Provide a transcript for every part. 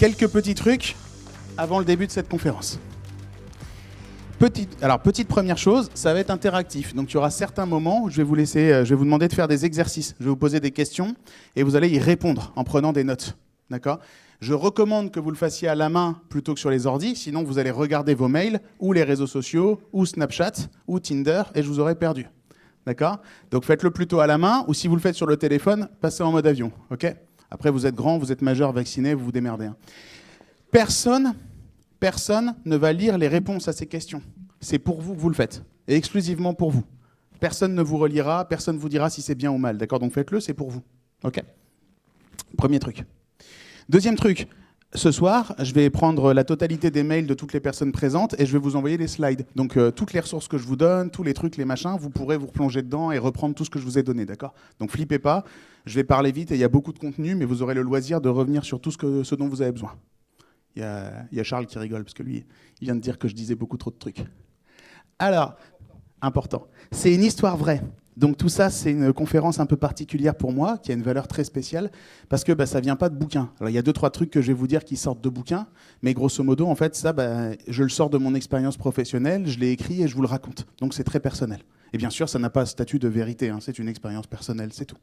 Quelques petits trucs avant le début de cette conférence. Petite première chose, ça va être interactif. Donc, il y aura certains moments où je vais vous demander de faire des exercices. Je vais vous poser des questions et vous allez y répondre en prenant des notes. D'accord ? Je recommande que vous le fassiez à la main plutôt que sur les ordis, sinon vous allez regarder vos mails ou les réseaux sociaux ou Snapchat ou Tinder et je vous aurai perdu. D'accord ? Donc, faites-le plutôt à la main ou si vous le faites sur le téléphone, passez en mode avion. Ok ? Après, vous êtes grand, vous êtes majeur, vacciné, vous vous démerdez. Hein. Personne ne va lire les réponses à ces questions. C'est pour vous que vous le faites, et exclusivement pour vous. Personne ne vous relira, personne ne vous dira si c'est bien ou mal. D'accord ? Donc faites-le, c'est pour vous. Ok ? Premier truc. Deuxième truc. Ce soir, je vais prendre la totalité des mails de toutes les personnes présentes et je vais vous envoyer des slides. Donc toutes les ressources que je vous donne, tous les trucs, les machins, vous pourrez vous replonger dedans et reprendre tout ce que je vous ai donné. D'accord ? Donc flippez pas, je vais parler vite et il y a beaucoup de contenu, mais vous aurez le loisir de revenir sur tout ce dont vous avez besoin. Il y a Charles qui rigole, parce que lui, il vient de dire que je disais beaucoup trop de trucs. Alors, important, c'est une histoire vraie. Donc tout ça, c'est une conférence un peu particulière pour moi, qui a une valeur très spéciale, parce que ça ne vient pas de bouquins. Alors il y a 2-3 trucs que je vais vous dire qui sortent de bouquins, mais grosso modo, en fait, ça, je le sors de mon expérience professionnelle, je l'ai écrit et je vous le raconte. Donc c'est très personnel. Et bien sûr, ça n'a pas statut de vérité, hein, c'est une expérience personnelle, c'est tout.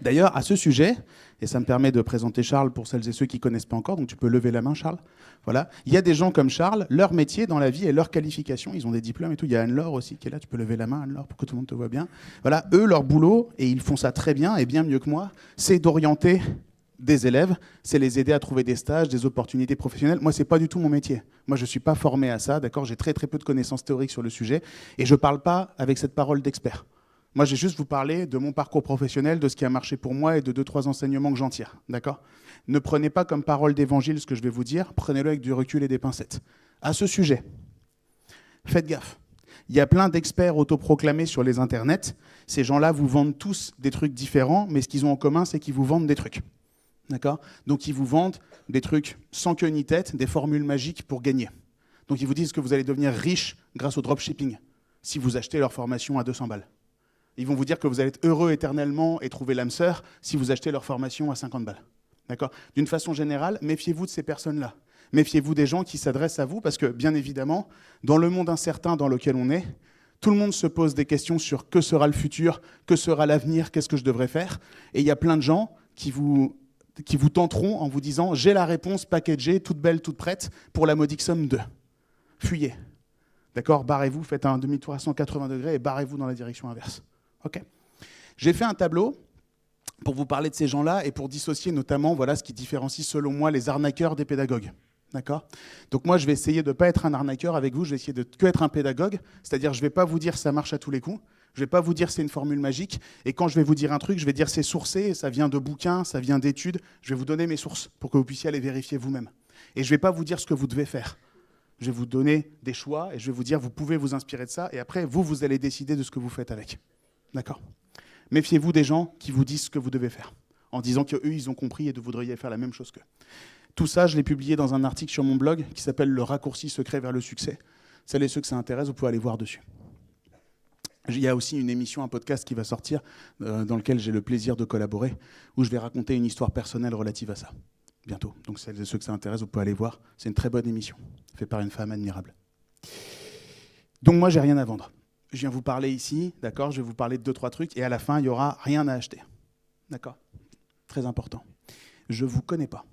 D'ailleurs, à ce sujet, et ça me permet de présenter Charles pour celles et ceux qui ne connaissent pas encore, donc tu peux lever la main, Charles. Voilà. Il y a des gens comme Charles, leur métier dans la vie et leur qualification, ils ont des diplômes et tout. Il y a Anne-Laure aussi qui est là, tu peux lever la main, Anne-Laure, pour que tout le monde te voit bien. Voilà, eux, leur boulot, et ils font ça très bien et bien mieux que moi, c'est d'orienter des élèves, c'est les aider à trouver des stages, des opportunités professionnelles. Moi, c'est pas du tout mon métier. Moi, je suis pas formé à ça, d'accord ? J'ai très peu de connaissances théoriques sur le sujet et je parle pas avec cette parole d'expert. Moi, j'ai juste vous parler de mon parcours professionnel, de ce qui a marché pour moi et de 2-3 enseignements que j'en tire. D'accord ? Ne prenez pas comme parole d'évangile ce que je vais vous dire, prenez-le avec du recul et des pincettes. À ce sujet, faites gaffe. Il y a plein d'experts autoproclamés sur les internets. Ces gens-là vous vendent tous des trucs différents, mais ce qu'ils ont en commun, c'est qu'ils vous vendent des trucs. D'accord ? Donc, ils vous vendent des trucs sans queue ni tête, des formules magiques pour gagner. Donc, ils vous disent que vous allez devenir riche grâce au dropshipping si vous achetez leur formation à 200 balles. Ils vont vous dire que vous allez être heureux éternellement et trouver l'âme sœur si vous achetez leur formation à 50 balles. D'accord ? D'une façon générale, méfiez-vous de ces personnes-là. Méfiez-vous des gens qui s'adressent à vous parce que, bien évidemment, dans le monde incertain dans lequel on est, tout le monde se pose des questions sur que sera le futur, que sera l'avenir, qu'est-ce que je devrais faire. Et il y a plein de gens qui vous tenteront en vous disant « j'ai la réponse packagée, toute belle, toute prête, pour la modique somme de ». Fuyez. D'accord ? Barrez-vous, faites un demi-tour à 180 degrés et barrez-vous dans la direction inverse. Okay. J'ai fait un tableau pour vous parler de ces gens-là et pour dissocier notamment ce qui différencie selon moi les arnaqueurs des pédagogues. D'accord ? Donc moi, je vais essayer de ne pas être un arnaqueur avec vous, je vais essayer de que être un pédagogue, c'est-à-dire je ne vais pas vous dire ça marche à tous les coups, je ne vais pas vous dire c'est une formule magique, et quand je vais vous dire un truc, je vais dire c'est sourcé, ça vient de bouquins, ça vient d'études, je vais vous donner mes sources pour que vous puissiez aller vérifier vous-même. Et je ne vais pas vous dire ce que vous devez faire. Je vais vous donner des choix et je vais vous dire vous pouvez vous inspirer de ça, et après, vous allez décider de ce que vous faites avec. D'accord ? Méfiez-vous des gens qui vous disent ce que vous devez faire, en disant qu'eux, ils ont compris et que vous devriez faire la même chose qu'eux. Tout ça, je l'ai publié dans un article sur mon blog qui s'appelle « Le raccourci secret vers le succès ». Celles et ceux que ça intéresse, vous pouvez aller voir dessus. Il y a aussi une émission, un podcast qui va sortir, dans lequel j'ai le plaisir de collaborer, où je vais raconter une histoire personnelle relative à ça, bientôt. Donc celles et ceux que ça intéresse, vous pouvez aller voir. C'est une très bonne émission, faite par une femme admirable. Donc moi, j'ai rien à vendre. Je viens vous parler ici, d'accord ? Je vais vous parler de 2-3 trucs, et à la fin, il n'y aura rien à acheter. D'accord ? Très important. Je ne vous connais pas.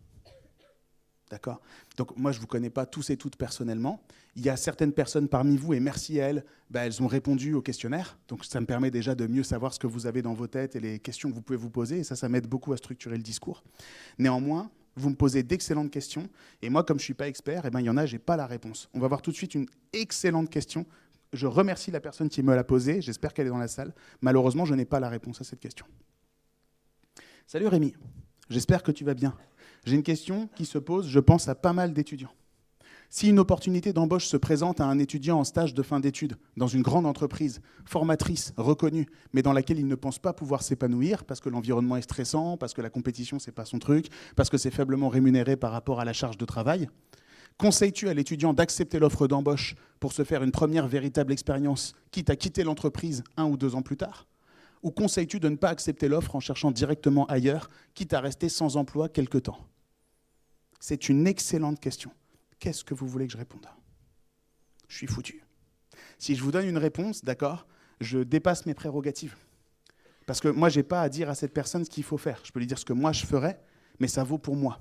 D'accord ? Donc moi, je ne vous connais pas tous et toutes personnellement. Il y a certaines personnes parmi vous, et merci à elles, elles ont répondu au questionnaire. Donc ça me permet déjà de mieux savoir ce que vous avez dans vos têtes et les questions que vous pouvez vous poser, et ça m'aide beaucoup à structurer le discours. Néanmoins, vous me posez d'excellentes questions, et moi, comme je ne suis pas expert, il y en a, je n'ai pas la réponse. On va voir tout de suite une excellente question. Je remercie la personne qui me l'a posée, j'espère qu'elle est dans la salle. Malheureusement, je n'ai pas la réponse à cette question. Salut Rémi, j'espère que tu vas bien. J'ai une question qui se pose, je pense, à pas mal d'étudiants. Si une opportunité d'embauche se présente à un étudiant en stage de fin d'études, dans une grande entreprise, formatrice, reconnue, mais dans laquelle il ne pense pas pouvoir s'épanouir, parce que l'environnement est stressant, parce que la compétition, c'est pas son truc, parce que c'est faiblement rémunéré par rapport à la charge de travail, conseilles-tu à l'étudiant d'accepter l'offre d'embauche pour se faire une première véritable expérience, quitte à quitter l'entreprise 1 ou 2 ans plus tard ? Ou conseilles-tu de ne pas accepter l'offre en cherchant directement ailleurs, quitte à rester sans emploi quelque temps ? C'est une excellente question. Qu'est-ce que vous voulez que je réponde? Je suis foutu. Si je vous donne une réponse, d'accord, je dépasse mes prérogatives. Parce que moi, je n'ai pas à dire à cette personne ce qu'il faut faire. Je peux lui dire ce que moi je ferais, mais ça vaut pour moi.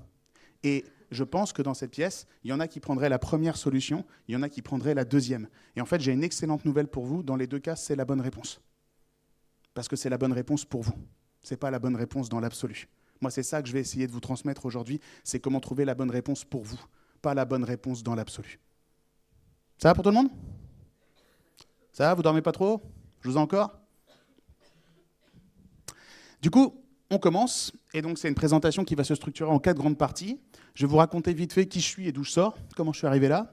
Et je pense que dans cette pièce, il y en a qui prendraient la première solution, il y en a qui prendraient la deuxième. Et en fait, j'ai une excellente nouvelle pour vous. Dans les deux cas, c'est la bonne réponse. Parce que c'est la bonne réponse pour vous. Ce n'est pas la bonne réponse dans l'absolu. Moi, c'est ça que je vais essayer de vous transmettre aujourd'hui, c'est comment trouver la bonne réponse pour vous, pas la bonne réponse dans l'absolu. Ça va pour tout le monde? Ça va, vous dormez pas trop? Je vous ai encore? Du coup, on commence, et donc c'est une présentation qui va se structurer en 4 grandes parties. Je vais vous raconter vite fait qui je suis et d'où je sors, comment je suis arrivé là.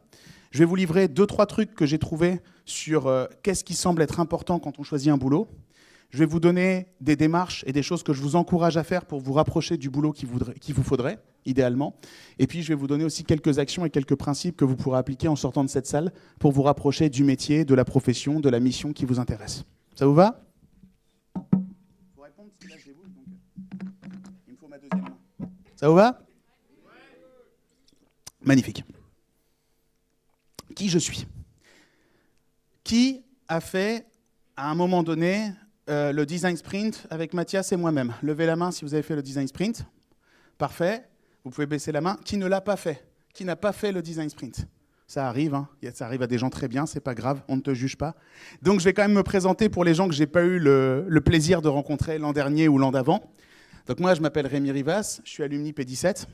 Je vais vous livrer 2-3 trucs que j'ai trouvés sur qu'est-ce qui semble être important quand on choisit un boulot. Je vais vous donner des démarches et des choses que je vous encourage à faire pour vous rapprocher du boulot qu'il vous faudrait, idéalement. Et puis, je vais vous donner aussi quelques actions et quelques principes que vous pourrez appliquer en sortant de cette salle pour vous rapprocher du métier, de la profession, de la mission qui vous intéresse. Ça vous va? Pour répondre, parce que là, je déboule, donc il me faut ma deuxième main. Ça vous va? Magnifique. Qui je suis? Qui a fait, à un moment donné, le design sprint avec Mathias et moi-même? Levez la main si vous avez fait le design sprint. Parfait. Vous pouvez baisser la main. Qui ne l'a pas fait? Qui n'a pas fait le design sprint? Ça arrive, hein. Ça arrive à des gens très bien, c'est pas grave, on ne te juge pas. Donc je vais quand même me présenter pour les gens que j'ai pas eu le plaisir de rencontrer l'an dernier ou l'an d'avant. Donc moi, je m'appelle Rémi Rivas, je suis alumni P17.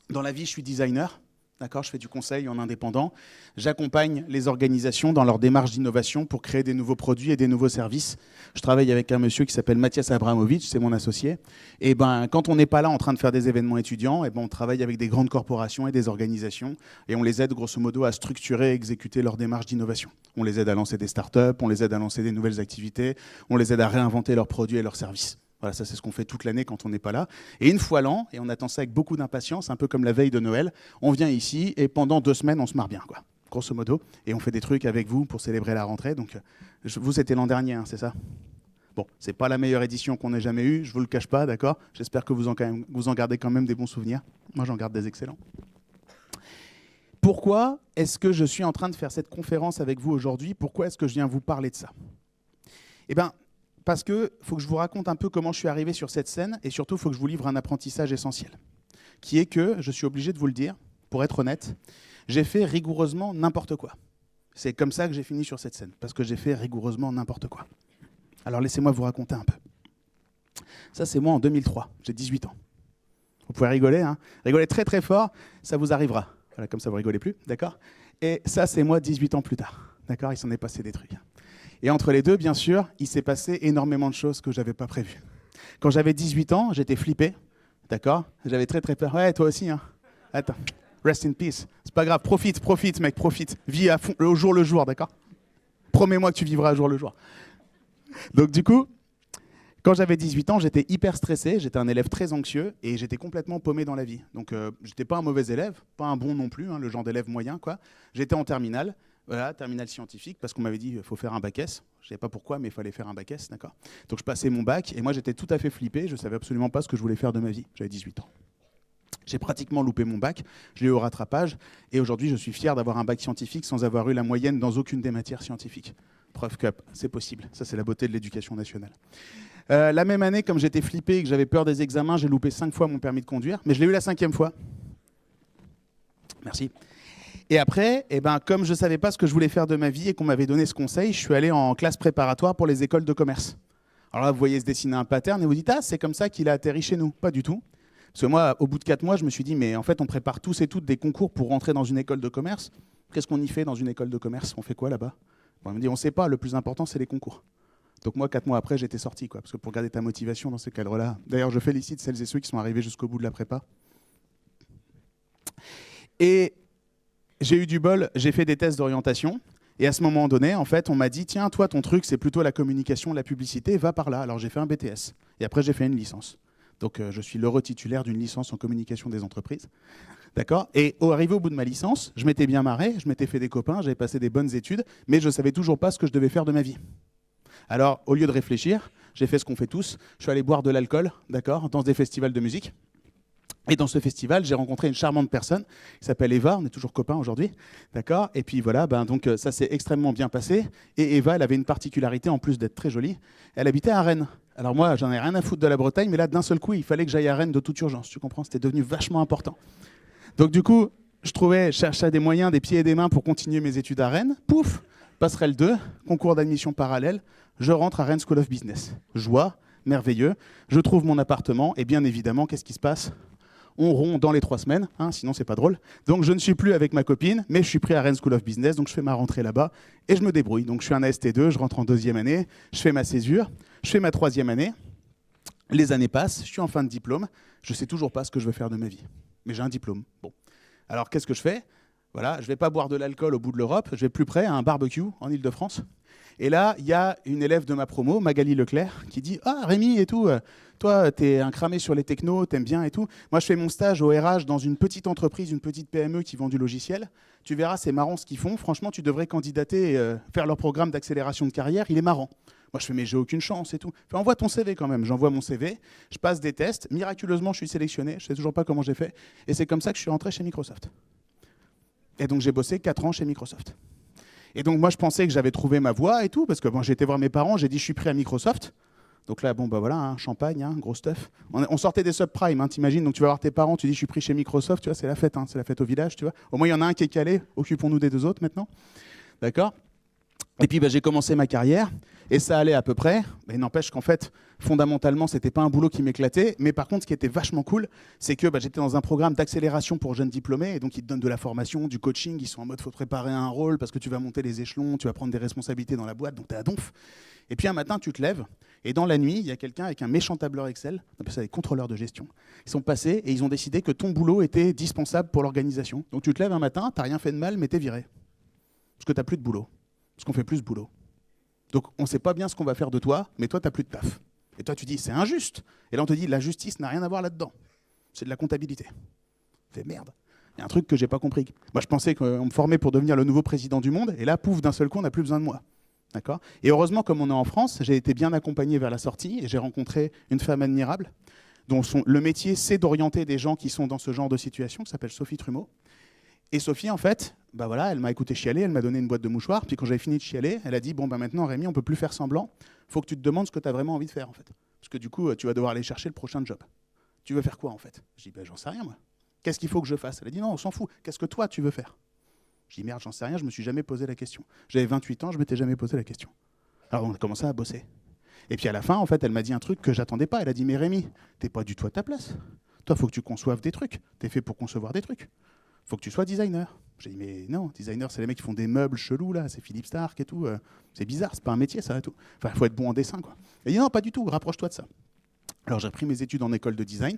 Dans la vie, je suis designer. D'accord, je fais du conseil en indépendant. J'accompagne les organisations dans leur démarche d'innovation pour créer des nouveaux produits et des nouveaux services. Je travaille avec un monsieur qui s'appelle Mathias Abramovic, c'est mon associé. Et quand on n'est pas là en train de faire des événements étudiants, on travaille avec des grandes corporations et des organisations et on les aide grosso modo à structurer et exécuter leur démarche d'innovation. On les aide à lancer des startups, on les aide à lancer des nouvelles activités, on les aide à réinventer leurs produits et leurs services. Voilà, ça c'est ce qu'on fait toute l'année quand on n'est pas là. Et une fois l'an, et on attend ça avec beaucoup d'impatience, un peu comme la veille de Noël, on vient ici et pendant 2 semaines, on se marre bien, quoi, grosso modo. Et on fait des trucs avec vous pour célébrer la rentrée. Donc, vous, c'était l'an dernier, hein, c'est ça? Bon, c'est pas la meilleure édition qu'on ait jamais eue, je vous le cache pas, d'accord? J'espère que vous en gardez quand même des bons souvenirs. Moi, j'en garde des excellents. Pourquoi est-ce que je suis en train de faire cette conférence avec vous aujourd'hui? Pourquoi est-ce que je viens vous parler de ça? Eh bien, parce qu'il faut que je vous raconte un peu comment je suis arrivé sur cette scène et surtout, il faut que je vous livre un apprentissage essentiel, qui est que, je suis obligé de vous le dire, pour être honnête, j'ai fait rigoureusement n'importe quoi. C'est comme ça que j'ai fini sur cette scène, parce que j'ai fait rigoureusement n'importe quoi. Alors laissez-moi vous raconter un peu. Ça, c'est moi en 2003, j'ai 18 ans. Vous pouvez rigoler, hein? Rigoler très très fort, ça vous arrivera. Voilà, comme ça vous rigolez plus, d'accord? Et ça, c'est moi 18 ans plus tard, d'accord? Il s'en est passé des trucs. Et entre les deux, bien sûr, il s'est passé énormément de choses que je n'avais pas prévues. Quand j'avais 18 ans, j'étais flippé, d'accord? J'avais très très peur. Ouais, toi aussi, hein? Attends, rest in peace. C'est pas grave, profite, mec, profite. Vis à fond, au jour le jour, d'accord? Promets-moi que tu vivras au jour le jour. Donc du coup, quand j'avais 18 ans, j'étais hyper stressé, j'étais un élève très anxieux et j'étais complètement paumé dans la vie. Donc j'étais pas un mauvais élève, pas un bon non plus, hein, le genre d'élève moyen, quoi. J'étais en terminale. Voilà, terminale scientifique, parce qu'on m'avait dit qu'il faut faire un bac S. Je ne savais pas pourquoi, mais il fallait faire un bac S, d'accord. Donc je passais mon bac, et moi j'étais tout à fait flippé, je ne savais absolument pas ce que je voulais faire de ma vie. J'avais 18 ans. J'ai pratiquement loupé mon bac, je l'ai eu au rattrapage, et aujourd'hui je suis fier d'avoir un bac scientifique sans avoir eu la moyenne dans aucune des matières scientifiques. Preuve que c'est possible, ça c'est la beauté de l'éducation nationale. La même année, comme j'étais flippé et que j'avais peur des examens, j'ai loupé 5 fois mon permis de conduire, mais je l'ai eu la 5e fois. Merci. Et après, comme je ne savais pas ce que je voulais faire de ma vie et qu'on m'avait donné ce conseil, je suis allé en classe préparatoire pour les écoles de commerce. Alors là, vous voyez se dessiner un pattern et vous dites « Ah, c'est comme ça qu'il a atterri chez nous ». Pas du tout. Parce que moi, au bout de 4 mois, je me suis dit « Mais en fait, on prépare tous et toutes des concours pour rentrer dans une école de commerce. Qu'est-ce qu'on y fait dans une école de commerce? On fait quoi là-bas » On me dit « On ne sait pas, le plus important, c'est les concours ». Donc moi, 4 mois après, j'étais sorti, quoi, parce que pour garder ta motivation dans ce cadre-là. D'ailleurs, je félicite celles et ceux qui sont arrivés jusqu'au bout de la prépa. Et j'ai eu du bol, j'ai fait des tests d'orientation. Et à ce moment donné, en fait, on m'a dit « Tiens, toi, ton truc, c'est plutôt la communication, la publicité, va par là ». Alors j'ai fait un BTS. Et après, j'ai fait une licence. Donc je suis l'heureux titulaire d'une licence en communication des entreprises. D'accord? Et arrivé au bout de ma licence, je m'étais bien marré, je m'étais fait des copains, j'avais passé des bonnes études, mais je ne savais toujours pas ce que je devais faire de ma vie. Alors, au lieu de réfléchir, j'ai fait ce qu'on fait tous. Je suis allé boire de l'alcool, d'accord, dans des festivals de musique. Et dans ce festival, j'ai rencontré une charmante personne qui s'appelle Eva, on est toujours copains aujourd'hui, d'accord. Et puis voilà, donc ça s'est extrêmement bien passé. Et Eva, elle avait une particularité, en plus d'être très jolie, elle habitait à Rennes. Alors moi, j'en ai rien à foutre de la Bretagne, mais là, d'un seul coup, il fallait que j'aille à Rennes de toute urgence, tu comprends. C'était devenu vachement important. Donc du coup, je cherchais des moyens, des pieds et des mains pour continuer mes études à Rennes. Pouf, passerelle 2, concours d'admission parallèle, je rentre à Rennes School of Business. Joie, merveilleux, je trouve mon appartement, et bien évidemment, qu'est-ce qui se passe ? On rompt dans les 3 semaines, sinon c'est pas drôle. Donc je ne suis plus avec ma copine, mais je suis pris à Rennes School of Business, donc je fais ma rentrée là-bas et je me débrouille. Donc je suis un AST2, je rentre en 2e année, je fais ma césure, je fais ma 3e année, les années passent, je suis en fin de diplôme, je sais toujours pas ce que je veux faire de ma vie. Mais j'ai un diplôme. Bon. Alors qu'est-ce que je fais ? Voilà, je vais pas boire de l'alcool au bout de l'Europe, je vais plus près à un barbecue en Ile-de-France. Et là, il y a une élève de ma promo, Magali Leclerc, qui dit « Ah, Rémi et tout, toi, t'es un cramé sur les technos, t'aimes bien et tout. Moi, je fais mon stage au RH dans une petite entreprise, une petite PME qui vend du logiciel. Tu verras, c'est marrant ce qu'ils font. Franchement, tu devrais candidater et faire leur programme d'accélération de carrière. Il est marrant. » Moi, je fais « Mais j'ai aucune chance et tout. » Enfin, envoie ton CV quand même. J'envoie mon CV, je passe des tests. Miraculeusement, je suis sélectionné. Je sais toujours pas comment j'ai fait. Et c'est comme ça que je suis rentré chez Microsoft. Et donc, j'ai bossé 4 ans chez Microsoft. Et donc moi je pensais que j'avais trouvé ma voie et tout, parce que bon, j'ai été voir mes parents, j'ai dit je suis pris à Microsoft. Donc là, bon bah voilà, champagne, gros stuff. On sortait des subprimes, t'imagines, donc tu vas voir tes parents, tu dis je suis pris chez Microsoft, tu vois, c'est la fête au village, tu vois. Au moins il y en a un qui est calé, occupons-nous des 2 autres maintenant. D'accord ? Et puis j'ai commencé ma carrière, et ça allait à peu près, mais n'empêche qu'en fait, fondamentalement, c'était pas un boulot qui m'éclatait, mais par contre, ce qui était vachement cool, c'est que j'étais dans un programme d'accélération pour jeunes diplômés, et donc ils te donnent de la formation, du coaching, ils sont en mode faut te préparer à un rôle, parce que tu vas monter les échelons, tu vas prendre des responsabilités dans la boîte, donc t'es à donf. Et puis un matin, tu te lèves, et dans la nuit, il y a quelqu'un avec un méchant tableur Excel, on appelle ça des contrôleurs de gestion, ils sont passés, et ils ont décidé que ton boulot était dispensable pour l'organisation. Donc tu te lèves un matin, t'as rien fait de mal, mais t'es viré. Parce que t'as plus de boulot. Parce qu'on fait plus de boulot. Donc on ne sait pas bien ce qu'on va faire de toi, mais toi, tu n'as plus de taf. Et toi, tu dis, c'est injuste. Et là, on te dit, la justice n'a rien à voir là-dedans. C'est de la comptabilité. C'est merde. Il y a un truc que je n'ai pas compris. Moi, je pensais qu'on me formait pour devenir le nouveau président du monde, et là, pouf, d'un seul coup, on n'a plus besoin de moi. D'accord ? Et heureusement, comme on est en France, j'ai été bien accompagné vers la sortie, et j'ai rencontré une femme admirable, dont le métier, c'est d'orienter des gens qui sont dans ce genre de situation, qui s'appelle Sophie Trumeau. Et Sophie, en fait, elle m'a écouté chialer, elle m'a donné une boîte de mouchoirs, puis quand j'avais fini de chialer, elle a dit, maintenant Rémi, on peut plus faire semblant, faut que tu te demandes ce que tu as vraiment envie de faire, en fait. Parce que du coup, tu vas devoir aller chercher le prochain job. Tu veux faire quoi, en fait ? Je dis, j'en sais rien, moi. Qu'est-ce qu'il faut que je fasse ? Elle a dit, non, on s'en fout, qu'est-ce que toi, tu veux faire ? Je dis, merde, j'en sais rien, je me suis jamais posé la question. J'avais 28 ans, je m'étais jamais posé la question. Alors on a commencé à bosser. Et puis à la fin, en fait, elle m'a dit un truc que j'attendais pas. Elle a dit, mais Rémi, t'es pas du tout à ta place. Toi, faut que tu conçoives des trucs. T'es fait pour concevoir des trucs. Faut que tu sois designer. J'ai dit, mais non, designer, c'est les mecs qui font des meubles chelous, là, c'est Philippe Stark et tout. C'est bizarre, c'est pas un métier, ça et tout. Enfin, il faut être bon en dessin, quoi. Elle dit, non, pas du tout, rapproche-toi de ça. Alors, j'ai repris mes études en école de design.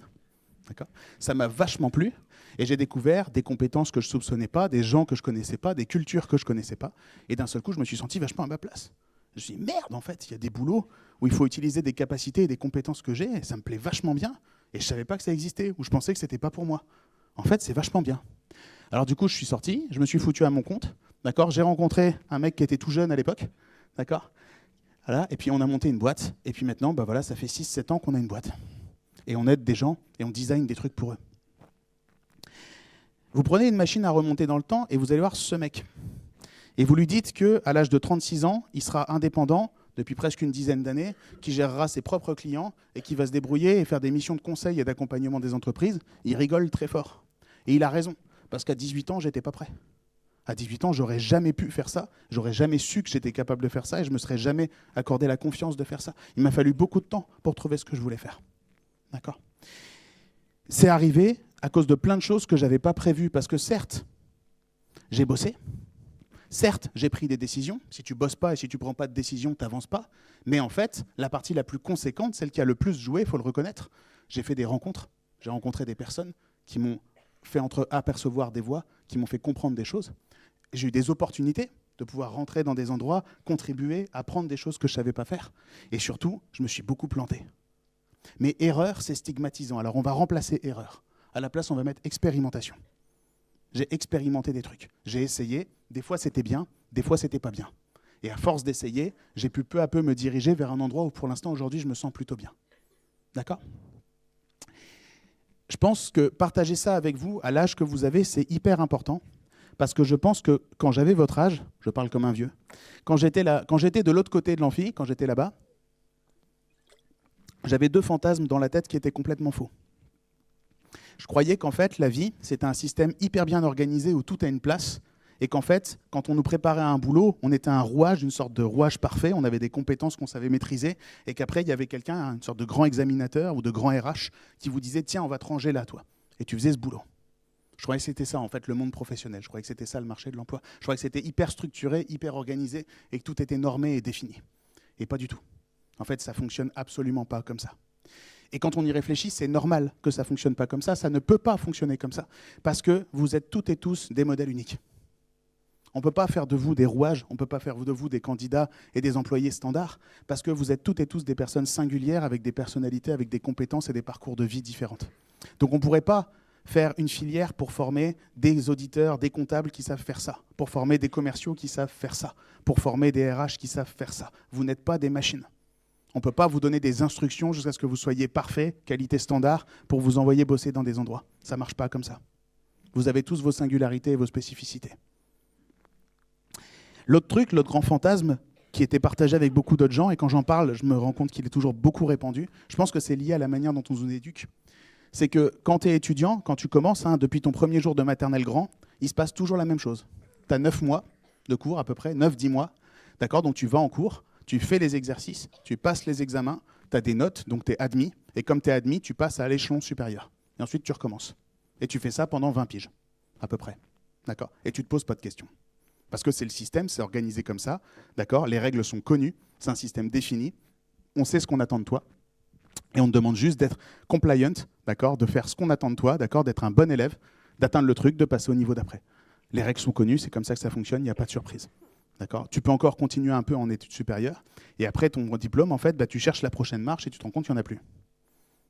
D'accord ? Ça m'a vachement plu. Et j'ai découvert des compétences que je ne soupçonnais pas, des gens que je ne connaissais pas, des cultures que je ne connaissais pas. Et d'un seul coup, je me suis senti vachement à ma place. Je me suis dit, merde, en fait, il y a des boulots où il faut utiliser des capacités et des compétences que j'ai, et ça me plaît vachement bien. Et je ne savais pas que ça existait, ou je pensais que ce n'était pas pour moi. En fait, c'est vachement bien. Alors du coup, je suis sorti, je me suis foutu à mon compte, d'accord ? J'ai rencontré un mec qui était tout jeune à l'époque, d'accord ? Voilà, et puis on a monté une boîte, et puis maintenant, ça fait 6-7 ans qu'on a une boîte. Et on aide des gens, et on design des trucs pour eux. Vous prenez une machine à remonter dans le temps, et vous allez voir ce mec. Et vous lui dites qu'à l'âge de 36 ans, il sera indépendant, depuis presque une dizaine d'années, qui gérera ses propres clients, et qui va se débrouiller et faire des missions de conseil et d'accompagnement des entreprises. Il rigole très fort. Et il a raison. Parce qu'à 18 ans, j'étais pas prêt. À 18 ans, j'aurais jamais pu faire ça. J'aurais jamais su que j'étais capable de faire ça et je me serais jamais accordé la confiance de faire ça. Il m'a fallu beaucoup de temps pour trouver ce que je voulais faire. D'accord ? C'est arrivé à cause de plein de choses que j'avais pas prévues. Parce que certes, j'ai bossé. Certes, j'ai pris des décisions. Si tu bosses pas et si tu prends pas de décision, tu n'avances pas. Mais en fait, la partie la plus conséquente, celle qui a le plus joué, il faut le reconnaître, j'ai fait des rencontres. J'ai rencontré des personnes qui m'ont fait apercevoir des voies, qui m'ont fait comprendre des choses. J'ai eu des opportunités de pouvoir rentrer dans des endroits, contribuer, apprendre des choses que je ne savais pas faire. Et surtout, je me suis beaucoup planté. Mais erreur, c'est stigmatisant. Alors on va remplacer erreur. À la place, on va mettre expérimentation. J'ai expérimenté des trucs. J'ai essayé. Des fois, c'était bien. Des fois, c'était pas bien. Et à force d'essayer, j'ai pu peu à peu me diriger vers un endroit où, pour l'instant, aujourd'hui, je me sens plutôt bien. D'accord ? je pense que partager ça avec vous, à l'âge que vous avez, c'est hyper important. Parce que je pense que quand j'avais votre âge, je parle comme un vieux, quand j'étais de l'autre côté de l'amphi, quand j'étais là-bas, j'avais 2 fantasmes dans la tête qui étaient complètement faux. Je croyais qu'en fait, la vie, c'était un système hyper bien organisé où tout a une place, et qu'en fait, quand on nous préparait à un boulot, on était un rouage, une sorte de rouage parfait, on avait des compétences qu'on savait maîtriser, et qu'après, il y avait quelqu'un, une sorte de grand examinateur ou de grand RH, qui vous disait « Tiens, on va te ranger là, toi ». Et tu faisais ce boulot. Je croyais que c'était ça, en fait, le monde professionnel. Je croyais que c'était ça, le marché de l'emploi. Je croyais que c'était hyper structuré, hyper organisé, et que tout était normé et défini. Et pas du tout. En fait, ça ne fonctionne absolument pas comme ça. Et quand on y réfléchit, c'est normal que ça ne fonctionne pas comme ça. Ça ne peut pas fonctionner comme ça. Parce que vous êtes toutes et tous des modèles uniques. On ne peut pas faire de vous des rouages, on ne peut pas faire de vous des candidats et des employés standards, parce que vous êtes toutes et tous des personnes singulières, avec des personnalités, avec des compétences et des parcours de vie différentes. Donc on ne pourrait pas faire une filière pour former des auditeurs, des comptables qui savent faire ça, pour former des commerciaux qui savent faire ça, pour former des RH qui savent faire ça. Vous n'êtes pas des machines. On ne peut pas vous donner des instructions jusqu'à ce que vous soyez parfait, qualité standard, pour vous envoyer bosser dans des endroits. Ça ne marche pas comme ça. Vous avez tous vos singularités et vos spécificités. L'autre truc, l'autre grand fantasme, qui était partagé avec beaucoup d'autres gens, et quand j'en parle, je me rends compte qu'il est toujours beaucoup répandu, je pense que c'est lié à la manière dont on nous éduque. C'est que quand tu es étudiant, quand tu commences, depuis ton premier jour de maternelle grand, il se passe toujours la même chose. Tu as 9 mois de cours à peu près, 9-10 mois, d'accord? Donc tu vas en cours, tu fais les exercices, tu passes les examens, tu as des notes, donc tu es admis, et comme tu es admis, tu passes à l'échelon supérieur. Et ensuite tu recommences. Et tu fais ça pendant 20 piges, à peu près, d'accord? Et tu ne te poses pas de questions. Parce que c'est le système, c'est organisé comme ça, d'accord? Les règles sont connues, c'est un système défini, on sait ce qu'on attend de toi, et on te demande juste d'être compliant, d'accord? De faire ce qu'on attend de toi, d'accord? D'être un bon élève, d'atteindre le truc, de passer au niveau d'après. Les règles sont connues, c'est comme ça que ça fonctionne, il n'y a pas de surprise. D'accord? Tu peux encore continuer un peu en études supérieures, et après ton diplôme, en fait, tu cherches la prochaine marche et tu te rends compte qu'il n'y en a plus.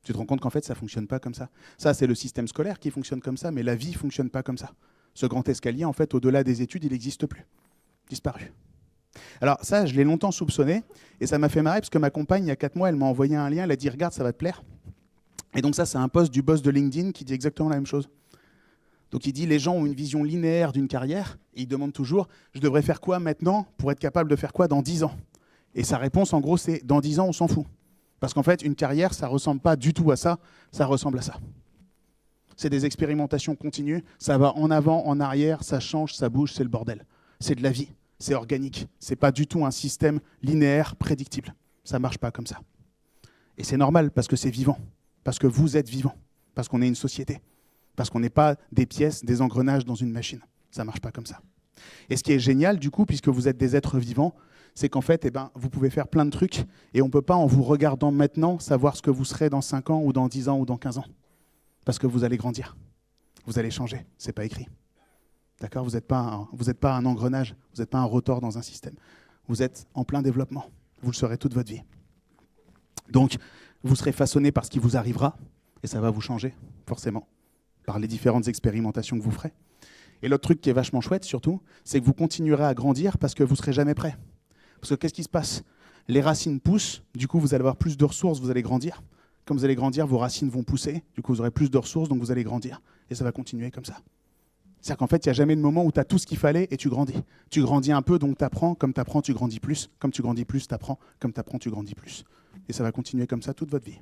Tu te rends compte qu'en fait, ça ne fonctionne pas comme ça. Ça, c'est le système scolaire qui fonctionne comme ça, mais la vie ne fonctionne pas comme ça. Ce grand escalier, en fait, au-delà des études, il n'existe plus. Disparu. Alors ça, je l'ai longtemps soupçonné, et ça m'a fait marrer, parce que ma compagne, il y a 4 mois, elle m'a envoyé un lien, elle a dit « Regarde, ça va te plaire ». Et donc ça, c'est un post du boss de LinkedIn qui dit exactement la même chose. Donc il dit « Les gens ont une vision linéaire d'une carrière, et ils demandent toujours « Je devrais faire quoi maintenant pour être capable de faire quoi dans 10 ans ?» Et sa réponse, en gros, c'est « Dans 10 ans, on s'en fout ». Parce qu'en fait, une carrière, ça ne ressemble pas du tout à ça, ça ressemble à ça. C'est des expérimentations continues, ça va en avant, en arrière, ça change, ça bouge, c'est le bordel. C'est de la vie, c'est organique. C'est pas du tout un système linéaire, prédictible. Ça marche pas comme ça. Et c'est normal, parce que c'est vivant, parce que vous êtes vivant, parce qu'on est une société, parce qu'on n'est pas des pièces, des engrenages dans une machine. Ça marche pas comme ça. Et ce qui est génial, du coup, puisque vous êtes des êtres vivants, c'est qu'en fait, vous pouvez faire plein de trucs, et on ne peut pas, en vous regardant maintenant, savoir ce que vous serez dans 5 ans, ou dans 10 ans, ou dans 15 ans. Parce que vous allez grandir, vous allez changer, c'est pas écrit. D'accord? Vous n'êtes pas un engrenage, vous n'êtes pas un rotor dans un système. Vous êtes en plein développement, vous le serez toute votre vie. Donc, vous serez façonné par ce qui vous arrivera, et ça va vous changer, forcément, par les différentes expérimentations que vous ferez. Et l'autre truc qui est vachement chouette, surtout, c'est que vous continuerez à grandir parce que vous ne serez jamais prêt. Parce que qu'est-ce qui se passe? Les racines poussent, du coup, vous allez avoir plus de ressources, vous allez grandir. Comme vous allez grandir, vos racines vont pousser, du coup vous aurez plus de ressources, donc vous allez grandir. Et ça va continuer comme ça. C'est-à-dire qu'en fait, il n'y a jamais de moment où tu as tout ce qu'il fallait et tu grandis. Tu grandis un peu, donc tu apprends. Comme tu apprends, tu grandis plus. Comme tu grandis plus, tu apprends. Comme tu apprends, tu grandis plus. Et ça va continuer comme ça toute votre vie.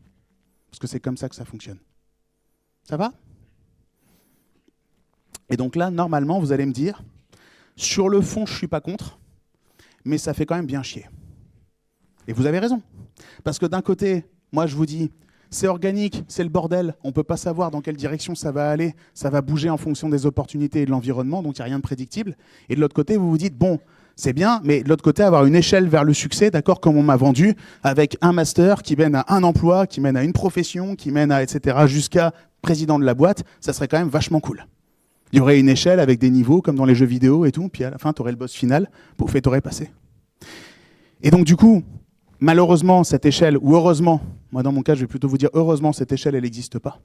Parce que c'est comme ça que ça fonctionne. Ça va? Et donc là, normalement, vous allez me dire, sur le fond, je ne suis pas contre, mais ça fait quand même bien chier. Et vous avez raison. Parce que d'un côté, moi je vous dis, c'est organique, c'est le bordel, on ne peut pas savoir dans quelle direction ça va aller, ça va bouger en fonction des opportunités et de l'environnement, donc il n'y a rien de prédictible. Et de l'autre côté, vous vous dites, bon, c'est bien, mais de l'autre côté, avoir une échelle vers le succès, d'accord, comme on m'a vendu, avec un master qui mène à un emploi, qui mène à une profession, qui mène à, etc., jusqu'à président de la boîte, ça serait quand même vachement cool. Il y aurait une échelle avec des niveaux, comme dans les jeux vidéo et tout, puis à la fin, tu aurais le boss final, pouf, et tu aurais passé. Et donc du coup, malheureusement, cette échelle, ou heureusement, moi dans mon cas, je vais plutôt vous dire heureusement, cette échelle, elle n'existe pas.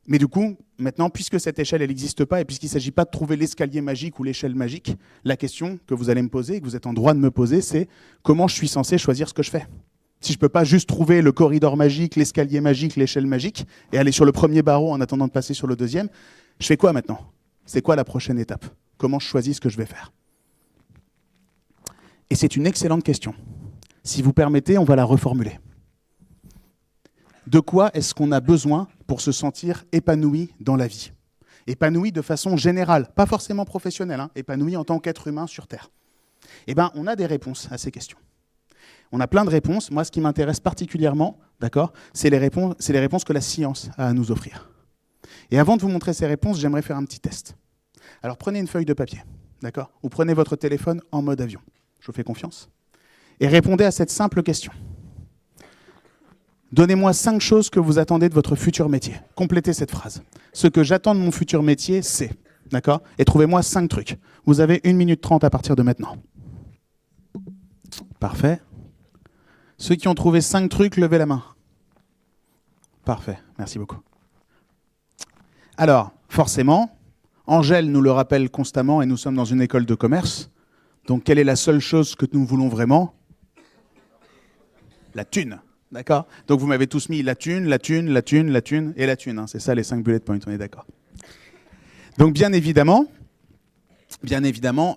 Mais du coup, maintenant, puisque cette échelle, elle n'existe pas, et puisqu'il ne s'agit pas de trouver l'escalier magique ou l'échelle magique, la question que vous allez me poser, et que vous êtes en droit de me poser, c'est comment je suis censé choisir ce que je fais? Si je ne peux pas juste trouver le corridor magique, l'escalier magique, l'échelle magique, et aller sur le premier barreau en attendant de passer sur le deuxième, je fais quoi maintenant? C'est quoi la prochaine étape? Comment je choisis ce que je vais faire? Et c'est une excellente question. Si vous permettez, on va la reformuler. De quoi est-ce qu'on a besoin pour se sentir épanoui dans la vie? Épanoui de façon générale, pas forcément professionnelle, hein, épanoui en tant qu'être humain sur Terre. Eh bien, on a des réponses à ces questions. On a plein de réponses. Moi, ce qui m'intéresse particulièrement, d'accord, c'est les réponses que la science a à nous offrir. Et avant de vous montrer ces réponses, j'aimerais faire un petit test. Alors, prenez une feuille de papier, d'accord, ou prenez votre téléphone en mode avion. Je vous fais confiance. Et répondez à cette simple question. Donnez-moi 5 choses que vous attendez de votre futur métier. Complétez cette phrase. Ce que j'attends de mon futur métier, c'est... D'accord? Et trouvez-moi 5 trucs. Vous avez 1 minute 30 à partir de maintenant. Parfait. Ceux qui ont trouvé 5 trucs, levez la main. Parfait. Merci beaucoup. Alors, forcément, Angèle nous le rappelle constamment et nous sommes dans une école de commerce. Donc, quelle est la seule chose que nous voulons vraiment? La thune. D'accord? Donc vous m'avez tous mis la thune, la thune, la thune, la thune et la thune. Hein. C'est ça les 5 bullet points, on est d'accord. Donc bien évidemment,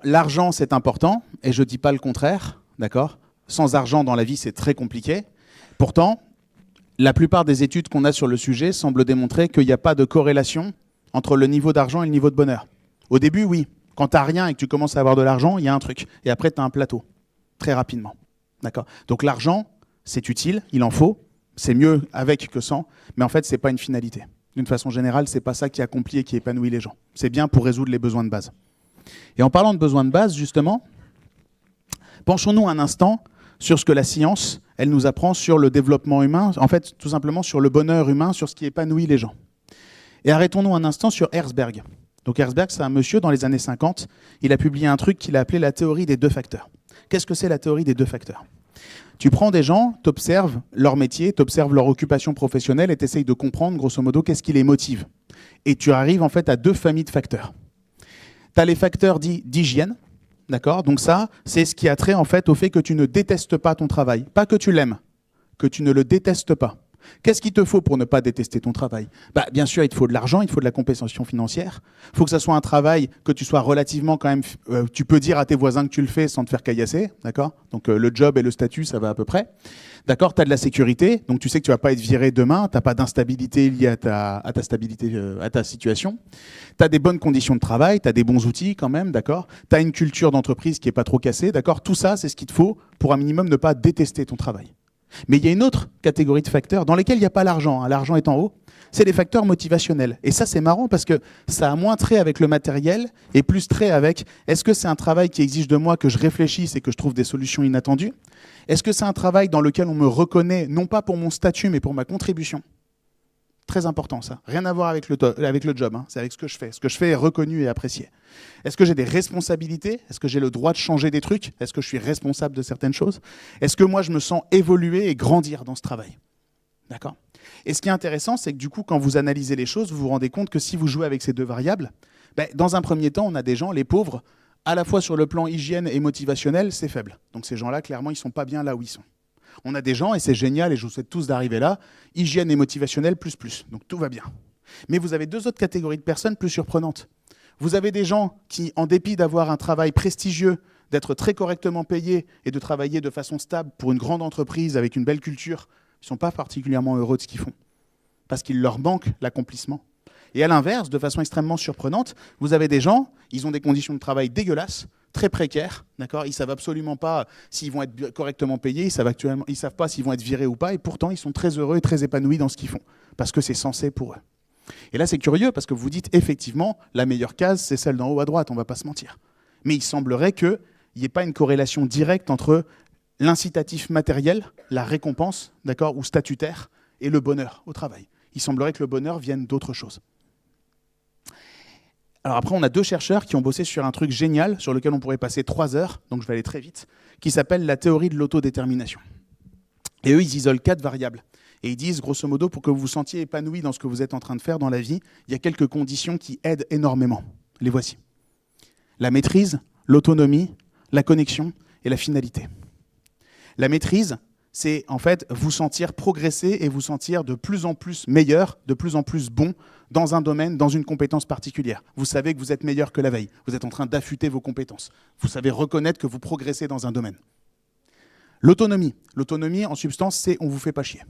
l'argent c'est important et je ne dis pas le contraire. D'accord? Sans argent dans la vie c'est très compliqué. Pourtant, la plupart des études qu'on a sur le sujet semblent démontrer qu'il n'y a pas de corrélation entre le niveau d'argent et le niveau de bonheur. Au début, oui. Quand tu n'as rien et que tu commences à avoir de l'argent, il y a un truc. Et après, tu as un plateau. Très rapidement. D'accord? Donc l'argent... c'est utile, il en faut, c'est mieux avec que sans, mais en fait, ce n'est pas une finalité. D'une façon générale, ce n'est pas ça qui accomplit et qui épanouit les gens. C'est bien pour résoudre les besoins de base. Et en parlant de besoins de base, justement, penchons-nous un instant sur ce que la science, elle nous apprend sur le développement humain, en fait, tout simplement sur le bonheur humain, sur ce qui épanouit les gens. Et arrêtons-nous un instant sur Herzberg. Donc Herzberg, c'est un monsieur, dans les années 50, il a publié un truc qu'il a appelé la théorie des 2 facteurs. Qu'est-ce que c'est la théorie des 2 facteurs ? Tu prends des gens, tu observes leur métier, tu observes leur occupation professionnelle et tu essayes de comprendre, grosso modo, qu'est-ce qui les motive. Et tu arrives en fait à 2 familles de facteurs. Tu as les facteurs dits d'hygiène, d'accord? Donc ça, c'est ce qui a trait en fait au fait que tu ne détestes pas ton travail. Pas que tu l'aimes, que tu ne le détestes pas. Qu'est-ce qu'il te faut pour ne pas détester ton travail? Bien sûr, il te faut de l'argent, il te faut de la compensation financière. Il faut que ça soit un travail que tu sois relativement quand même... tu peux dire à tes voisins que tu le fais sans te faire caillasser, d'accord? Donc le job et le statut, ça va à peu près. D'accord, tu as de la sécurité, donc tu sais que tu ne vas pas être viré demain, tu n'as pas d'instabilité liée à ta situation. Tu as des bonnes conditions de travail, tu as des bons outils quand même, d'accord? Tu as une culture d'entreprise qui n'est pas trop cassée, d'accord? Tout ça, c'est ce qu'il te faut pour un minimum ne pas détester ton travail. Mais il y a une autre catégorie de facteurs dans lesquels il n'y a pas l'argent. Hein. L'argent est en haut. C'est les facteurs motivationnels. Et ça, c'est marrant parce que ça a moins trait avec le matériel et plus trait avec est-ce que c'est un travail qui exige de moi que je réfléchisse et que je trouve des solutions inattendues? Est-ce que c'est un travail dans lequel on me reconnaît, non pas pour mon statut, mais pour ma contribution? Très important, ça. Rien à voir avec le job. Hein. C'est avec ce que je fais. Ce que je fais est reconnu et apprécié. Est-ce que j'ai des responsabilités? Est-ce que j'ai le droit de changer des trucs? Est-ce que je suis responsable de certaines choses? Est-ce que moi, je me sens évoluer et grandir dans ce travail? D'accord? Et ce qui est intéressant, c'est que du coup, quand vous analysez les choses, vous vous rendez compte que si vous jouez avec ces 2 variables, dans un premier temps, on a des gens, les pauvres, à la fois sur le plan hygiène et motivationnel, c'est faible. Donc ces gens-là, clairement, ils ne sont pas bien là où ils sont. On a des gens, et c'est génial, et je vous souhaite tous d'arriver là, hygiène et motivationnel plus. Donc tout va bien. Mais vous avez 2 autres catégories de personnes plus surprenantes. Vous avez des gens qui, en dépit d'avoir un travail prestigieux, d'être très correctement payés et de travailler de façon stable pour une grande entreprise avec une belle culture, ils ne sont pas particulièrement heureux de ce qu'ils font. Parce qu'il leur manque l'accomplissement. Et à l'inverse, de façon extrêmement surprenante, vous avez des gens, ils ont des conditions de travail dégueulasses, très précaires, d'accord? Ils ne savent absolument pas s'ils vont être correctement payés, ils ne savent pas s'ils vont être virés ou pas, et pourtant ils sont très heureux et très épanouis dans ce qu'ils font, parce que c'est censé pour eux. Et là c'est curieux, parce que vous dites effectivement, la meilleure case, c'est celle d'en haut à droite, on ne va pas se mentir. Mais il semblerait qu'il n'y ait pas une corrélation directe entre l'incitatif matériel, la récompense, d'accord, ou statutaire, et le bonheur au travail. Il semblerait que le bonheur vienne d'autre chose. Alors après, on a 2 chercheurs qui ont bossé sur un truc génial, sur lequel on pourrait passer 3 heures, donc je vais aller très vite, qui s'appelle la théorie de l'autodétermination. Et eux, ils isolent 4 variables. Et ils disent, grosso modo, pour que vous vous sentiez épanoui dans ce que vous êtes en train de faire dans la vie, il y a quelques conditions qui aident énormément. Les voici. La maîtrise, l'autonomie, la connexion et la finalité. La maîtrise, c'est en fait vous sentir progresser et vous sentir de plus en plus meilleur, de plus en plus bon dans un domaine, dans une compétence particulière. Vous savez que vous êtes meilleur que la veille. Vous êtes en train d'affûter vos compétences. Vous savez reconnaître que vous progressez dans un domaine. L'autonomie. L'autonomie, en substance, c'est on vous fait pas chier.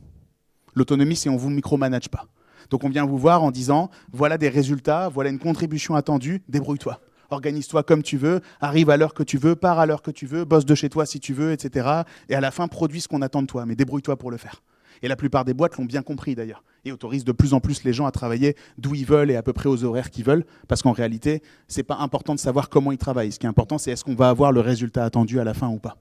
L'autonomie, c'est on vous micromanage pas. Donc on vient vous voir en disant, voilà des résultats, voilà une contribution attendue, débrouille-toi. Organise-toi comme tu veux, arrive à l'heure que tu veux, pars à l'heure que tu veux, bosse de chez toi si tu veux, etc. Et à la fin, produis ce qu'on attend de toi, mais débrouille-toi pour le faire. Et la plupart des boîtes l'ont bien compris d'ailleurs, et autorisent de plus en plus les gens à travailler d'où ils veulent et à peu près aux horaires qu'ils veulent, parce qu'en réalité, c'est pas important de savoir comment ils travaillent. Ce qui est important, c'est est-ce qu'on va avoir le résultat attendu à la fin ou pas.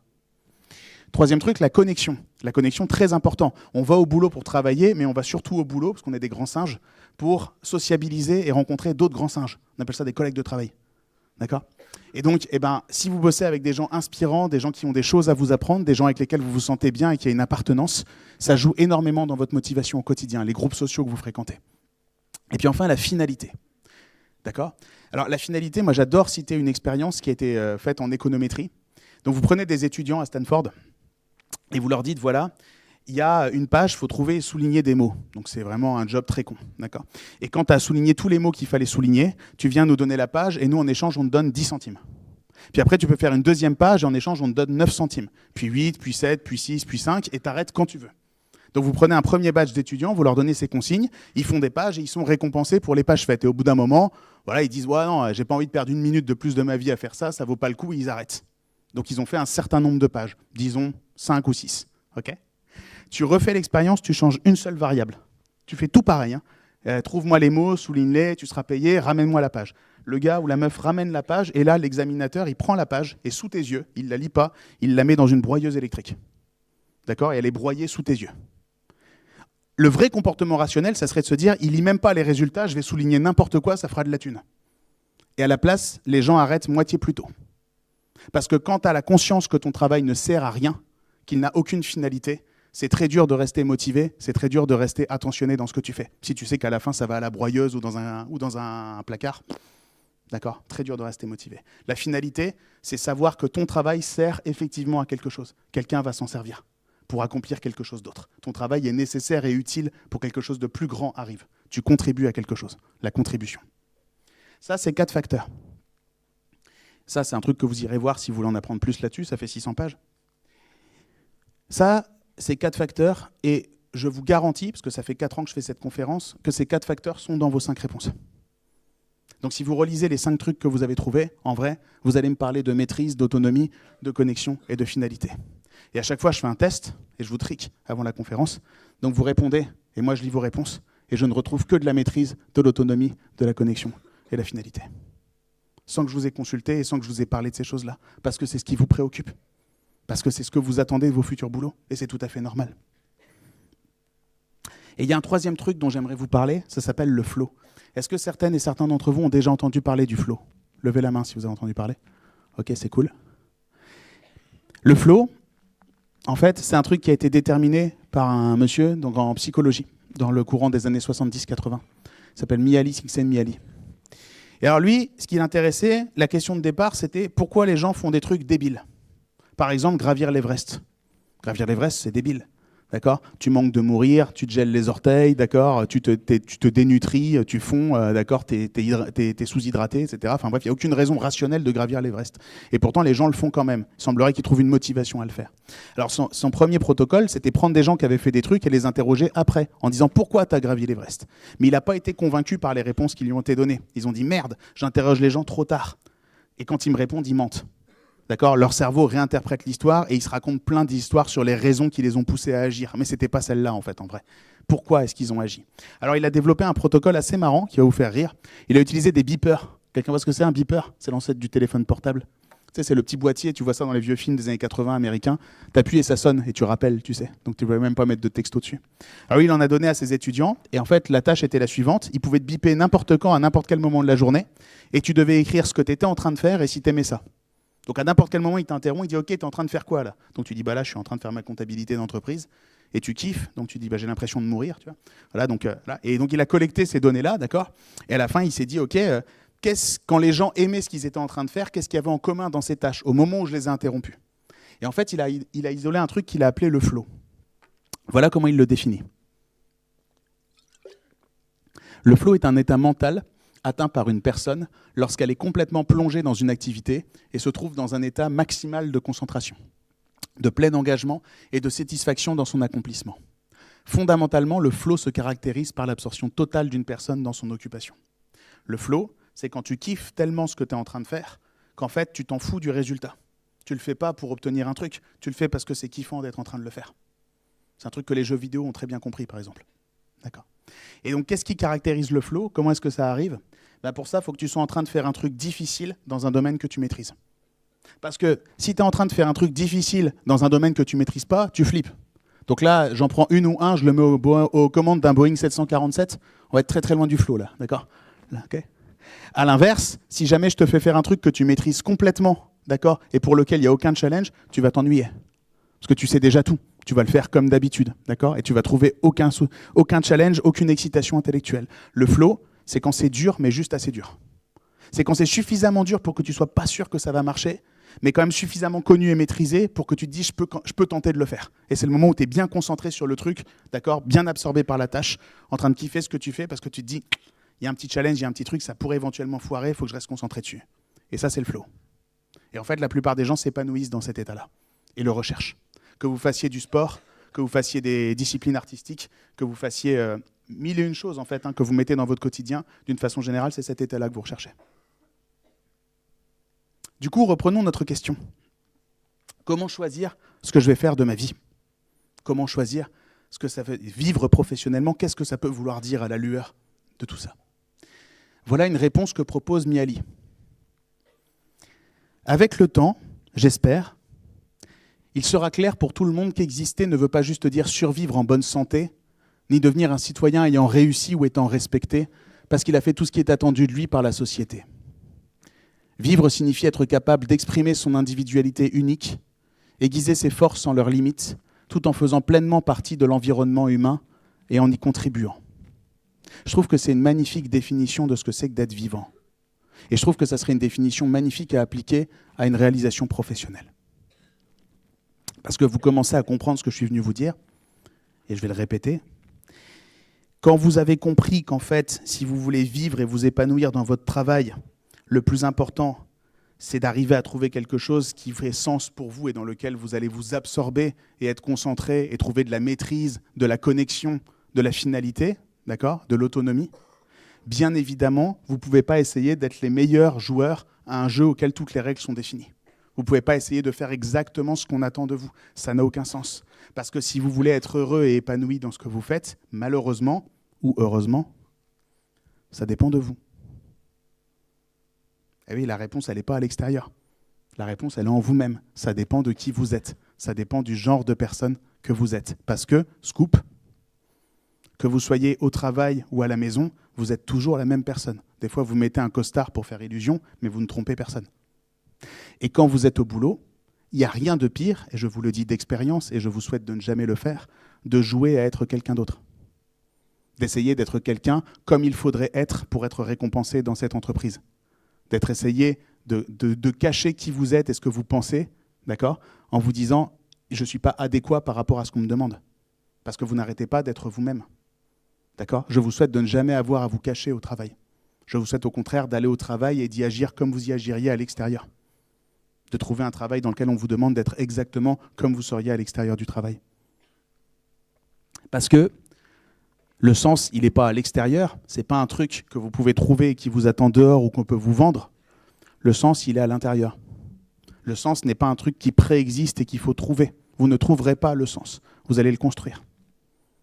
Troisième truc, la connexion. La connexion, très important. On va au boulot pour travailler, mais on va surtout au boulot, parce qu'on est des grands singes, pour sociabiliser et rencontrer d'autres grands singes. On appelle ça des collègues de travail. D'accord ? Et donc, si vous bossez avec des gens inspirants, des gens qui ont des choses à vous apprendre, des gens avec lesquels vous vous sentez bien et qui a une appartenance, ça joue énormément dans votre motivation au quotidien, les groupes sociaux que vous fréquentez. Et puis enfin, la finalité. D'accord ? Alors, la finalité, moi j'adore citer une expérience qui a été faite en économétrie. Donc, vous prenez des étudiants à Stanford et vous leur dites, voilà, il y a une page, il faut trouver et souligner des mots. Donc c'est vraiment un job très con. D'accord ? Et quand tu as souligné tous les mots qu'il fallait souligner, tu viens nous donner la page et nous, en échange, on te donne 10 centimes. Puis après, tu peux faire une deuxième page et en échange, on te donne 9 centimes. Puis 8, puis 7, puis 6, puis 5 et t'arrêtes quand tu veux. Donc vous prenez un premier batch d'étudiants, vous leur donnez ces consignes, ils font des pages et ils sont récompensés pour les pages faites. Et au bout d'un moment, voilà, ils disent « Ouais, non, j'ai pas envie de perdre une minute de plus de ma vie à faire ça, ça vaut pas le coup » et ils arrêtent. Donc ils ont fait un certain nombre de pages, disons 5 ou 6. Ok ? Tu refais l'expérience, tu changes une seule variable. Tu fais tout pareil. Trouve-moi les mots, souligne-les, tu seras payé, ramène-moi la page. Le gars ou la meuf ramène la page et là, l'examinateur, il prend la page et sous tes yeux, il ne la lit pas, il la met dans une broyeuse électrique. D'accord ? Et elle est broyée sous tes yeux. Le vrai comportement rationnel, ça serait de se dire, il lit même pas les résultats, je vais souligner n'importe quoi, ça fera de la thune. Et à la place, les gens arrêtent moitié plus tôt. Parce que quand tu as la conscience que ton travail ne sert à rien, qu'il n'a aucune finalité, c'est très dur de rester motivé, c'est très dur de rester attentionné dans ce que tu fais. Si tu sais qu'à la fin, ça va à la broyeuse ou dans un placard, d'accord ? Très dur de rester motivé. La finalité, c'est savoir que ton travail sert effectivement à quelque chose. Quelqu'un va s'en servir pour accomplir quelque chose d'autre. Ton travail est nécessaire et utile pour que quelque chose de plus grand arrive. Tu contribues à quelque chose, la contribution. Ça, c'est 4 facteurs. Ça, c'est un truc que vous irez voir si vous voulez en apprendre plus là-dessus, ça fait 600 pages. Ça, c'est 4 facteurs, et je vous garantis, parce que ça fait 4 ans que je fais cette conférence, que ces 4 facteurs sont dans vos 5 réponses. Donc si vous relisez les 5 trucs que vous avez trouvés, en vrai, vous allez me parler de maîtrise, d'autonomie, de connexion et de finalité. Et à chaque fois, je fais un test, et je vous trique avant la conférence. Donc vous répondez, et moi je lis vos réponses, et je ne retrouve que de la maîtrise, de l'autonomie, de la connexion et de la finalité. Sans que je vous ai consulté et sans que je vous ai parlé de ces choses-là, parce que c'est ce qui vous préoccupe. Parce que c'est ce que vous attendez de vos futurs boulots, et c'est tout à fait normal. Et il y a un troisième truc dont j'aimerais vous parler, ça s'appelle le flow. Est-ce que certaines et certains d'entre vous ont déjà entendu parler du flow ? Levez la main si vous avez entendu parler. Ok, c'est cool. Le flow, en fait, c'est un truc qui a été déterminé par un monsieur donc en psychologie, dans le courant des années 70-80. Il s'appelle Mihaly Csikszentmihalyi. Et alors lui, ce qui l'intéressait, la question de départ, c'était pourquoi les gens font des trucs débiles. Par exemple, gravir l'Everest. Gravir l'Everest, c'est débile. D'accord ? Tu manques de mourir, tu te gèles les orteils, d'accord ? Tu te dénutris, tu fonds, d'accord ? T'es sous-hydraté, etc. Enfin bref, il n'y a aucune raison rationnelle de gravir l'Everest. Et pourtant, les gens le font quand même. Il semblerait qu'ils trouvent une motivation à le faire. Alors son premier protocole, c'était prendre des gens qui avaient fait des trucs et les interroger après, en disant « Pourquoi tu as gravi l'Everest ?» Mais il n'a pas été convaincu par les réponses qui lui ont été données. Ils ont dit « Merde, j'interroge les gens trop tard. » Et quand ils me répondent, ils mentent. D'accord ? Leur cerveau réinterprète l'histoire et ils se racontent plein d'histoires sur les raisons qui les ont poussés à agir. Mais ce n'était pas celle-là, en fait, en vrai. Pourquoi est-ce qu'ils ont agi ? Alors, il a développé un protocole assez marrant qui va vous faire rire. Il a utilisé des beepers. Quelqu'un voit ce que c'est, un beeper ? C'est l'ancêtre du téléphone portable. Tu sais, c'est le petit boîtier, tu vois ça dans les vieux films des années 80 américains. Tu appuies et ça sonne et tu rappelles, tu sais. Donc, tu ne peux même pas mettre de texto dessus. Alors, il en a donné à ses étudiants. Et en fait, la tâche était la suivante. Il pouvait te beeper n'importe quand, à n'importe quel moment de la journée. Et tu devais écrire ce que tu étais en train de faire et si tu aimais ça. Donc à n'importe quel moment, il t'interrompt, il dit « Ok, tu es en train de faire quoi là ?» Donc tu dis « Bah là, je suis en train de faire ma comptabilité d'entreprise. » Et tu kiffes, donc tu dis bah, « J'ai l'impression de mourir. » Tu vois. Voilà, donc, là. Et donc il a collecté ces données-là, d'accord ? Et à la fin, il s'est dit « Ok, quand les gens aimaient ce qu'ils étaient en train de faire, qu'est-ce qu'il y avait en commun dans ces tâches au moment où je les ai interrompus ?» Et en fait, il a isolé un truc qu'il a appelé le flow. Voilà comment il le définit. Le flow est un état mental atteint par une personne lorsqu'elle est complètement plongée dans une activité et se trouve dans un état maximal de concentration, de plein engagement et de satisfaction dans son accomplissement. Fondamentalement, le flow se caractérise par l'absorption totale d'une personne dans son occupation. Le flow, c'est quand tu kiffes tellement ce que tu es en train de faire qu'en fait, tu t'en fous du résultat. Tu ne le fais pas pour obtenir un truc, tu le fais parce que c'est kiffant d'être en train de le faire. C'est un truc que les jeux vidéo ont très bien compris, par exemple. D'accord. Et donc, qu'est-ce qui caractérise le flow? Comment est-ce que ça arrive? Pour ça, il faut que tu sois en train de faire un truc difficile dans un domaine que tu maîtrises. Parce que si tu es en train de faire un truc difficile dans un domaine que tu ne maîtrises pas, tu flippes. Donc là, j'en prends une ou un, je le mets aux commandes d'un Boeing 747, on va être très très loin du flow, là. D'accord? Là, okay. À l'inverse, si jamais je te fais faire un truc que tu maîtrises complètement, d'accord, et pour lequel il n'y a aucun challenge, tu vas t'ennuyer. Parce que tu sais déjà tout. Tu vas le faire comme d'habitude, d'accord? Et tu vas trouver aucun challenge, aucune excitation intellectuelle. Le flow, c'est quand c'est dur, mais juste assez dur. C'est quand c'est suffisamment dur pour que tu ne sois pas sûr que ça va marcher, mais quand même suffisamment connu et maîtrisé pour que tu te dises je peux tenter de le faire. Et c'est le moment où tu es bien concentré sur le truc, d'accord, bien absorbé par la tâche, en train de kiffer ce que tu fais parce que tu te dis il y a un petit challenge, il y a un petit truc, ça pourrait éventuellement foirer, il faut que je reste concentré dessus. Et ça, c'est le flow. Et en fait, la plupart des gens s'épanouissent dans cet état-là et le recherchent. Que vous fassiez du sport, que vous fassiez des disciplines artistiques, que vous fassiez mille et une choses en fait, que vous mettez dans votre quotidien, d'une façon générale, c'est cet état-là que vous recherchez. Du coup, reprenons notre question. Comment choisir ce que je vais faire de ma vie? Comment choisir ce que ça veut vivre professionnellement? Qu'est-ce que ça peut vouloir dire à la lueur de tout ça? Voilà une réponse que propose Mihaly. Avec le temps, j'espère, il sera clair pour tout le monde qu'exister ne veut pas juste dire survivre en bonne santé, ni devenir un citoyen ayant réussi ou étant respecté, parce qu'il a fait tout ce qui est attendu de lui par la société. Vivre signifie être capable d'exprimer son individualité unique, aiguiser ses forces sans leurs limites, tout en faisant pleinement partie de l'environnement humain et en y contribuant. Je trouve que c'est une magnifique définition de ce que c'est que d'être vivant. Et je trouve que ça serait une définition magnifique à appliquer à une réalisation professionnelle. Parce que vous commencez à comprendre ce que je suis venu vous dire, et je vais le répéter. Quand vous avez compris qu'en fait, si vous voulez vivre et vous épanouir dans votre travail, le plus important, c'est d'arriver à trouver quelque chose qui ferait sens pour vous et dans lequel vous allez vous absorber et être concentré et trouver de la maîtrise, de la connexion, de la finalité, d'accord, de l'autonomie. Bien évidemment, vous ne pouvez pas essayer d'être les meilleurs joueurs à un jeu auquel toutes les règles sont définies. Vous ne pouvez pas essayer de faire exactement ce qu'on attend de vous. Ça n'a aucun sens. Parce que si vous voulez être heureux et épanoui dans ce que vous faites, malheureusement ou heureusement, ça dépend de vous. Et oui, la réponse, elle n'est pas à l'extérieur. La réponse, elle est en vous-même. Ça dépend de qui vous êtes. Ça dépend du genre de personne que vous êtes. Parce que, scoop, que vous soyez au travail ou à la maison, vous êtes toujours la même personne. Des fois, vous mettez un costard pour faire illusion, mais vous ne trompez personne. Et quand vous êtes au boulot, il n'y a rien de pire, et je vous le dis d'expérience, et je vous souhaite de ne jamais le faire, de jouer à être quelqu'un d'autre. D'essayer d'être quelqu'un comme il faudrait être pour être récompensé dans cette entreprise. D'être essayé de cacher qui vous êtes et ce que vous pensez, d'accord, en vous disant « je ne suis pas adéquat par rapport à ce qu'on me demande ». Parce que vous n'arrêtez pas d'être vous-même. D'accord ? Je vous souhaite de ne jamais avoir à vous cacher au travail. Je vous souhaite au contraire d'aller au travail et d'y agir comme vous y agiriez à l'extérieur. De trouver un travail dans lequel on vous demande d'être exactement comme vous seriez à l'extérieur du travail. Parce que le sens, il n'est pas à l'extérieur, ce n'est pas un truc que vous pouvez trouver et qui vous attend dehors ou qu'on peut vous vendre. Le sens, il est à l'intérieur. Le sens n'est pas un truc qui préexiste et qu'il faut trouver. Vous ne trouverez pas le sens, vous allez le construire.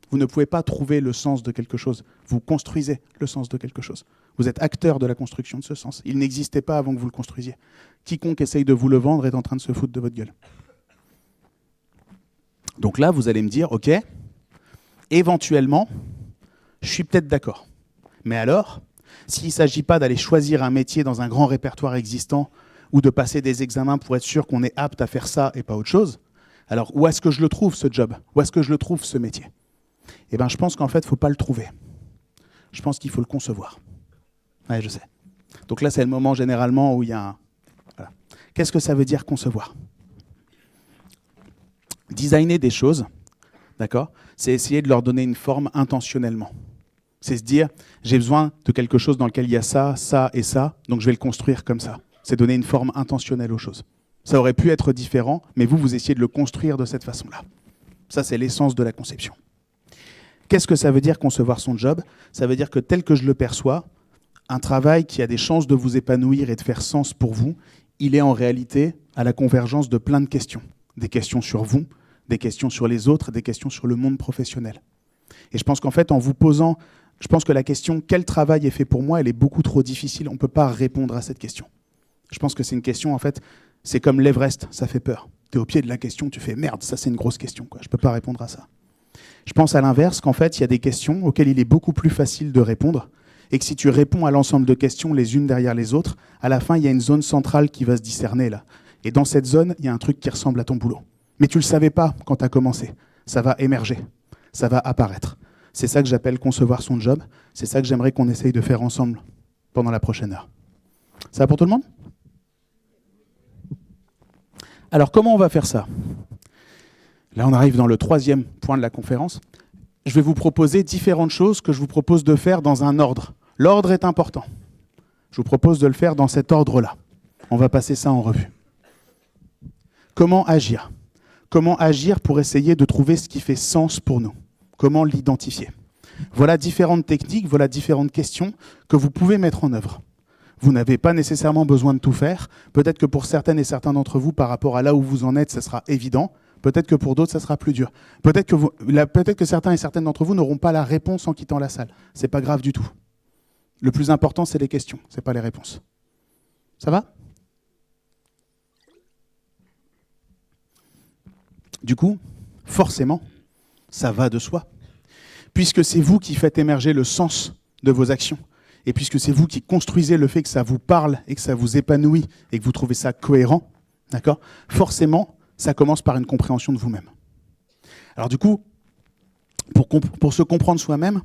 Vous ne pouvez pas trouver le sens de quelque chose, vous construisez le sens de quelque chose. Vous êtes acteur de la construction de ce sens. Il n'existait pas avant que vous le construisiez. Quiconque essaye de vous le vendre est en train de se foutre de votre gueule. Donc là, vous allez me dire, ok, éventuellement, je suis peut-être d'accord. Mais alors, s'il ne s'agit pas d'aller choisir un métier dans un grand répertoire existant ou de passer des examens pour être sûr qu'on est apte à faire ça et pas autre chose, alors où est-ce que je le trouve, ce job? Où est-ce que je le trouve, ce métier? Eh bien, je pense qu'en fait, il ne faut pas le trouver. Je pense qu'il faut le concevoir. Ouais, je sais. Donc là, c'est le moment généralement où il y a un... Voilà. Qu'est-ce que ça veut dire concevoir? Designer des choses, d'accord, c'est essayer de leur donner une forme intentionnellement. C'est se dire, j'ai besoin de quelque chose dans lequel il y a ça, ça et ça, donc je vais le construire comme ça. C'est donner une forme intentionnelle aux choses. Ça aurait pu être différent, mais vous essayez de le construire de cette façon-là. Ça, c'est l'essence de la conception. Qu'est-ce que ça veut dire concevoir son job? Ça veut dire que tel que je le perçois, un travail qui a des chances de vous épanouir et de faire sens pour vous, il est en réalité à la convergence de plein de questions. Des questions sur vous, des questions sur les autres, des questions sur le monde professionnel. Et je pense qu'en fait, en vous posant, je pense que la question « quel travail est fait pour moi ?» elle est beaucoup trop difficile. On ne peut pas répondre à cette question. Je pense que c'est une question, en fait, c'est comme l'Everest, ça fait peur. Tu es au pied de la question, tu fais « merde, ça c'est une grosse question, quoi. Je ne peux pas répondre à ça ». Je pense à l'inverse, qu'en fait, il y a des questions auxquelles il est beaucoup plus facile de répondre et que si tu réponds à l'ensemble de questions les unes derrière les autres, à la fin, il y a une zone centrale qui va se discerner là. Et dans cette zone, il y a un truc qui ressemble à ton boulot. Mais tu ne le savais pas quand tu as commencé. Ça va émerger, ça va apparaître. C'est ça que j'appelle concevoir son job. C'est ça que j'aimerais qu'on essaye de faire ensemble pendant la prochaine heure. Ça va pour tout le monde? Alors, comment on va faire ça? Là, on arrive dans le 3e point de la conférence. Je vais vous proposer différentes choses que je vous propose de faire dans un ordre. L'ordre est important. Je vous propose de le faire dans cet ordre-là. On va passer ça en revue. Comment agir? Comment agir pour essayer de trouver ce qui fait sens pour nous? Comment l'identifier? Voilà différentes techniques, voilà différentes questions que vous pouvez mettre en œuvre. Vous n'avez pas nécessairement besoin de tout faire. Peut-être que pour certaines et certains d'entre vous, par rapport à là où vous en êtes, ça sera évident. Peut-être que pour d'autres, ça sera plus dur. Peut-être que certains et certaines d'entre vous n'auront pas la réponse en quittant la salle. Ce n'est pas grave du tout. Le plus important, c'est les questions, ce n'est pas les réponses. Ça va? Du coup, forcément, ça va de soi. Puisque c'est vous qui faites émerger le sens de vos actions, et puisque c'est vous qui construisez le fait que ça vous parle et que ça vous épanouit et que vous trouvez ça cohérent, d'accord? Forcément, ça commence par une compréhension de vous-même. Alors du coup, pour se comprendre soi-même,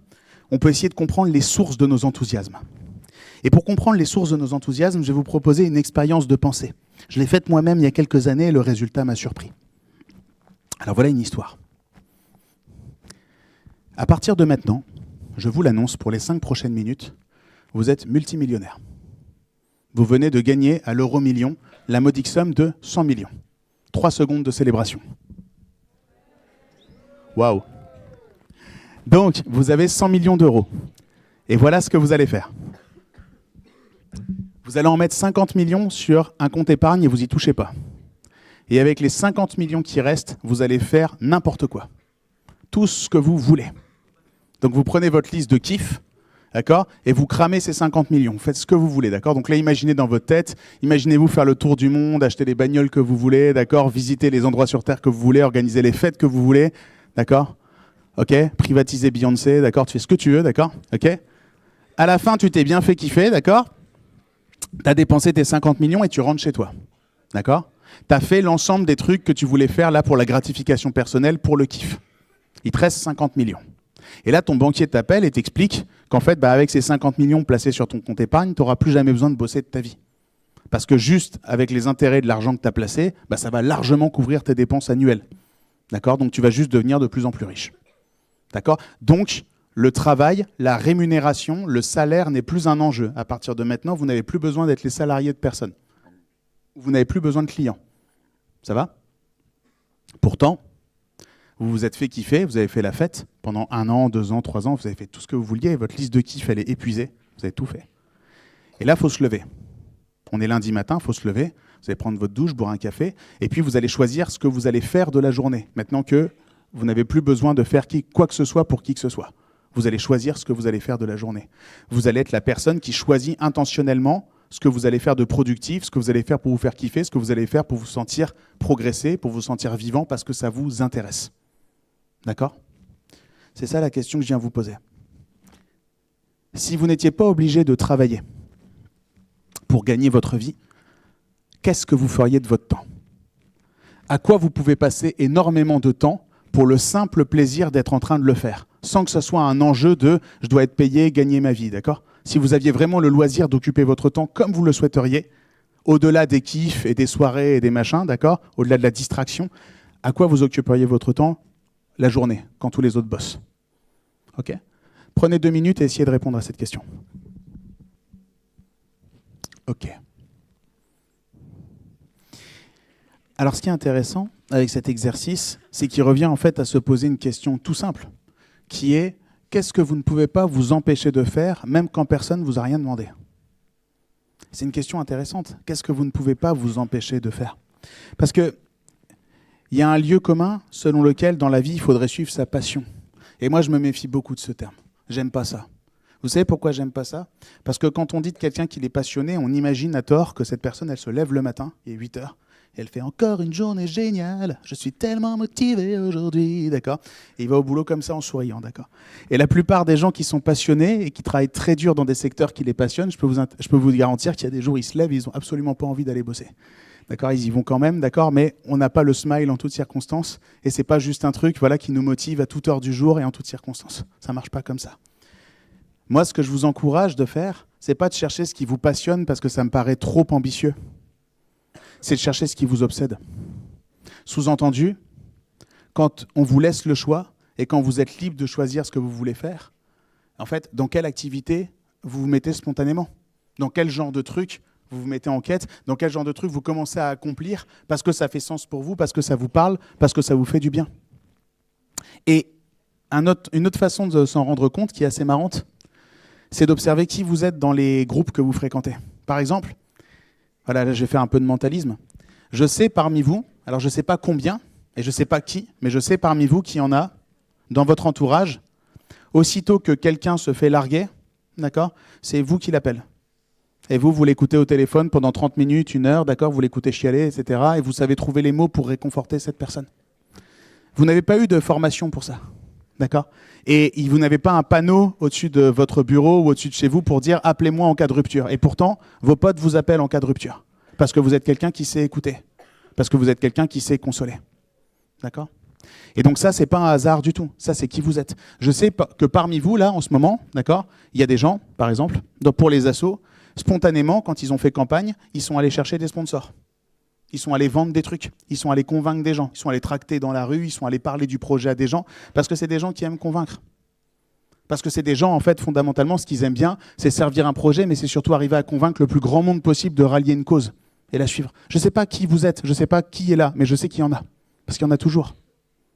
on peut essayer de comprendre les sources de nos enthousiasmes. Et pour comprendre les sources de nos enthousiasmes, je vais vous proposer une expérience de pensée. Je l'ai faite moi-même il y a quelques années et le résultat m'a surpris. Alors voilà une histoire. À partir de maintenant, je vous l'annonce, pour les 5 prochaines minutes, vous êtes multimillionnaire. Vous venez de gagner à l'euro-million la modique somme de 100 millions. 3 secondes de célébration. Waouh! Donc, vous avez 100 millions d'euros. Et voilà ce que vous allez faire. Vous allez en mettre 50 millions sur un compte épargne et vous n'y touchez pas. Et avec les 50 millions qui restent, vous allez faire n'importe quoi. Tout ce que vous voulez. Donc vous prenez votre liste de kiff, d'accord, et vous cramez ces 50 millions. Vous faites ce que vous voulez, d'accord. Donc là, imaginez dans votre tête, imaginez-vous faire le tour du monde, acheter les bagnoles que vous voulez, d'accord, visiter les endroits sur Terre que vous voulez, organiser les fêtes que vous voulez, d'accord. Ok, privatiser Beyoncé, d'accord, tu fais ce que tu veux, d'accord, ok. À la fin, tu t'es bien fait kiffer, d'accord. Tu as dépensé tes 50 millions et tu rentres chez toi, d'accord. Tu as fait l'ensemble des trucs que tu voulais faire là pour la gratification personnelle, pour le kiff. Il te reste 50 millions. Et là, ton banquier t'appelle et t'explique qu'en fait, avec ces 50 millions placés sur ton compte épargne, tu n'auras plus jamais besoin de bosser de ta vie. Parce que juste avec les intérêts de l'argent que tu as placé, ça va largement couvrir tes dépenses annuelles. D'accord? Donc tu vas juste devenir de plus en plus riche. D'accord? Donc, le travail, la rémunération, le salaire n'est plus un enjeu. À partir de maintenant, vous n'avez plus besoin d'être les salariés de personne. Vous n'avez plus besoin de clients. Ça va? Pourtant, vous vous êtes fait kiffer, vous avez fait la fête pendant 1 an, 2 ans, 3 ans, vous avez fait tout ce que vous vouliez, votre liste de kiff, elle est épuisée, vous avez tout fait. Et là, il faut se lever. On est lundi matin, il faut se lever, vous allez prendre votre douche, boire un café, et puis vous allez choisir ce que vous allez faire de la journée. Maintenant que vous n'avez plus besoin de faire quoi que ce soit pour qui que ce soit. Vous allez choisir ce que vous allez faire de la journée. Vous allez être la personne qui choisit intentionnellement ce que vous allez faire de productif, ce que vous allez faire pour vous faire kiffer, ce que vous allez faire pour vous sentir progresser, pour vous sentir vivant, parce que ça vous intéresse. D'accord? C'est ça la question que je viens vous poser. Si vous n'étiez pas obligé de travailler pour gagner votre vie, qu'est-ce que vous feriez de votre temps? À quoi vous pouvez passer énormément de temps pour le simple plaisir d'être en train de le faire, sans que ce soit un enjeu de « je dois être payé, gagner ma vie », d'accord? Si vous aviez vraiment le loisir d'occuper votre temps comme vous le souhaiteriez, au-delà des kiffs et des soirées et des machins, d'accord? Au-delà de la distraction, à quoi vous occuperiez votre temps? la journée, quand tous les autres bossent? Ok. Prenez 2 minutes et essayez de répondre à cette question. Ok. Alors, ce qui est intéressant avec cet exercice, c'est qu'il revient en fait à se poser une question tout simple, qui est qu'est-ce que vous ne pouvez pas vous empêcher de faire, même quand personne ne vous a rien demandé? C'est une question intéressante. Qu'est-ce que vous ne pouvez pas vous empêcher de faire? Parce que il y a un lieu commun selon lequel, dans la vie, il faudrait suivre sa passion. Et moi, je me méfie beaucoup de ce terme. J'aime pas ça. Vous savez pourquoi j'aime pas ça? Parce que quand on dit de quelqu'un qu'il est passionné, on imagine à tort que cette personne, elle se lève le matin, il est 8 heures, et elle fait encore une journée géniale, je suis tellement motivé aujourd'hui, d'accord? Et il va au boulot comme ça en souriant, d'accord? Et la plupart des gens qui sont passionnés et qui travaillent très dur dans des secteurs qui les passionnent, je peux vous garantir qu'il y a des jours, ils se lèvent, ils n'ont absolument pas envie d'aller bosser. D'accord, ils y vont quand même, d'accord, mais on n'a pas le smile en toutes circonstances, et c'est pas juste un truc, voilà, qui nous motive à toute heure du jour et en toutes circonstances. Ça marche pas comme ça. Moi, ce que je vous encourage de faire, c'est pas de chercher ce qui vous passionne parce que ça me paraît trop ambitieux. C'est de chercher ce qui vous obsède. Sous-entendu, quand on vous laisse le choix et quand vous êtes libre de choisir ce que vous voulez faire, en fait, dans quelle activité vous vous mettez spontanément? Dans quel genre de truc vous vous mettez en quête? Dans quel genre de truc vous commencez à accomplir parce que ça fait sens pour vous, parce que ça vous parle, parce que ça vous fait du bien? Et une autre façon de s'en rendre compte qui est assez marrante, c'est d'observer qui vous êtes dans les groupes que vous fréquentez. Par exemple, voilà, là, je vais faire un peu de mentalisme. Je sais parmi vous, alors je ne sais pas combien, et je ne sais pas qui, mais je sais parmi vous qu'il y en a dans votre entourage. Aussitôt que quelqu'un se fait larguer, d'accord, c'est vous qui l'appelle. Et vous l'écoutez au téléphone pendant 30 minutes, 1 heure, d'accord, vous l'écoutez chialer, etc. Et vous savez trouver les mots pour réconforter cette personne. Vous n'avez pas eu de formation pour ça, d'accord? Et vous n'avez pas un panneau au-dessus de votre bureau ou au-dessus de chez vous pour dire « appelez-moi en cas de rupture ». Et pourtant, vos potes vous appellent en cas de rupture. Parce que vous êtes quelqu'un qui sait écouter. Parce que vous êtes quelqu'un qui sait consoler. D'accord? Et donc ça, c'est pas un hasard du tout. Ça, c'est qui vous êtes. Je sais que parmi vous, là, en ce moment, d'accord, il y a des gens, par exemple, pour les assos, spontanément, quand ils ont fait campagne, ils sont allés chercher des sponsors. Ils sont allés vendre des trucs, ils sont allés convaincre des gens, ils sont allés tracter dans la rue, ils sont allés parler du projet à des gens, parce que c'est des gens qui aiment convaincre. Parce que c'est des gens, en fait, fondamentalement, ce qu'ils aiment bien, c'est servir un projet, mais c'est surtout arriver à convaincre le plus grand monde possible de rallier une cause et la suivre. Je ne sais pas qui vous êtes, je ne sais pas qui est là, mais je sais qu'il y en a, parce qu'il y en a toujours.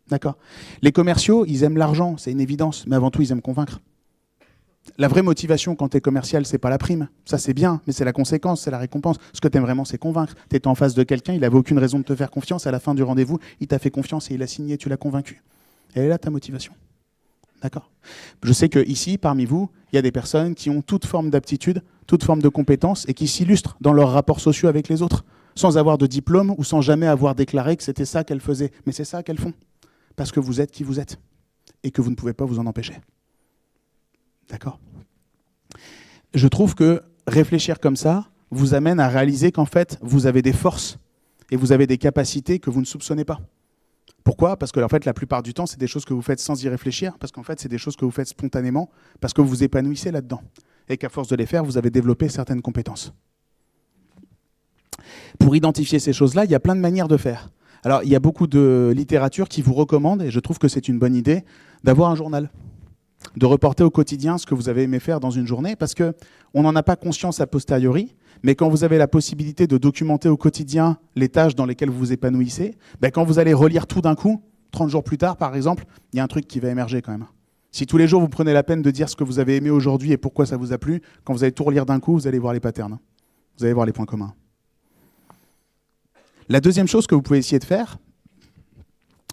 D'accord? Les commerciaux, ils aiment l'argent, c'est une évidence, mais avant tout, ils aiment convaincre. La vraie motivation quand tu es commercial, c'est pas la prime. Ça, c'est bien, mais c'est la conséquence, c'est la récompense. Ce que tu aimes vraiment, c'est convaincre. Tu étais en face de quelqu'un, il n'avait aucune raison de te faire confiance. À la fin du rendez-vous, il t'a fait confiance et il a signé, tu l'as convaincu. Elle est là, ta motivation. D'accord? Je sais qu'ici, parmi vous, il y a des personnes qui ont toute forme d'aptitude, toute forme de compétence et qui s'illustrent dans leurs rapports sociaux avec les autres, sans avoir de diplôme ou sans jamais avoir déclaré que c'était ça qu'elles faisaient. Mais c'est ça qu'elles font. Parce que vous êtes qui vous êtes et que vous ne pouvez pas vous en empêcher. D'accord? Je trouve que réfléchir comme ça vous amène à réaliser qu'en fait, vous avez des forces et vous avez des capacités que vous ne soupçonnez pas. Pourquoi? Parce que en fait, la plupart du temps, c'est des choses que vous faites sans y réfléchir, parce qu'en fait, c'est des choses que vous faites spontanément, parce que vous vous épanouissez là-dedans. Et qu'à force de les faire, vous avez développé certaines compétences. Pour identifier ces choses-là, il y a plein de manières de faire. Alors, il y a beaucoup de littérature qui vous recommande, et je trouve que c'est une bonne idée, d'avoir un journal. De reporter au quotidien ce que vous avez aimé faire dans une journée, parce qu'on n'en a pas conscience a posteriori, mais quand vous avez la possibilité de documenter au quotidien les tâches dans lesquelles vous vous épanouissez, quand vous allez relire tout d'un coup, 30 jours plus tard par exemple, il y a un truc qui va émerger quand même. Si tous les jours vous prenez la peine de dire ce que vous avez aimé aujourd'hui et pourquoi ça vous a plu, quand vous allez tout relire d'un coup, vous allez voir les patterns, vous allez voir les points communs. La deuxième chose que vous pouvez essayer de faire,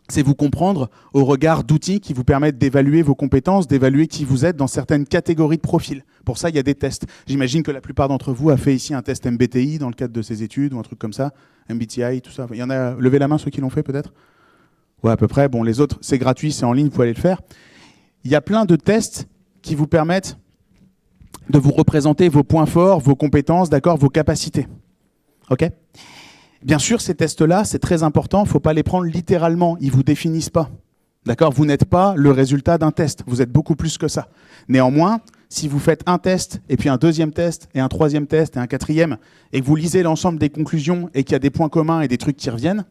c'est vous comprendre au regard d'outils qui vous permettent d'évaluer vos compétences, d'évaluer qui vous êtes dans certaines catégories de profils. Pour ça, il y a des tests. J'imagine que la plupart d'entre vous a fait ici un test MBTI dans le cadre de ses études ou un truc comme ça, MBTI, tout ça. Il y en a, levez la main ceux qui l'ont fait peut-être? Ouais, à peu près. Bon, les autres, c'est gratuit, c'est en ligne, vous pouvez aller le faire. Il y a plein de tests qui vous permettent de vous représenter vos points forts, vos compétences, d'accord, vos capacités. OK ? Bien sûr, ces tests-là, c'est très important, il ne faut pas les prendre littéralement, ils ne vous définissent pas. D'accord ? Vous n'êtes pas le résultat d'un test, vous êtes beaucoup plus que ça. Néanmoins, si vous faites un test, et puis un deuxième test, et un troisième test, et un quatrième, et que vous lisez l'ensemble des conclusions, et qu'il y a des points communs et des trucs qui reviennent,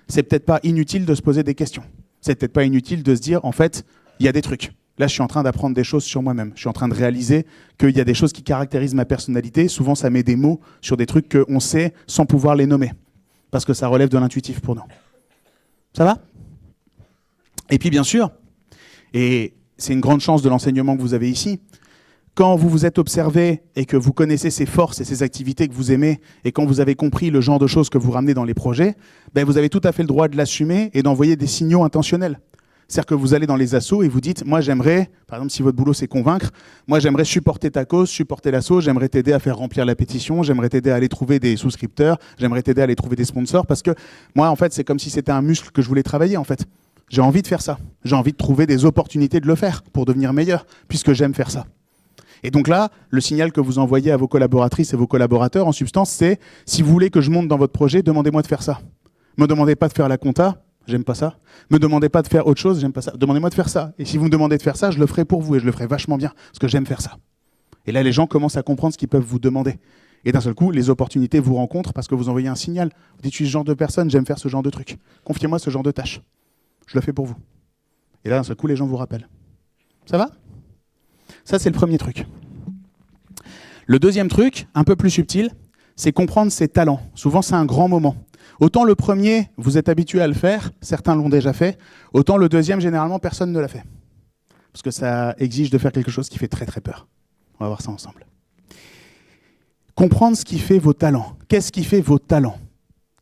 c'est peut-être pas inutile de se poser des questions. C'est peut-être pas inutile de se dire, en fait, il y a des trucs. Là, je suis en train d'apprendre des choses sur moi-même. Je suis en train de réaliser qu'il y a des choses qui caractérisent ma personnalité. Souvent, ça met des mots sur des trucs qu'on sait sans pouvoir les nommer. Parce que ça relève de l'intuitif pour nous. Ça va? Et puis, bien sûr, et c'est une grande chance de l'enseignement que vous avez ici, quand vous vous êtes observé et que vous connaissez ses forces et ses activités que vous aimez, et quand vous avez compris le genre de choses que vous ramenez dans les projets, ben vous avez tout à fait le droit de l'assumer et d'envoyer des signaux intentionnels. C'est-à-dire que vous allez dans les assos et vous dites, moi j'aimerais, par exemple si votre boulot c'est convaincre, moi j'aimerais supporter ta cause, supporter l'asso, j'aimerais t'aider à faire remplir la pétition, j'aimerais t'aider à aller trouver des souscripteurs, j'aimerais t'aider à aller trouver des sponsors, parce que moi en fait c'est comme si c'était un muscle que je voulais travailler en fait. J'ai envie de faire ça, j'ai envie de trouver des opportunités de le faire pour devenir meilleur, puisque j'aime faire ça. Et donc là, le signal que vous envoyez à vos collaboratrices et vos collaborateurs, en substance, c'est si vous voulez que je monte dans votre projet, demandez-moi de faire ça. Me demandez pas de faire la compta, j'aime pas ça. Me demandez pas de faire autre chose, j'aime pas ça. Demandez-moi de faire ça. Et si vous me demandez de faire ça, je le ferai pour vous et je le ferai vachement bien, parce que j'aime faire ça. Et là, les gens commencent à comprendre ce qu'ils peuvent vous demander. Et d'un seul coup, les opportunités vous rencontrent parce que vous envoyez un signal. Vous dites, je suis ce genre de personne, j'aime faire ce genre de truc. Confiez-moi ce genre de tâche. Je le fais pour vous. Et là, d'un seul coup, les gens vous rappellent. Ça va? Ça, c'est le premier truc. Le deuxième truc, un peu plus subtil, c'est comprendre ses talents. Souvent, c'est un grand moment. Autant le premier, vous êtes habitué à le faire, certains l'ont déjà fait, autant le deuxième, généralement, personne ne l'a fait. Parce que ça exige de faire quelque chose qui fait très très peur. On va voir ça ensemble. Comprendre ce qui fait vos talents. Qu'est-ce qui fait vos talents?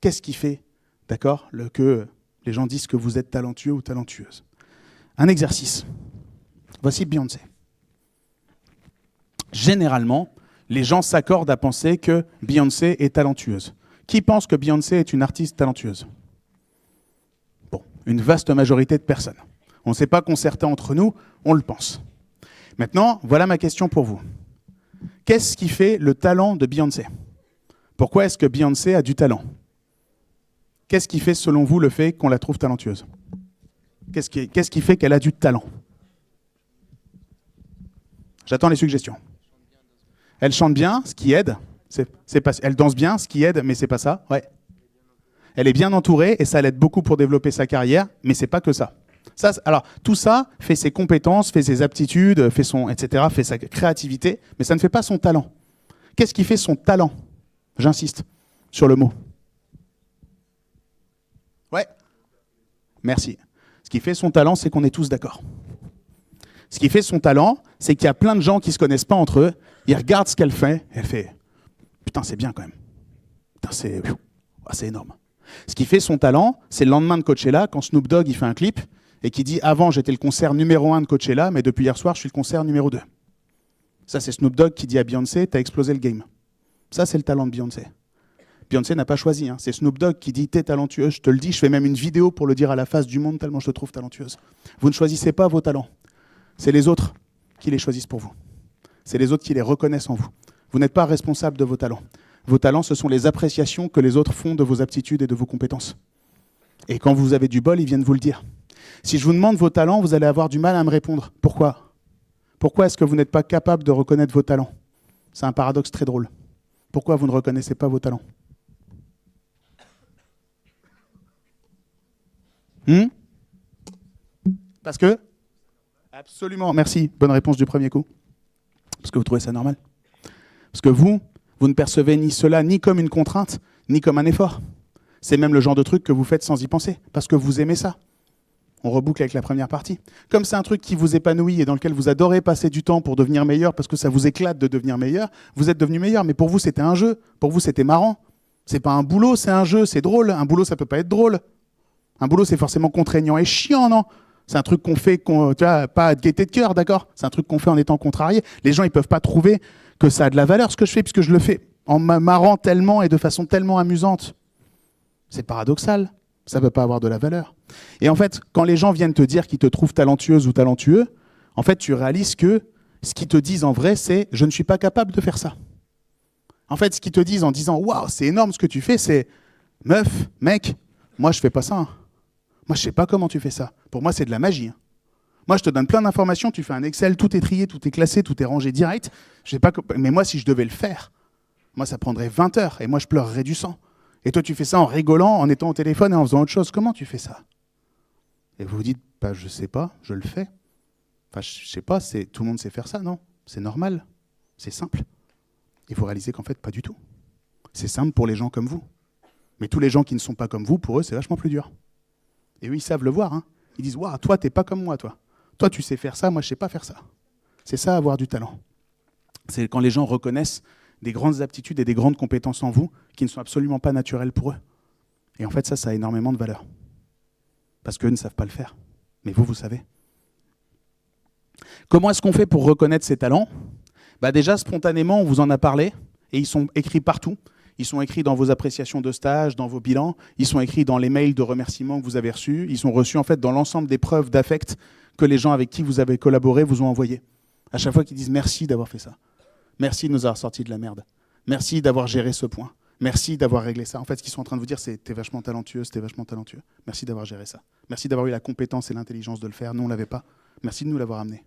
Qu'est-ce qui fait, d'accord, que les gens disent que vous êtes talentueux ou talentueuse? Un exercice. Voici Beyoncé. Généralement, les gens s'accordent à penser que Beyoncé est talentueuse. Qui pense que Beyoncé est une artiste talentueuse? Bon, une vaste majorité de personnes. On ne s'est pas concerté entre nous, on le pense. Maintenant, voilà ma question pour vous. Qu'est-ce qui fait le talent de Beyoncé? Pourquoi est-ce que Beyoncé a du talent? Qu'est-ce qui fait, selon vous, le fait qu'on la trouve talentueuse? Qu'est-ce qui fait qu'elle a du talent? J'attends les suggestions. Elle chante bien, ce qui aide. Elle danse bien, ce qui aide, mais c'est pas ça. Ouais. Elle est bien entourée et ça l'aide beaucoup pour développer sa carrière, mais c'est pas que ça. Alors, tout ça fait ses compétences, fait ses aptitudes, fait etc., fait sa créativité, mais ça ne fait pas son talent. Qu'est-ce qui fait son talent? J'insiste sur le mot. Ouais. Merci. Ce qui fait son talent, c'est qu'on est tous d'accord. Ce qui fait son talent, c'est qu'il y a plein de gens qui ne se connaissent pas entre eux. Ils regardent ce qu'elle fait, et elle fait « Putain, c'est bien quand même. Putain, c'est énorme. » Ce qui fait son talent, c'est le lendemain de Coachella, quand Snoop Dogg il fait un clip, et qui dit « Avant, j'étais le concert numéro 1 de Coachella, mais depuis hier soir, je suis le concert numéro 2. » Ça, c'est Snoop Dogg qui dit à Beyoncé « T'as explosé le game. » Ça, c'est le talent de Beyoncé. Beyoncé n'a pas choisi. Hein. C'est Snoop Dogg qui dit « T'es talentueuse, je te le dis. » Je fais même une vidéo pour le dire à la face du monde, tellement je te trouve talentueuse. Vous ne choisissez pas vos talents. C'est les autres qui les choisissent pour vous. C'est les autres qui les reconnaissent en vous. Vous n'êtes pas responsable de vos talents. Vos talents, ce sont les appréciations que les autres font de vos aptitudes et de vos compétences. Et quand vous avez du bol, ils viennent vous le dire. Si je vous demande vos talents, vous allez avoir du mal à me répondre. Pourquoi? Pourquoi est-ce que vous n'êtes pas capable de reconnaître vos talents? C'est un paradoxe très drôle. Pourquoi vous ne reconnaissez pas vos talents? Parce que? Absolument, merci. Bonne réponse du premier coup. Parce que vous trouvez ça normal. Parce que vous ne percevez ni cela ni comme une contrainte, ni comme un effort. C'est même le genre de truc que vous faites sans y penser, parce que vous aimez ça. On reboucle avec la première partie. Comme c'est un truc qui vous épanouit et dans lequel vous adorez passer du temps pour devenir meilleur, parce que ça vous éclate de devenir meilleur, vous êtes devenu meilleur. Mais pour vous, c'était un jeu. Pour vous, c'était marrant. C'est pas un boulot, c'est un jeu, c'est drôle. Un boulot, ça peut pas être drôle. Un boulot, c'est forcément contraignant et chiant, non? C'est un truc qu'on fait, tu vois, pas de gaieté de cœur, d'accord? C'est un truc qu'on fait en étant contrarié. Les gens, ils peuvent pas trouver que ça a de la valeur, ce que je fais, puisque je le fais en me marrant tellement et de façon tellement amusante. C'est paradoxal. Ça peut pas avoir de la valeur. Et en fait, quand les gens viennent te dire qu'ils te trouvent talentueuse ou talentueux, en fait, tu réalises que ce qu'ils te disent en vrai, c'est « je ne suis pas capable de faire ça ». En fait, ce qu'ils te disent en disant « waouh, c'est énorme ce que tu fais », c'est « meuf, mec, moi je fais pas ça. Hein. Moi, je sais pas comment tu fais ça. Pour moi, c'est de la magie. Hein. Moi, je te donne plein d'informations, tu fais un Excel, tout est trié, tout est classé, tout est rangé direct. Je sais pas mais moi, si je devais le faire, moi, ça prendrait 20 heures et moi, je pleurerais du sang. Et toi, tu fais ça en rigolant, en étant au téléphone et en faisant autre chose. Comment tu fais ça? Et vous vous dites, bah, je sais pas, je le fais. Enfin, je sais pas, tout le monde sait faire ça, non? C'est normal, c'est simple. Et vous réalisez qu'en fait, pas du tout. C'est simple pour les gens comme vous. Mais tous les gens qui ne sont pas comme vous, pour eux, c'est vachement plus dur. Et eux, ils savent le voir. Hein. Ils disent, waouh, toi, t'es pas comme moi, toi. Toi, tu sais faire ça, moi, je sais pas faire ça. C'est ça, avoir du talent. C'est quand les gens reconnaissent des grandes aptitudes et des grandes compétences en vous qui ne sont absolument pas naturelles pour eux. Et en fait, ça a énormément de valeur. Parce qu'eux ne savent pas le faire. Mais vous, vous savez. Comment est-ce qu'on fait pour reconnaître ces talents? Bah déjà, spontanément, on vous en a parlé, et ils sont écrits partout. Ils sont écrits dans vos appréciations de stage, dans vos bilans, ils sont écrits dans les mails de remerciements que vous avez reçus, ils sont reçus en fait dans l'ensemble des preuves d'affect que les gens avec qui vous avez collaboré vous ont envoyées. À chaque fois qu'ils disent merci d'avoir fait ça, merci de nous avoir sortis de la merde, merci d'avoir géré ce point, merci d'avoir réglé ça. En fait, ce qu'ils sont en train de vous dire, c'est t'es vachement talentueux, c'était vachement talentueux, merci d'avoir géré ça, merci d'avoir eu la compétence et l'intelligence de le faire, nous on l'avait pas, merci de nous l'avoir amené.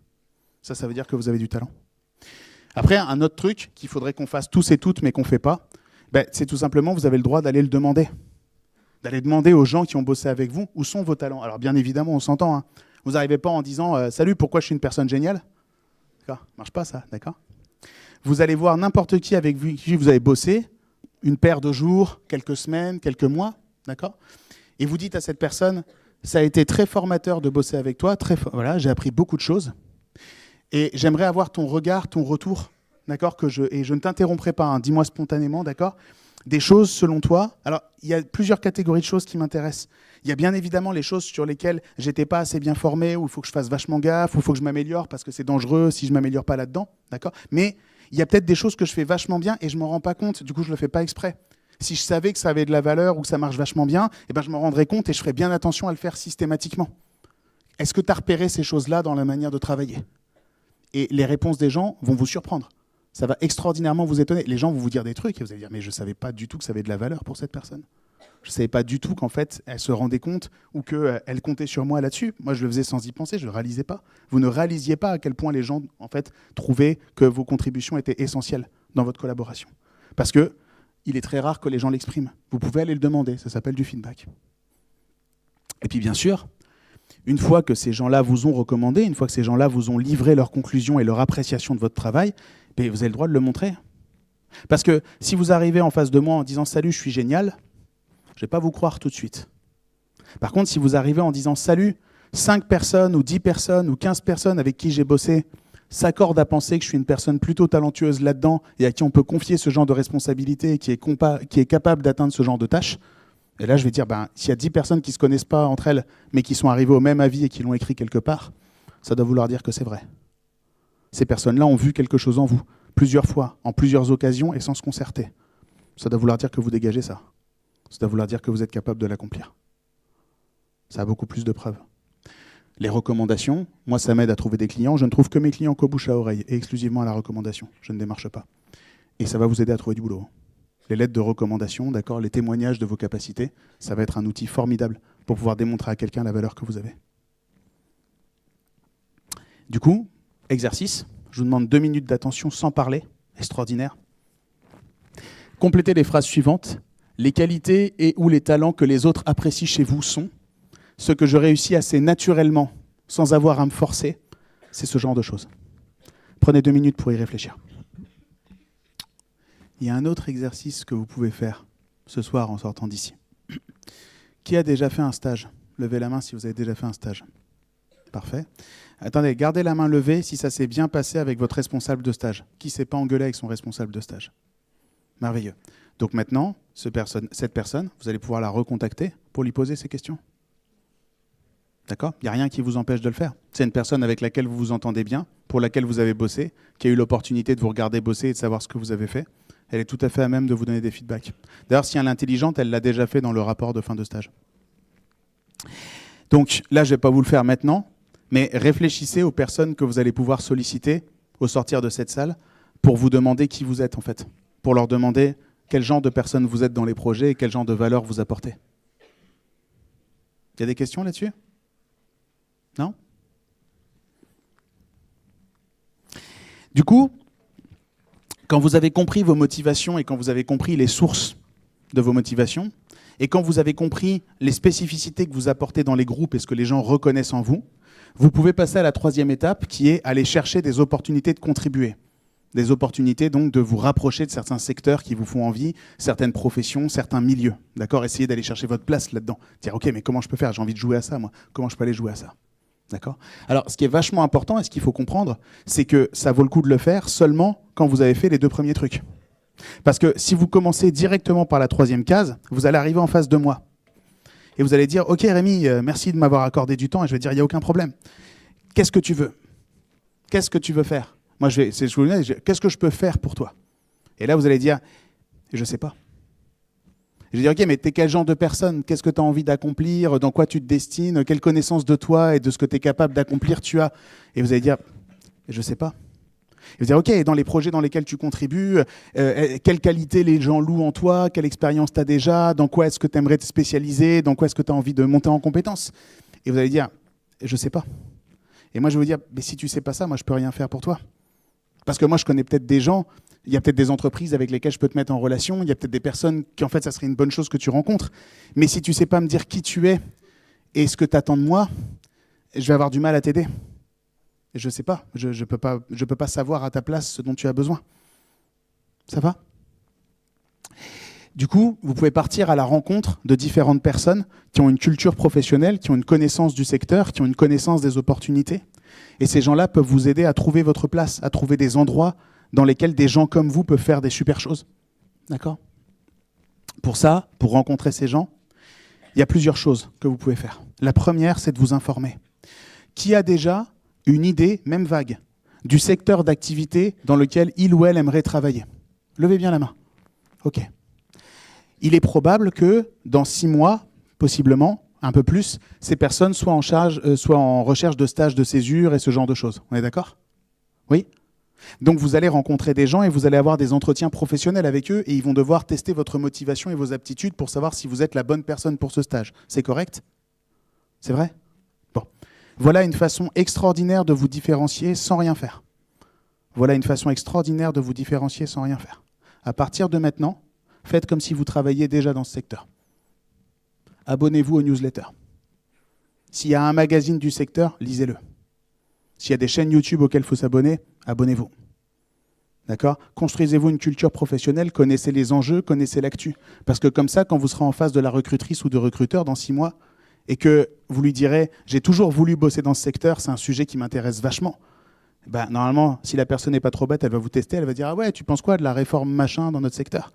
Ça veut dire que vous avez du talent. Après, un autre truc qu'il faudrait qu'on fasse tous et toutes, mais qu'on ne fait pas, c'est tout simplement, vous avez le droit d'aller le demander. D'aller demander aux gens qui ont bossé avec vous, où sont vos talents. Alors bien évidemment, on s'entend. Hein. Vous n'arrivez pas en disant « Salut, pourquoi je suis une personne géniale ?» D'accord ? Ça ne marche pas ça, d'accord ? Vous allez voir n'importe qui avec qui vous avez bossé, une paire de jours, quelques semaines, quelques mois, d'accord ? Et vous dites à cette personne « Ça a été très formateur de bosser avec toi, voilà, j'ai appris beaucoup de choses. » Et j'aimerais avoir ton regard, ton retour, d'accord, et je ne t'interromprai pas, hein, dis-moi spontanément, d'accord, des choses selon toi. Alors, il y a plusieurs catégories de choses qui m'intéressent. Il y a bien évidemment les choses sur lesquelles j'étais pas assez bien formé, où il faut que je fasse vachement gaffe, où il faut que je m'améliore parce que c'est dangereux si je m'améliore pas là-dedans, d'accord. Mais il y a peut-être des choses que je fais vachement bien et je m'en rends pas compte, du coup je le fais pas exprès. Si je savais que ça avait de la valeur ou que ça marche vachement bien, eh ben je m'en rendrais compte et je ferais bien attention à le faire systématiquement. Est-ce que tu as repéré ces choses-là dans la manière de travailler ? Et les réponses des gens vont vous surprendre. Ça va extraordinairement vous étonner. Les gens vont vous dire des trucs et vous allez dire « mais je ne savais pas du tout que ça avait de la valeur pour cette personne. Je ne savais pas du tout qu'en fait, elle se rendait compte ou qu'elle comptait sur moi là-dessus. Moi, je le faisais sans y penser, je ne le réalisais pas. Vous ne réalisiez pas à quel point les gens en fait, trouvaient que vos contributions étaient essentielles dans votre collaboration. Parce qu'il est très rare que les gens l'expriment. Vous pouvez aller le demander, ça s'appelle du feedback. Et puis bien sûr, une fois que ces gens-là vous ont recommandé, une fois que ces gens-là vous ont livré leurs conclusions et leur appréciation de votre travail, vous avez le droit de le montrer. Parce que si vous arrivez en face de moi en disant « Salut, je suis génial », je ne vais pas vous croire tout de suite. Par contre, si vous arrivez en disant « Salut, 5 personnes ou 10 personnes ou 15 personnes avec qui j'ai bossé s'accordent à penser que je suis une personne plutôt talentueuse là-dedans et à qui on peut confier ce genre de responsabilité et qui est capable d'atteindre ce genre de tâches », et là, je vais dire, s'il y a 10 personnes qui ne se connaissent pas entre elles, mais qui sont arrivées au même avis et qui l'ont écrit quelque part, ça doit vouloir dire que c'est vrai. Ces personnes-là ont vu quelque chose en vous, plusieurs fois, en plusieurs occasions et sans se concerter. Ça doit vouloir dire que vous dégagez ça. Ça doit vouloir dire que vous êtes capable de l'accomplir. Ça a beaucoup plus de preuves. Les recommandations, moi, ça m'aide à trouver des clients. Je ne trouve que mes clients qu'au bouche à oreille et exclusivement à la recommandation. Je ne démarche pas. Et ça va vous aider à trouver du boulot. Les lettres de recommandation, d'accord, les témoignages de vos capacités, ça va être un outil formidable pour pouvoir démontrer à quelqu'un la valeur que vous avez. Du coup, exercice, je vous demande 2 minutes d'attention sans parler, extraordinaire. Complétez les phrases suivantes. Les qualités et ou les talents que les autres apprécient chez vous sont ce que je réussis assez naturellement, sans avoir à me forcer, c'est ce genre de choses. Prenez 2 minutes pour y réfléchir. Il y a un autre exercice que vous pouvez faire ce soir en sortant d'ici. Qui a déjà fait un stage ? Levez la main si vous avez déjà fait un stage. Parfait. Attendez, gardez la main levée si ça s'est bien passé avec votre responsable de stage. Qui ne s'est pas engueulé avec son responsable de stage ? Merveilleux. Donc maintenant, cette personne, vous allez pouvoir la recontacter pour lui poser ces questions. D'accord ? Il n'y a rien qui vous empêche de le faire. C'est une personne avec laquelle vous vous entendez bien, pour laquelle vous avez bossé, qui a eu l'opportunité de vous regarder bosser et de savoir ce que vous avez fait. Elle est tout à fait à même de vous donner des feedbacks. D'ailleurs, si elle est intelligente, elle l'a déjà fait dans le rapport de fin de stage. Donc là, je ne vais pas vous le faire maintenant, mais réfléchissez aux personnes que vous allez pouvoir solliciter au sortir de cette salle pour vous demander qui vous êtes en fait. Pour leur demander quel genre de personne vous êtes dans les projets et quel genre de valeur vous apportez. Il y a des questions là-dessus ? Non ? Du coup, quand vous avez compris vos motivations et quand vous avez compris les sources de vos motivations, Et quand vous avez compris les spécificités que vous apportez dans les groupes et ce que les gens reconnaissent en vous, vous pouvez passer à la troisième étape qui est aller chercher des opportunités de contribuer. Des opportunités donc de vous rapprocher de certains secteurs qui vous font envie, certaines professions, certains milieux. D'accord ? Essayez d'aller chercher votre place là-dedans. Dire, ok, mais comment je peux faire ? J'ai envie de jouer à ça, moi. Comment je peux aller jouer à ça ? D'accord ? Alors, ce qui est vachement important et ce qu'il faut comprendre, c'est que ça vaut le coup de le faire seulement quand vous avez fait les deux premiers trucs. Parce que si vous commencez directement par la troisième case, vous allez arriver en face de moi. Et vous allez dire, ok Rémi, merci de m'avoir accordé du temps. Et je vais dire, il n'y a aucun problème. Qu'est-ce que tu veux ? Qu'est-ce que tu veux faire ? Moi, qu'est-ce que je peux faire pour toi ? Et là, vous allez dire, je ne sais pas. Je vais dire, ok, mais t'es quel genre de personne ? Qu'est-ce que tu as envie d'accomplir ? Dans quoi tu te destines ? Quelle connaissance de toi et de ce que tu es capable d'accomplir tu as ? Et vous allez dire, je ne sais pas. Et vous allez dire, ok, dans les projets dans lesquels tu contribues, quelle qualité les gens louent en toi ? Quelle expérience tu as déjà ? Dans quoi est-ce que tu aimerais te spécialiser ? Dans quoi est-ce que tu as envie de monter en compétences ? Et vous allez dire, je ne sais pas. Et moi, je vais vous dire, mais si tu ne sais pas ça, moi, je ne peux rien faire pour toi. Parce que moi, je connais peut-être des gens, il y a peut-être des entreprises avec lesquelles je peux te mettre en relation, il y a peut-être des personnes qui, en fait, ça serait une bonne chose que tu rencontres. Mais si tu ne sais pas me dire qui tu es et ce que tu attends de moi, je vais avoir du mal à t'aider. Et je ne sais pas, je ne peux pas savoir à ta place ce dont tu as besoin. Ça va ? Du coup, vous pouvez partir à la rencontre de différentes personnes qui ont une culture professionnelle, qui ont une connaissance du secteur, qui ont une connaissance des opportunités. Et ces gens-là peuvent vous aider à trouver votre place, à trouver des endroits dans lesquels des gens comme vous peuvent faire des super choses. D'accord ? Pour ça, pour rencontrer ces gens, il y a plusieurs choses que vous pouvez faire. La première, c'est de vous informer. Qui a déjà une idée, même vague, du secteur d'activité dans lequel il ou elle aimerait travailler ? Levez bien la main. OK. Il est probable que dans 6 mois, possiblement, un peu plus, ces personnes soient en recherche de stages de césure et ce genre de choses. On est d'accord ? Oui ? Donc vous allez rencontrer des gens et vous allez avoir des entretiens professionnels avec eux et ils vont devoir tester votre motivation et vos aptitudes pour savoir si vous êtes la bonne personne pour ce stage. C'est correct ? C'est vrai ? Bon. Voilà une façon extraordinaire de vous différencier sans rien faire. Voilà une façon extraordinaire de vous différencier sans rien faire. À partir de maintenant, faites comme si vous travailliez déjà dans ce secteur. Abonnez-vous aux newsletters. S'il y a un magazine du secteur, lisez-le. S'il y a des chaînes YouTube auxquelles il faut s'abonner, abonnez-vous. D'accord ? Construisez-vous une culture professionnelle, connaissez les enjeux, connaissez l'actu. Parce que comme ça, quand vous serez en face de la recrutrice ou de recruteur dans 6 mois, et que vous lui direz « j'ai toujours voulu bosser dans ce secteur, c'est un sujet qui m'intéresse vachement », ben, normalement, si la personne n'est pas trop bête, elle va vous tester, elle va dire « ah ouais, tu penses quoi de la réforme machin dans notre secteur ?»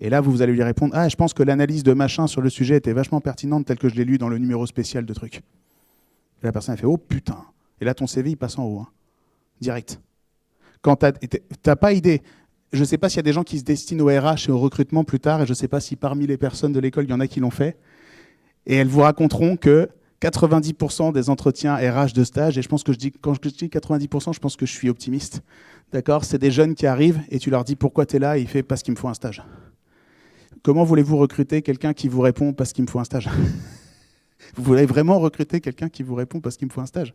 Et là, vous allez lui répondre « ah, je pense que l'analyse de machin sur le sujet était vachement pertinente telle que je l'ai lu dans le numéro spécial de truc. » Et la personne, elle fait « oh putain !» Et là, ton CV, il passe en haut, hein, direct. Quand t'as pas idée, je ne sais pas s'il y a des gens qui se destinent au RH et au recrutement plus tard, et je ne sais pas si parmi les personnes de l'école, il y en a qui l'ont fait, et elles vous raconteront que 90% des entretiens RH de stage, et je pense que quand je dis 90%, je pense que je suis optimiste, d'accord ? C'est des jeunes qui arrivent et tu leur dis pourquoi tu es là, et il fait parce qu'il me faut un stage. Comment voulez-vous recruter quelqu'un qui vous répond parce qu'il me faut un stage ? Vous voulez vraiment recruter quelqu'un qui vous répond parce qu'il me faut un stage ?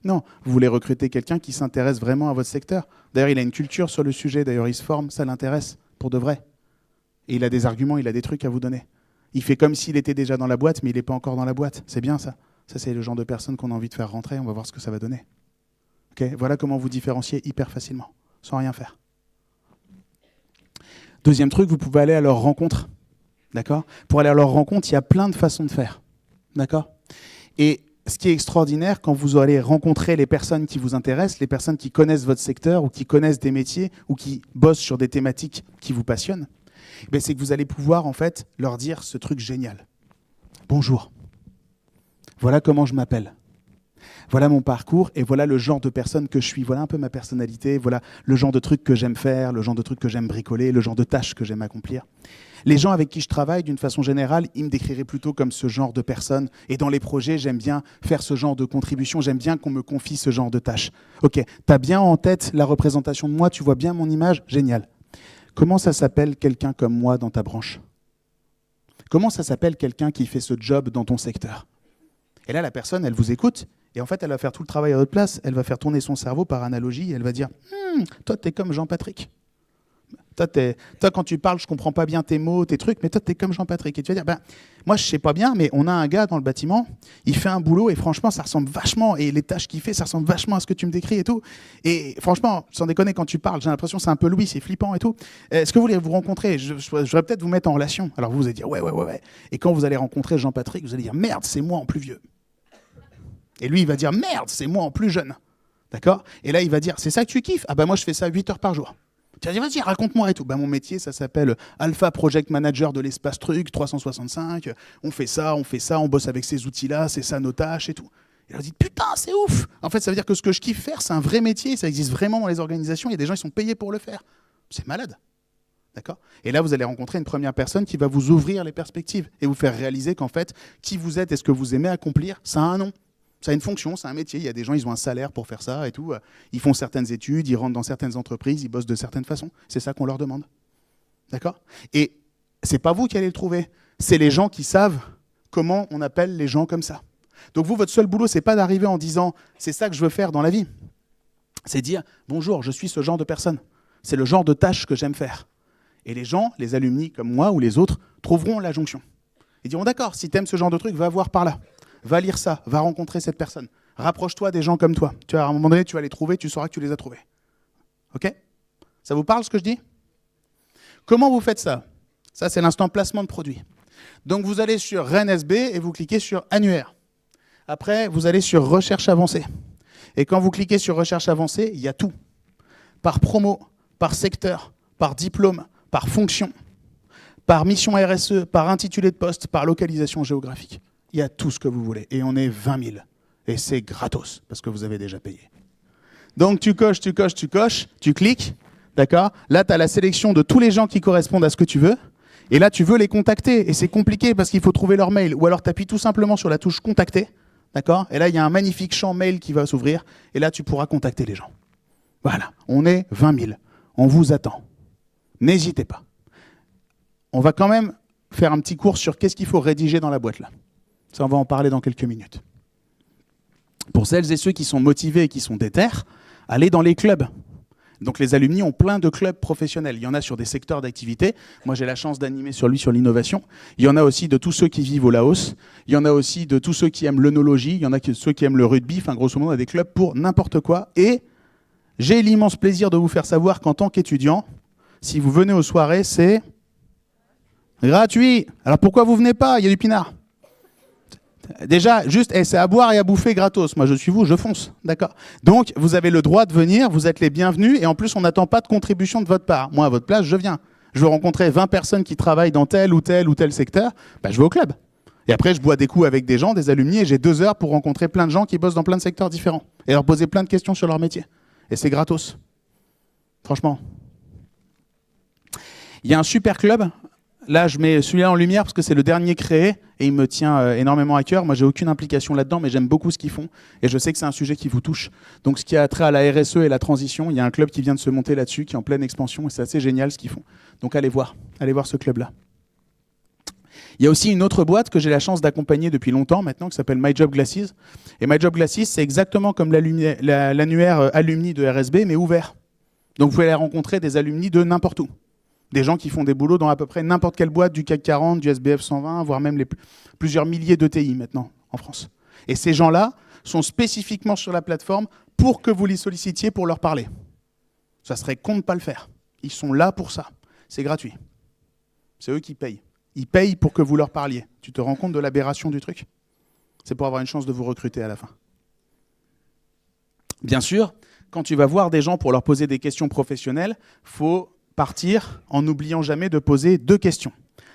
Non, vous voulez recruter quelqu'un qui s'intéresse vraiment à votre secteur. D'ailleurs, il a une culture sur le sujet, d'ailleurs il se forme, ça l'intéresse, pour de vrai. Et il a des arguments, il a des trucs à vous donner. Il fait comme s'il était déjà dans la boîte, mais il n'est pas encore dans la boîte. C'est bien ça. Ça, c'est le genre de personne qu'on a envie de faire rentrer, on va voir ce que ça va donner. Okay ? Voilà comment vous différencier hyper facilement, sans rien faire. Deuxième truc, vous pouvez aller à leur rencontre. D'accord ? Pour aller à leur rencontre, il y a plein de façons de faire. D'accord ? Et ce qui est extraordinaire, quand vous allez rencontrer les personnes qui vous intéressent, les personnes qui connaissent votre secteur ou qui connaissent des métiers ou qui bossent sur des thématiques qui vous passionnent, c'est que vous allez pouvoir en fait leur dire ce truc génial. Bonjour, voilà comment je m'appelle. Voilà mon parcours et voilà le genre de personne que je suis. Voilà un peu ma personnalité, voilà le genre de trucs que j'aime faire, le genre de trucs que j'aime bricoler, le genre de tâches que j'aime accomplir. Les gens avec qui je travaille, d'une façon générale, ils me décriraient plutôt comme ce genre de personne. Et dans les projets, j'aime bien faire ce genre de contribution, j'aime bien qu'on me confie ce genre de tâches. Ok, t'as bien en tête la représentation de moi, tu vois bien mon image, génial. Comment ça s'appelle quelqu'un comme moi dans ta branche ? Comment ça s'appelle quelqu'un qui fait ce job dans ton secteur ? Et là, la personne, elle vous écoute, et en fait, elle va faire tout le travail à votre place, elle va faire tourner son cerveau par analogie, et elle va dire « toi, t'es comme Jean-Patrick. » Toi, quand tu parles, je comprends pas bien tes mots, tes trucs, mais toi, tu es comme Jean-Patrick. Et tu vas dire, ben, moi, je sais pas bien, mais on a un gars dans le bâtiment, il fait un boulot et franchement, ça ressemble vachement, et les tâches qu'il fait, ça ressemble vachement à ce que tu me décris et tout. Et franchement, sans déconner, quand tu parles, j'ai l'impression que c'est un peu Louis, c'est flippant et tout. Est-ce que vous voulez vous rencontrer? Je voudrais peut-être vous mettre en relation. Alors vous allez dire, ouais. Et quand vous allez rencontrer Jean-Patrick, vous allez dire, merde, c'est moi en plus vieux. Et lui, il va dire, merde, c'est moi en plus jeune. D'accord? Et là, il va dire, c'est ça que tu kiffes? Ah ben moi, je fais ça 8 heures par jour. Tu vas dire, vas-y, raconte-moi et tout. Ben, mon métier, ça s'appelle Alpha Project Manager de l'espace truc, 365. On fait ça, on bosse avec ces outils-là, c'est ça nos tâches et tout. Et là, on dit, putain, c'est ouf! En fait, ça veut dire que ce que je kiffe faire, c'est un vrai métier, ça existe vraiment dans les organisations, il y a des gens qui sont payés pour le faire. C'est malade. D'accord? Et là, vous allez rencontrer une première personne qui va vous ouvrir les perspectives et vous faire réaliser qu'en fait, qui vous êtes et ce que vous aimez accomplir, ça a un nom. Ça a une fonction, c'est un métier. Il y a des gens, ils ont un salaire pour faire ça et tout. Ils font certaines études, ils rentrent dans certaines entreprises, ils bossent de certaines façons. C'est ça qu'on leur demande. D'accord? Et c'est pas vous qui allez le trouver. C'est les gens qui savent comment on appelle les gens comme ça. Donc vous, votre seul boulot, c'est pas d'arriver en disant « c'est ça que je veux faire dans la vie ». C'est dire « bonjour, je suis ce genre de personne. C'est le genre de tâche que j'aime faire ». Et les gens, les alumni comme moi ou les autres, trouveront la jonction. Ils diront « d'accord, si tu aimes ce genre de truc, va voir par là. Va lire ça, va rencontrer cette personne. Rapproche-toi des gens comme toi. Tu vois, à un moment donné, tu vas les trouver, tu sauras que tu les as trouvés. OK? Ça vous parle ce que je dis? Comment vous faites ça? Ça, c'est l'instant placement de produit. Donc, vous allez sur RenSB et vous cliquez sur Annuaire. Après, vous allez sur Recherche avancée. Et quand vous cliquez sur Recherche avancée, il y a tout. Par promo, par secteur, par diplôme, par fonction, par mission RSE, par intitulé de poste, par localisation géographique. Il y a tout ce que vous voulez. Et on est 20 000. Et c'est gratos, parce que vous avez déjà payé. Donc tu coches, tu cliques, d'accord? Là, tu as la sélection de tous les gens qui correspondent à ce que tu veux. Et là, tu veux les contacter. Et c'est compliqué parce qu'il faut trouver leur mail. Ou alors tu appuies tout simplement sur la touche contacter, d'accord? Et là, il y a un magnifique champ mail qui va s'ouvrir. Et là, tu pourras contacter les gens. Voilà, on est 20 000. On vous attend. N'hésitez pas. On va quand même faire un petit cours sur qu'est-ce qu'il faut rédiger dans la boîte là. Ça, on va en parler dans quelques minutes. Pour celles et ceux qui sont motivés et qui sont déter, allez dans les clubs. Donc les alumni ont plein de clubs professionnels. Il y en a sur des secteurs d'activité. Moi, j'ai la chance d'animer sur l'innovation. Il y en a aussi de tous ceux qui vivent au Laos. Il y en a aussi de tous ceux qui aiment l'œnologie. Il y en a ceux qui aiment le rugby. Enfin, grosso modo, on a des clubs pour n'importe quoi. Et j'ai l'immense plaisir de vous faire savoir qu'en tant qu'étudiant, si vous venez aux soirées, c'est gratuit. Alors pourquoi vous venez pas? Il y a du pinard. Déjà, juste, c'est à boire et à bouffer gratos. Moi, je suis vous, je fonce. D'accord? Donc, vous avez le droit de venir, vous êtes les bienvenus, et en plus, on n'attend pas de contribution de votre part. Moi, à votre place, je viens. Je veux rencontrer 20 personnes qui travaillent dans tel ou tel secteur, ben, je vais au club. Et après, je bois des coups avec des gens, des alumni, et j'ai 2 heures pour rencontrer plein de gens qui bossent dans plein de secteurs différents, et leur poser plein de questions sur leur métier. Et c'est gratos. Franchement. Il y a un super club. Là, je mets celui-là en lumière parce que c'est le dernier créé et il me tient énormément à cœur. Moi, j'ai aucune implication là-dedans, mais j'aime beaucoup ce qu'ils font et je sais que c'est un sujet qui vous touche. Donc, ce qui a trait à la RSE et la transition, il y a un club qui vient de se monter là-dessus, qui est en pleine expansion et c'est assez génial ce qu'ils font. Donc, allez voir ce club-là. Il y a aussi une autre boîte que j'ai la chance d'accompagner depuis longtemps maintenant, qui s'appelle My Job Glasses. Et My Job Glasses, c'est exactement comme l'annuaire alumni de RSB, mais ouvert. Donc, vous pouvez aller rencontrer des alumni de n'importe où. Des gens qui font des boulots dans à peu près n'importe quelle boîte du CAC 40, du SBF 120, voire même plusieurs milliers d'ETI maintenant en France. Et ces gens-là sont spécifiquement sur la plateforme pour que vous les sollicitiez pour leur parler. Ça serait con de ne pas le faire. Ils sont là pour ça. C'est gratuit. C'est eux qui payent. Ils payent pour que vous leur parliez. Tu te rends compte de l'aberration du truc? C'est pour avoir une chance de vous recruter à la fin. Bien sûr, quand tu vas voir des gens pour leur poser des questions professionnelles, faut partir en n'oubliant jamais de poser 2 questions.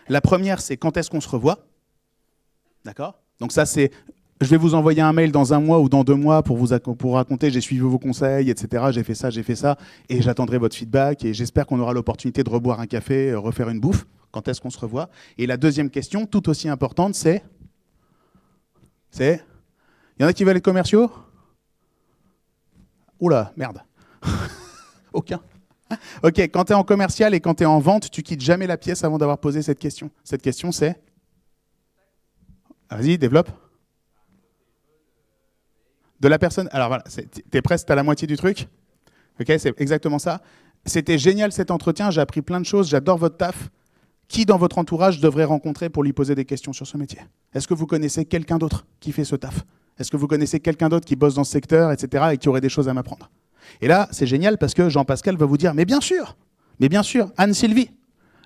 La première, c'est quand est-ce qu'on se revoit? D'accord? Donc ça, c'est je vais vous envoyer un mail dans 1 mois ou dans 2 mois pour vous raconter j'ai suivi vos conseils, etc. J'ai fait ça, et j'attendrai votre feedback et j'espère qu'on aura l'opportunité de reboire un café, refaire une bouffe. Quand est-ce qu'on se revoit? Et la deuxième question, tout aussi importante, c'est... Il y en a qui veulent être commerciaux? Oula, merde. Aucun. Ok, quand tu es en commercial et quand tu es en vente, tu quittes jamais la pièce avant d'avoir posé cette question. Cette question, c'est... Vas-y, développe. De la personne... Alors voilà, tu es presque à la moitié du truc. Ok, c'est exactement ça. C'était génial cet entretien, j'ai appris plein de choses, j'adore votre taf. Qui dans votre entourage devrait rencontrer pour lui poser des questions sur ce métier? Est-ce que vous connaissez quelqu'un d'autre qui fait ce taf? Est-ce que vous connaissez quelqu'un d'autre qui bosse dans ce secteur, etc., et qui aurait des choses à m'apprendre? Et là, c'est génial parce que Jean-Pascal va vous dire, mais bien sûr, Anne-Sylvie.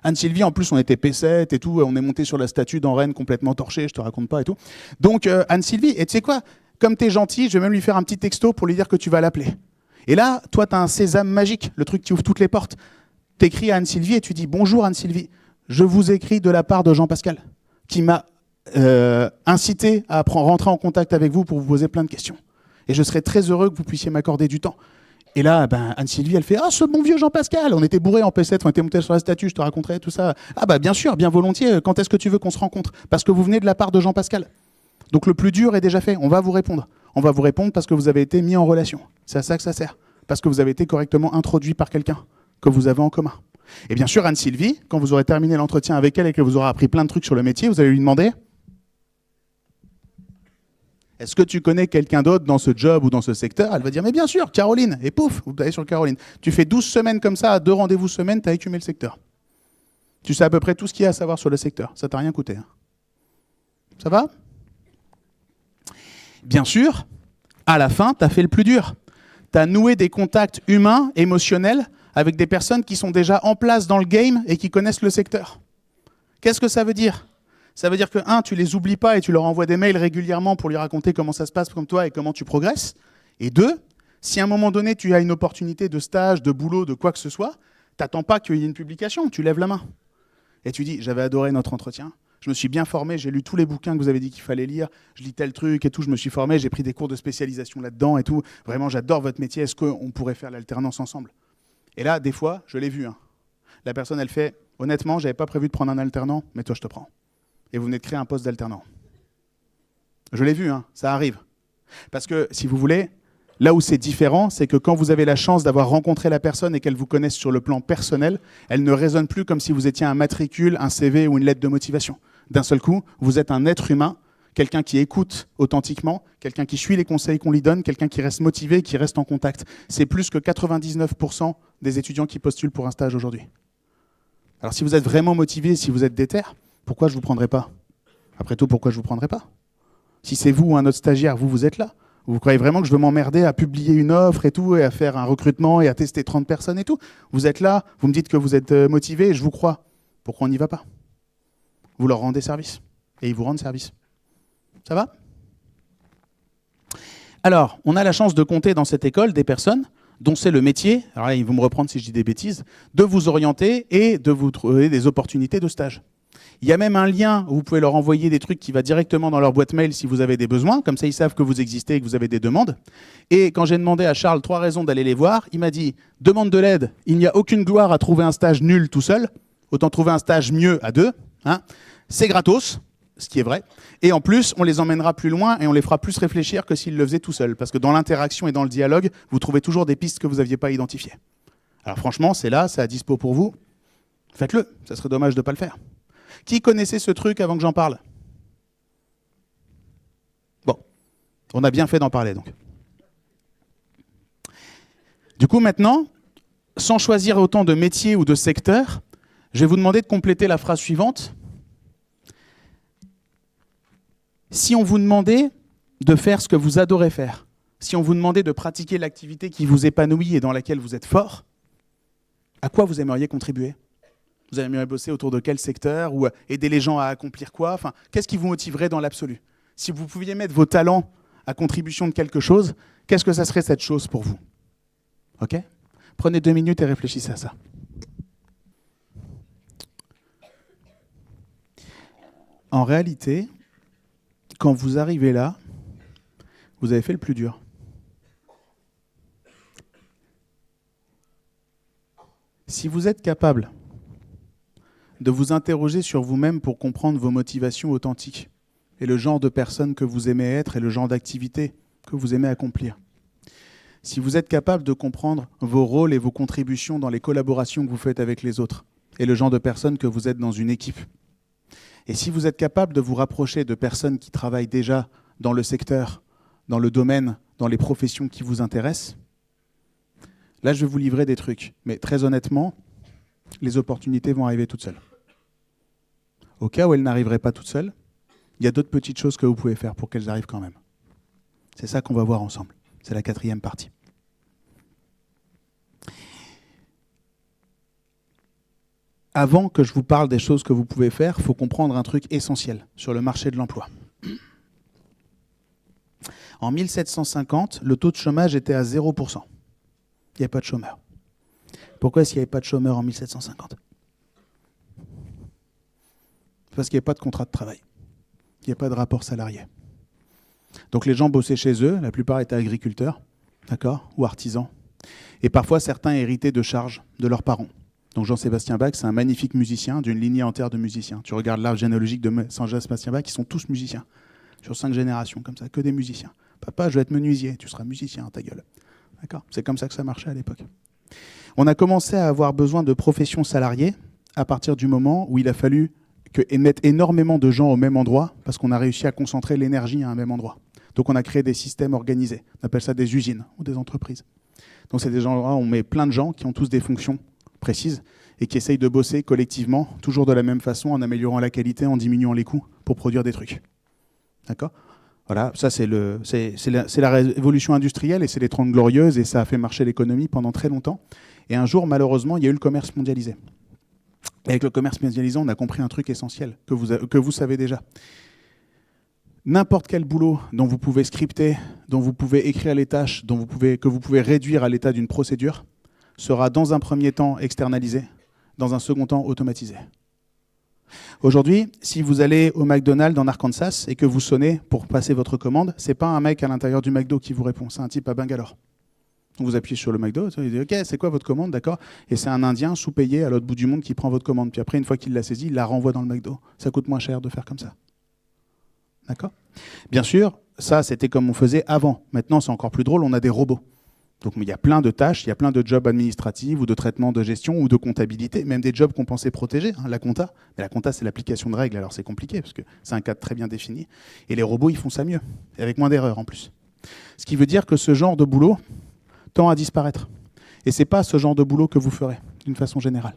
Anne-Sylvie, en plus, on était P7 et tout, on est monté sur la statue dans Rennes complètement torché, je te raconte pas et tout. Donc, Anne-Sylvie, et tu sais quoi? Comme t'es gentil, je vais même lui faire un petit texto pour lui dire que tu vas l'appeler. Et là, toi, t'as un sésame magique, le truc qui ouvre toutes les portes. T'écris à Anne-Sylvie et tu dis, bonjour Anne-Sylvie, je vous écris de la part de Jean-Pascal, qui m'a incité à rentrer en contact avec vous pour vous poser plein de questions. Et je serais très heureux que vous puissiez m'accorder du temps. Et là, Anne-Sylvie, elle fait « Ah, ce bon vieux Jean-Pascal, on était bourrés en P7, on était montés sur la statue, je te raconterai tout ça. Ah bah bien sûr, bien volontiers, quand est-ce que tu veux qu'on se rencontre? Parce que vous venez de la part de Jean-Pascal. Donc le plus dur est déjà fait, on va vous répondre. On va vous répondre parce que vous avez été mis en relation. C'est à ça que ça sert. Parce que vous avez été correctement introduit par quelqu'un que vous avez en commun. Et bien sûr, Anne-Sylvie, quand vous aurez terminé l'entretien avec elle et que vous aurez appris plein de trucs sur le métier, vous allez lui demander « Est-ce que tu connais quelqu'un d'autre dans ce job ou dans ce secteur ?» Elle va dire « Mais bien sûr, Caroline !» Et pouf, vous allez sur Caroline. Tu fais 12 semaines comme ça, à 2 rendez-vous semaine, tu as écumé le secteur. Tu sais à peu près tout ce qu'il y a à savoir sur le secteur. Ça t'a rien coûté. Hein. Ça va? Bien sûr, à la fin, tu as fait le plus dur. Tu as noué des contacts humains, émotionnels, avec des personnes qui sont déjà en place dans le game et qui connaissent le secteur. Qu'est-ce que ça veut dire? Ça veut dire que, 1, tu les oublies pas et tu leur envoies des mails régulièrement pour lui raconter comment ça se passe comme toi et comment tu progresses. Et 2, si à un moment donné, tu as une opportunité de stage, de boulot, de quoi que ce soit, t'attends pas qu'il y ait une publication, tu lèves la main. Et tu dis, j'avais adoré notre entretien, je me suis bien formé, j'ai lu tous les bouquins que vous avez dit qu'il fallait lire, je lis tel truc et tout, je me suis formé, j'ai pris des cours de spécialisation là-dedans et tout. Vraiment, j'adore votre métier, est-ce qu'on pourrait faire l'alternance ensemble? Et là, des fois, je l'ai vu. Hein. La personne, elle fait, honnêtement, j'avais pas prévu de prendre un alternant, mais toi, je te prends. Et vous venez de créer un poste d'alternant. Je l'ai vu, hein, ça arrive. Parce que, si vous voulez, là où c'est différent, c'est que quand vous avez la chance d'avoir rencontré la personne et qu'elle vous connaisse sur le plan personnel, elle ne résonne plus comme si vous étiez un matricule, un CV ou une lettre de motivation. D'un seul coup, vous êtes un être humain, quelqu'un qui écoute authentiquement, quelqu'un qui suit les conseils qu'on lui donne, quelqu'un qui reste motivé, qui reste en contact. C'est plus que 99% des étudiants qui postulent pour un stage aujourd'hui. Alors si vous êtes vraiment motivé, si vous êtes déter, pourquoi je ne vous prendrai pas? Après tout, pourquoi je ne vous prendrai pas? Si c'est vous ou un autre stagiaire, vous êtes là. Vous croyez vraiment que je veux m'emmerder à publier une offre et tout, et à faire un recrutement et à tester 30 personnes et tout? Vous êtes là, vous me dites que vous êtes motivé et je vous crois. Pourquoi on n'y va pas? Vous leur rendez service. Et ils vous rendent service. Ça va? Alors, on a la chance de compter dans cette école des personnes dont c'est le métier, alors là, ils vont me reprendre si je dis des bêtises, de vous orienter et de vous trouver des opportunités de stage. Il y a même un lien où vous pouvez leur envoyer des trucs qui va directement dans leur boîte mail si vous avez des besoins, comme ça ils savent que vous existez et que vous avez des demandes. Et quand j'ai demandé à Charles 3 raisons d'aller les voir, il m'a dit « Demande de l'aide, il n'y a aucune gloire à trouver un stage nul tout seul, autant trouver un stage mieux à 2. Hein. C'est gratos ». Ce qui est vrai. Et en plus, on les emmènera plus loin et on les fera plus réfléchir que s'ils le faisaient tout seuls. Parce que dans l'interaction et dans le dialogue, vous trouvez toujours des pistes que vous n'aviez pas identifiées. Alors franchement, c'est là, c'est à dispo pour vous. Faites-le, ça serait dommage de ne pas le faire. Qui connaissait ce truc avant que j'en parle? Bon, on a bien fait d'en parler donc. Du coup, maintenant, sans choisir autant de métiers ou de secteurs, je vais vous demander de compléter la phrase suivante. Si on vous demandait de faire ce que vous adorez faire, si on vous demandait de pratiquer l'activité qui vous épanouit et dans laquelle vous êtes fort, à quoi vous aimeriez contribuer? Vous aimeriez bosser autour de quel secteur ou aider les gens à accomplir quoi? Enfin, qu'est-ce qui vous motiverait dans l'absolu? Si vous pouviez mettre vos talents à contribution de quelque chose, qu'est-ce que ça serait cette chose pour vous? Ok? Prenez 2 minutes et réfléchissez à ça. En réalité, quand vous arrivez là, vous avez fait le plus dur. Si vous êtes capable de vous interroger sur vous-même pour comprendre vos motivations authentiques et le genre de personne que vous aimez être et le genre d'activité que vous aimez accomplir, si vous êtes capable de comprendre vos rôles et vos contributions dans les collaborations que vous faites avec les autres et le genre de personne que vous êtes dans une équipe, et si vous êtes capable de vous rapprocher de personnes qui travaillent déjà dans le secteur, dans le domaine, dans les professions qui vous intéressent, Là, je vais vous livrer des trucs. Mais très honnêtement, les opportunités vont arriver toutes seules. Au cas où elles n'arriveraient pas toutes seules, il y a d'autres petites choses que vous pouvez faire pour qu'elles arrivent quand même. C'est ça qu'on va voir ensemble. C'est la 4e partie. Avant que je vous parle des choses que vous pouvez faire, il faut comprendre un truc essentiel sur le marché de l'emploi. En 1750, le taux de chômage était à 0%. Il n'y avait pas de chômeurs. Pourquoi est-ce qu'il n'y avait pas de chômeurs en 1750 ? Parce qu'il n'y avait pas de contrat de travail. Il n'y avait pas de rapport salarié. Donc les gens bossaient chez eux, la plupart étaient agriculteurs, d'accord, ou artisans. Et parfois, certains héritaient de charges de leurs parents. Donc Jean-Sébastien Bach, c'est un magnifique musicien d'une lignée entière de musiciens. Tu regardes l'arbre généalogique de Jean-Sébastien Bach, ils sont tous musiciens. Sur 5 générations, comme ça, que des musiciens. Papa, je vais être menuisier, tu seras musicien, ta gueule. D'accord ? C'est comme ça que ça marchait à l'époque. On a commencé à avoir besoin de professions salariées à partir du moment où il a fallu mettre énormément de gens au même endroit parce qu'on a réussi à concentrer l'énergie à un même endroit. Donc on a créé des systèmes organisés. On appelle ça des usines ou des entreprises. Donc c'est des gens là, on met plein de gens qui ont tous des fonctions précises et qui essayent de bosser collectivement, toujours de la même façon, en améliorant la qualité, en diminuant les coûts pour produire des trucs. D'accord ? Voilà, ça c'est la révolution industrielle et c'est les 30 glorieuses et ça a fait marcher l'économie pendant très longtemps. Et un jour, malheureusement, il y a eu le commerce mondialisé. Et avec le commerce mondialisé, on a compris un truc essentiel que vous savez déjà. N'importe quel boulot dont vous pouvez scripter, dont vous pouvez écrire les tâches, que vous pouvez réduire à l'état d'une procédure, sera dans un premier temps externalisé, dans un second temps automatisé. Aujourd'hui, si vous allez au McDonald's en Arkansas et que vous sonnez pour passer votre commande, c'est pas un mec à l'intérieur du McDo qui vous répond, c'est un type à Bangalore. Donc vous appuyez sur le McDo, il dit « Ok, c'est quoi votre commande, d'accord ?» Et c'est un Indien sous-payé à l'autre bout du monde qui prend votre commande. Puis après, une fois qu'il l'a saisie, il la renvoie dans le McDo. Ça coûte moins cher de faire comme ça. D'accord ? Bien sûr, ça, c'était comme on faisait avant. Maintenant, c'est encore plus drôle, on a des robots. Donc il y a plein de tâches, il y a plein de jobs administratifs ou de traitement de gestion ou de comptabilité, même des jobs qu'on pensait protéger, la compta. Mais la compta, c'est l'application de règles, alors c'est compliqué parce que c'est un cadre très bien défini. Et les robots, ils font ça mieux, et avec moins d'erreurs en plus. Ce qui veut dire que ce genre de boulot tend à disparaître. Et ce n'est pas ce genre de boulot que vous ferez, d'une façon générale.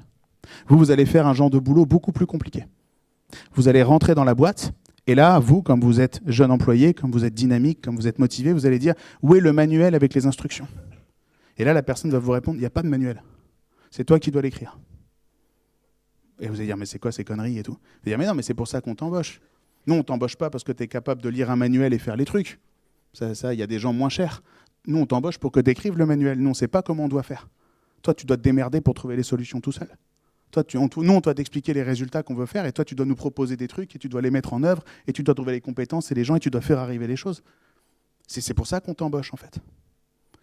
Vous allez faire un genre de boulot beaucoup plus compliqué. Vous allez rentrer dans la boîte, et là, vous, comme vous êtes jeune employé, comme vous êtes dynamique, comme vous êtes motivé, vous allez dire « Où est le manuel avec les instructions ?» Et là, la personne va vous répondre « Il n'y a pas de manuel. C'est toi qui dois l'écrire. » Et vous allez dire « Mais c'est quoi ces conneries et tout ?» Vous allez dire « Mais non, mais c'est pour ça qu'on t'embauche. Non, on ne t'embauche pas parce que tu es capable de lire un manuel et faire les trucs. Ça, il y a des gens moins chers. Nous, on t'embauche pour que tu écrives le manuel. Nous, on ne sait pas comment on doit faire. Toi, tu dois te démerder pour trouver les solutions tout seul. Nous, on doit t'expliquer les résultats qu'on veut faire et toi, tu dois nous proposer des trucs et tu dois les mettre en œuvre et tu dois trouver les compétences et les gens et tu dois faire arriver les choses. C'est pour ça qu'on t'embauche, en fait.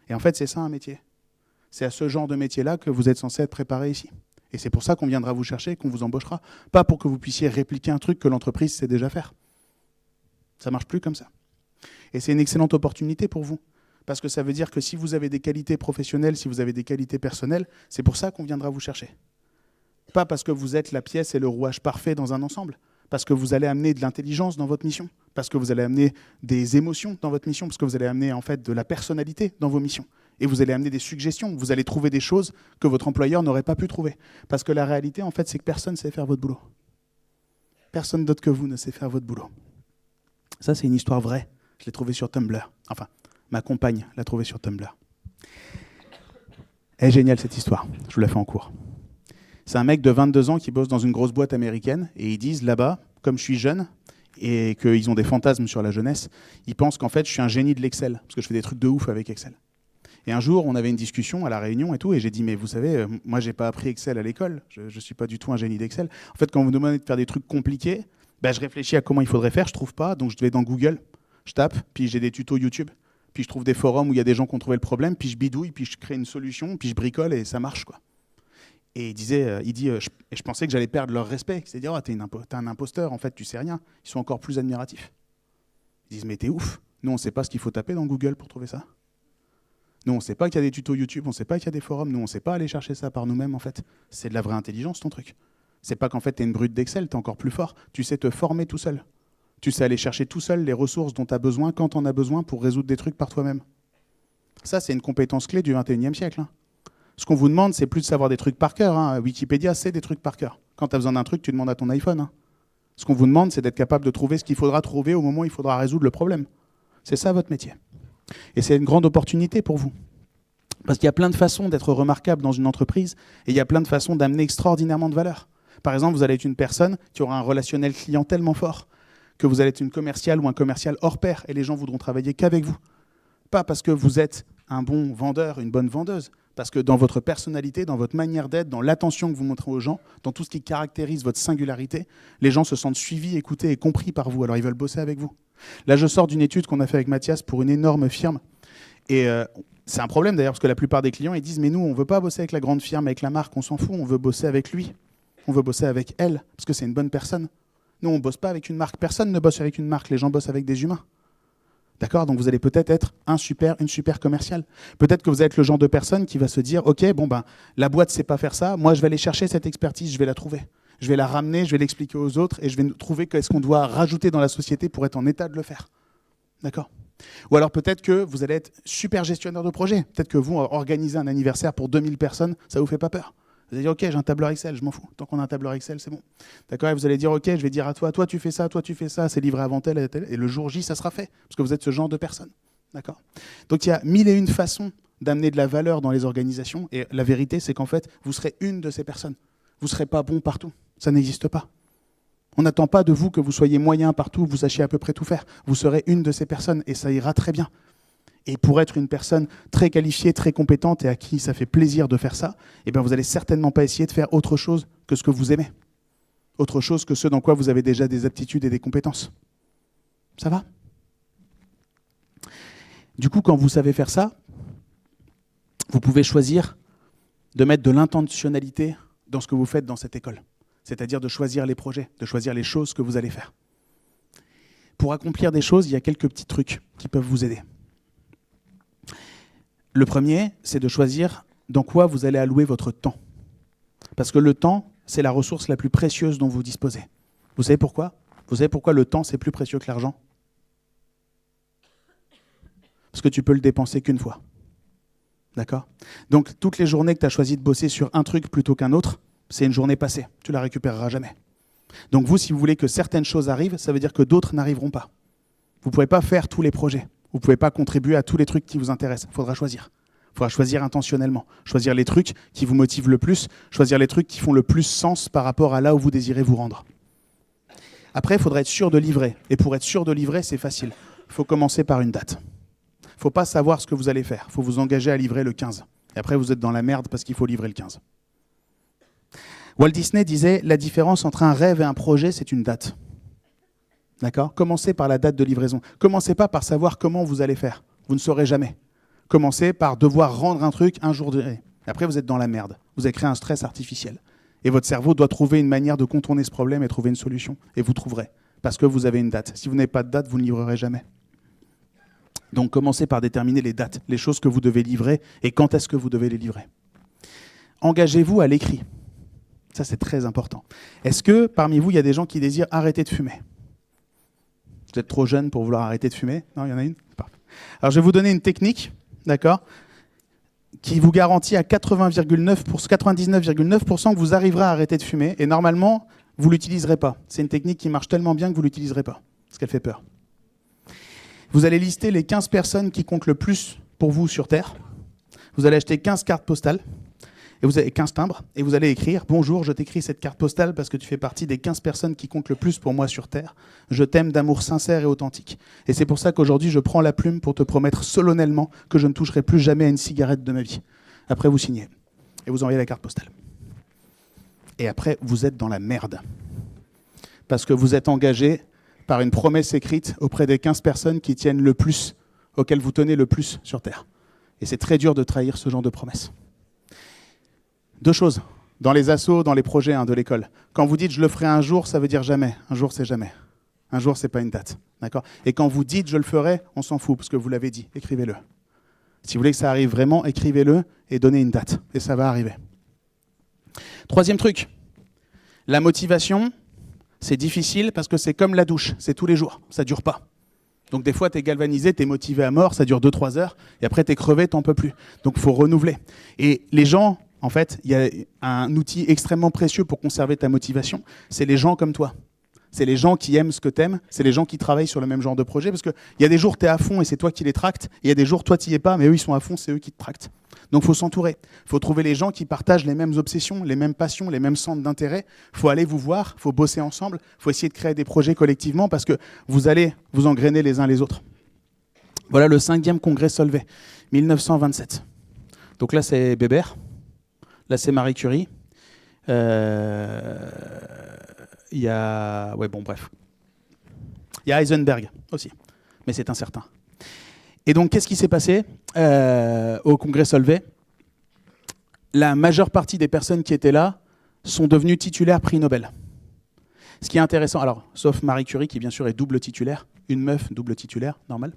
Et en fait, c'est ça un métier. C'est à ce genre de métier-là que vous êtes censé être préparé ici. Et c'est pour ça qu'on viendra vous chercher et qu'on vous embauchera. Pas pour que vous puissiez répliquer un truc que l'entreprise sait déjà faire. Ça ne marche plus comme ça. Et c'est une excellente opportunité pour vous. Parce que ça veut dire que si vous avez des qualités professionnelles, si vous avez des qualités personnelles, c'est pour ça qu'on viendra vous chercher. Pas parce que vous êtes la pièce et le rouage parfait dans un ensemble. Parce que vous allez amener de l'intelligence dans votre mission. Parce que vous allez amener des émotions dans votre mission. Parce que vous allez amener en fait de la personnalité dans vos missions. Et vous allez amener des suggestions. Vous allez trouver des choses que votre employeur n'aurait pas pu trouver. Parce que la réalité, en fait, c'est que personne ne sait faire votre boulot. Personne d'autre que vous ne sait faire votre boulot. Ça, c'est une histoire vraie. Je l'ai trouvée sur Tumblr. Enfin, ma compagne l'a trouvée sur Tumblr. Elle est géniale, cette histoire. Je vous la fais en cours. C'est un mec de 22 ans qui bosse dans une grosse boîte américaine. Et ils disent, là-bas, comme je suis jeune, et qu'ils ont des fantasmes sur la jeunesse, ils pensent qu'en fait, je suis un génie de l'Excel. Parce que je fais des trucs de ouf avec Excel. Et un jour, on avait une discussion à la réunion et tout, et j'ai dit, mais vous savez, moi, j'ai pas appris Excel à l'école. Je ne suis pas du tout un génie d'Excel. En fait, quand vous me demandez de faire des trucs compliqués, je réfléchis à comment il faudrait faire, je trouve pas, donc je vais dans Google, je tape, puis j'ai des tutos YouTube, puis je trouve des forums où il y a des gens qui ont trouvé le problème, puis je bidouille, puis je crée une solution, puis je bricole et ça marche, quoi. Et il dit, je pensais que j'allais perdre leur respect. C'est-à-dire, t'es un imposteur, en fait, tu sais rien. Ils sont encore plus admiratifs. Ils disent, mais t'es ouf. Nous, on ne sait pas ce qu'il faut taper dans Google pour trouver ça. Nous, on ne sait pas qu'il y a des tutos YouTube, on ne sait pas qu'il y a des forums. Nous, on ne sait pas aller chercher ça par nous-mêmes, en fait. C'est de la vraie intelligence, ton truc. C'est pas qu'en fait, t'es une brute d'Excel, t'es encore plus fort. Tu sais te former tout seul. Tu sais aller chercher tout seul les ressources dont tu as besoin, quand tu en as besoin, pour résoudre des trucs par toi-même. Ça, c'est une compétence clé du 21e siècle. Hein. Ce qu'on vous demande, c'est plus de savoir des trucs par cœur. Hein. Wikipédia, c'est des trucs par cœur. Quand tu as besoin d'un truc, tu demandes à ton iPhone. Hein. Ce qu'on vous demande, c'est d'être capable de trouver ce qu'il faudra trouver au moment où il faudra résoudre le problème. C'est ça votre métier. Et c'est une grande opportunité pour vous. Parce qu'il y a plein de façons d'être remarquable dans une entreprise et il y a plein de façons d'amener extraordinairement de valeur. Par exemple, vous allez être une personne qui aura un relationnel client tellement fort que vous allez être une commerciale ou un commercial hors pair et les gens voudront travailler qu'avec vous. Pas parce que vous êtes un bon vendeur, une bonne vendeuse, parce que dans votre personnalité, dans votre manière d'être, dans l'attention que vous montrez aux gens, dans tout ce qui caractérise votre singularité, les gens se sentent suivis, écoutés et compris par vous. Alors ils veulent bosser avec vous. Là, je sors d'une étude qu'on a fait avec Mathias pour une énorme firme. Et c'est un problème d'ailleurs, parce que la plupart des clients, ils disent « Mais nous, on ne veut pas bosser avec la grande firme, avec la marque, on s'en fout, on veut bosser avec lui. On veut bosser avec elle, parce que c'est une bonne personne. Nous, on ne bosse pas avec une marque. Personne ne bosse avec une marque, les gens bossent avec des humains. » D'accord ? Donc vous allez peut-être être une super commerciale. Peut-être que vous êtes le genre de personne qui va se dire « Ok, la boîte ne sait pas faire ça, moi je vais aller chercher cette expertise, je vais la trouver. Je vais la ramener, je vais l'expliquer aux autres et je vais trouver qu'est-ce qu'on doit rajouter dans la société pour être en état de le faire. » D'accord ? Ou alors peut-être que vous allez être super gestionnaire de projet. Peut-être que vous, organisez un anniversaire pour 2000 personnes, ça ne vous fait pas peur. Vous allez dire, OK, j'ai un tableur Excel, je m'en fous. Tant qu'on a un tableur Excel, c'est bon. D'accord ? Et vous allez dire, OK, je vais dire à toi tu fais ça, c'est livré avant tel et tel. Et le jour J, ça sera fait. Parce que vous êtes ce genre de personne. D'accord ? Donc il y a 1001 façons d'amener de la valeur dans les organisations. Et la vérité, c'est qu'en fait, vous serez une de ces personnes. Vous ne serez pas bon partout. Ça n'existe pas. On n'attend pas de vous que vous soyez moyen partout, que vous sachiez à peu près tout faire. Vous serez une de ces personnes et ça ira très bien. Et pour être une personne très qualifiée, très compétente et à qui ça fait plaisir de faire ça, eh bien vous n'allez certainement pas essayer de faire autre chose que ce que vous aimez. Autre chose que ce dans quoi vous avez déjà des aptitudes et des compétences. Ça va ? Du coup, quand vous savez faire ça, vous pouvez choisir de mettre de l'intentionnalité dans ce que vous faites dans cette école. C'est-à-dire de choisir les projets, de choisir les choses que vous allez faire. Pour accomplir des choses, il y a quelques petits trucs qui peuvent vous aider. Le premier, c'est de choisir dans quoi vous allez allouer votre temps. Parce que le temps, c'est la ressource la plus précieuse dont vous disposez. Vous savez pourquoi ? Vous savez pourquoi le temps, c'est plus précieux que l'argent ? Parce que tu peux le dépenser qu'une fois. D'accord ? Donc, toutes les journées que tu as choisi de bosser sur un truc plutôt qu'un autre, c'est une journée passée. Tu ne la récupéreras jamais. Donc vous, si vous voulez que certaines choses arrivent, ça veut dire que d'autres n'arriveront pas. Vous ne pouvez pas faire tous les projets. Vous ne pouvez pas contribuer à tous les trucs qui vous intéressent. Il faudra choisir. Il faudra choisir intentionnellement. Choisir les trucs qui vous motivent le plus. Choisir les trucs qui font le plus sens par rapport à là où vous désirez vous rendre. Après, il faudra être sûr de livrer. Et pour être sûr de livrer, c'est facile. Il faut commencer par une date. Il ne faut pas savoir ce que vous allez faire. Il faut vous engager à livrer le 15. Et après, vous êtes dans la merde parce qu'il faut livrer le 15. Walt Disney disait « La différence entre un rêve et un projet, c'est une date. » D'accord ? Commencez par la date de livraison. Commencez pas par savoir comment vous allez faire. Vous ne saurez jamais. Commencez par devoir rendre un truc un jour donné. Après, vous êtes dans la merde. Vous avez créé un stress artificiel. Et votre cerveau doit trouver une manière de contourner ce problème et trouver une solution. Et vous trouverez. Parce que vous avez une date. Si vous n'avez pas de date, vous ne livrerez jamais. Donc, commencez par déterminer les dates, les choses que vous devez livrer et quand est-ce que vous devez les livrer. Engagez-vous à l'écrit. Ça, c'est très important. Est-ce que parmi vous, il y a des gens qui désirent arrêter de fumer ? Vous êtes trop jeune pour vouloir arrêter de fumer ? Non, il y en a une ? Parfait. Alors, je vais vous donner une technique, d'accord, qui vous garantit à 99,9% que vous arriverez à arrêter de fumer. Et normalement, vous ne l'utiliserez pas. C'est une technique qui marche tellement bien que vous ne l'utiliserez pas, parce qu'elle fait peur. Vous allez lister les 15 personnes qui comptent le plus pour vous sur Terre. Vous allez acheter 15 cartes postales. Et vous avez 15 timbres, et vous allez écrire « Bonjour, je t'écris cette carte postale parce que tu fais partie des 15 personnes qui comptent le plus pour moi sur Terre. Je t'aime d'amour sincère et authentique. Et c'est pour ça qu'aujourd'hui, je prends la plume pour te promettre solennellement que je ne toucherai plus jamais à une cigarette de ma vie. » Après, vous signez. Et vous envoyez la carte postale. Et après, vous êtes dans la merde. Parce que vous êtes engagé par une promesse écrite auprès des 15 personnes qui tiennent le plus, auxquelles vous tenez le plus sur Terre. Et c'est très dur de trahir ce genre de promesse. Deux choses, dans les assos, dans les projets de l'école. Quand vous dites « je le ferai un jour », ça veut dire jamais. Un jour, c'est jamais. Un jour, c'est pas une date. D'accord ? Et quand vous dites « je le ferai », on s'en fout, parce que vous l'avez dit. Écrivez-le. Si vous voulez que ça arrive vraiment, écrivez-le et donnez une date. Et ça va arriver. Troisième truc. La motivation, c'est difficile parce que c'est comme la douche. C'est tous les jours. Ça ne dure pas. Donc des fois, tu es galvanisé, tu es motivé à mort, ça dure 2-3 heures, et après, tu es crevé, tu n'en peux plus. Donc il faut renouveler. Et les gens, en fait, il y a un outil extrêmement précieux pour conserver ta motivation, c'est les gens comme toi. C'est les gens qui aiment ce que tu aimes, c'est les gens qui travaillent sur le même genre de projet, parce qu'il y a des jours, tu es à fond et c'est toi qui les tractes, et il y a des jours, toi, tu n'y es pas, mais eux, ils sont à fond, c'est eux qui te tractent. Donc il faut s'entourer, il faut trouver les gens qui partagent les mêmes obsessions, les mêmes passions, les mêmes centres d'intérêt, il faut aller vous voir, il faut bosser ensemble, il faut essayer de créer des projets collectivement, parce que vous allez vous engrainer les uns les autres. Voilà le 5e congrès Solvay, 1927. Donc là, c'est Bébert, là, c'est Marie Curie. Il y a... Ouais, bon, bref. Il y a Heisenberg aussi, mais c'est incertain. Et donc, qu'est-ce qui s'est passé au congrès Solvay? La majeure partie des personnes qui étaient là sont devenues titulaires prix Nobel. Ce qui est intéressant, alors, sauf Marie Curie, qui bien sûr est double titulaire, une meuf double titulaire, normal.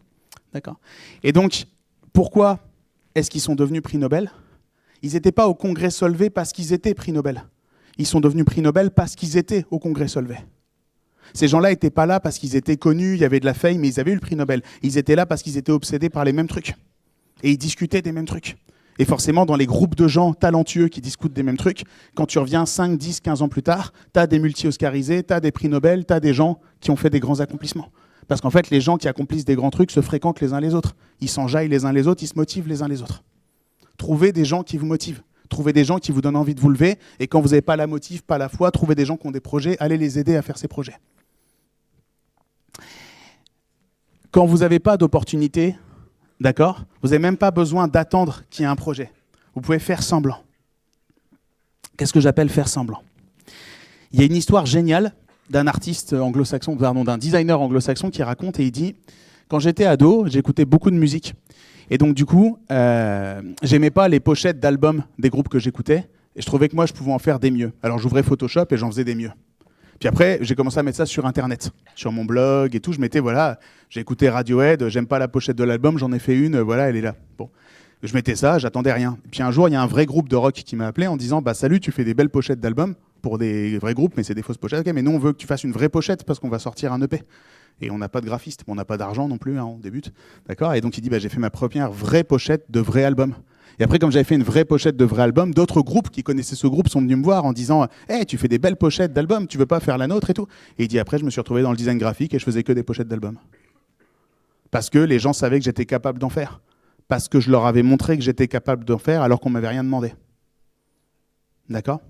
D'accord. Et donc, pourquoi est-ce qu'ils sont devenus prix Nobel? Ils n'étaient pas au congrès Solvay parce qu'ils étaient prix Nobel. Ils sont devenus prix Nobel parce qu'ils étaient au congrès Solvay. Ces gens-là n'étaient pas là parce qu'ils étaient connus, il y avait de la fame, mais ils avaient eu le prix Nobel. Ils étaient là parce qu'ils étaient obsédés par les mêmes trucs. Et ils discutaient des mêmes trucs. Et forcément, dans les groupes de gens talentueux qui discutent des mêmes trucs, quand tu reviens 5, 10, 15 ans plus tard, tu as des multi-oscarisés, tu as des prix Nobel, tu as des gens qui ont fait des grands accomplissements. Parce qu'en fait, les gens qui accomplissent des grands trucs se fréquentent les uns les autres. Ils s'enjaillent les uns les autres, ils se motivent les uns les autres. Trouvez des gens qui vous motivent. Trouvez des gens qui vous donnent envie de vous lever. Et quand vous n'avez pas la motive, pas la foi, trouvez des gens qui ont des projets, allez les aider à faire ces projets. Quand vous n'avez pas d'opportunité, d'accord, vous n'avez même pas besoin d'attendre qu'il y ait un projet. Vous pouvez faire semblant. Qu'est-ce que j'appelle faire semblant? Il y a une histoire géniale d'un artiste anglo-saxon, pardon, d'un designer anglo-saxon qui raconte et il dit « Quand j'étais ado, j'écoutais beaucoup de musique. Et donc du coup, j'aimais pas les pochettes d'albums des groupes que j'écoutais et je trouvais que moi, je pouvais en faire des mieux. Alors j'ouvrais Photoshop et j'en faisais des mieux. Puis après, j'ai commencé à mettre ça sur Internet, sur mon blog et tout. Je mettais, voilà, j'ai écouté Radiohead, j'aime pas la pochette de l'album, j'en ai fait une, voilà, elle est là. Bon. Je mettais ça, j'attendais rien. Puis un jour, il y a un vrai groupe de rock qui m'a appelé en disant bah, « Salut, tu fais des belles pochettes d'albums pour des vrais groupes, mais c'est des fausses pochettes. Ok, mais nous, on veut que tu fasses une vraie pochette parce qu'on va sortir un EP. » Et on n'a pas de graphiste, on n'a pas d'argent non plus, hein, on débute. D'accord. Et donc il dit bah, « J'ai fait ma première vraie pochette de vrai album. » Et après, comme j'avais fait une vraie pochette de vrai album, d'autres groupes qui connaissaient ce groupe sont venus me voir en disant « Hey, tu fais des belles pochettes d'albums, tu veux pas faire la nôtre et tout ?» Et il dit après, je me suis retrouvé dans le design graphique et je faisais que des pochettes d'albums. Parce que les gens savaient que j'étais capable d'en faire. Parce que je leur avais montré que j'étais capable d'en faire alors qu'on ne m'avait rien demandé. D'accord ?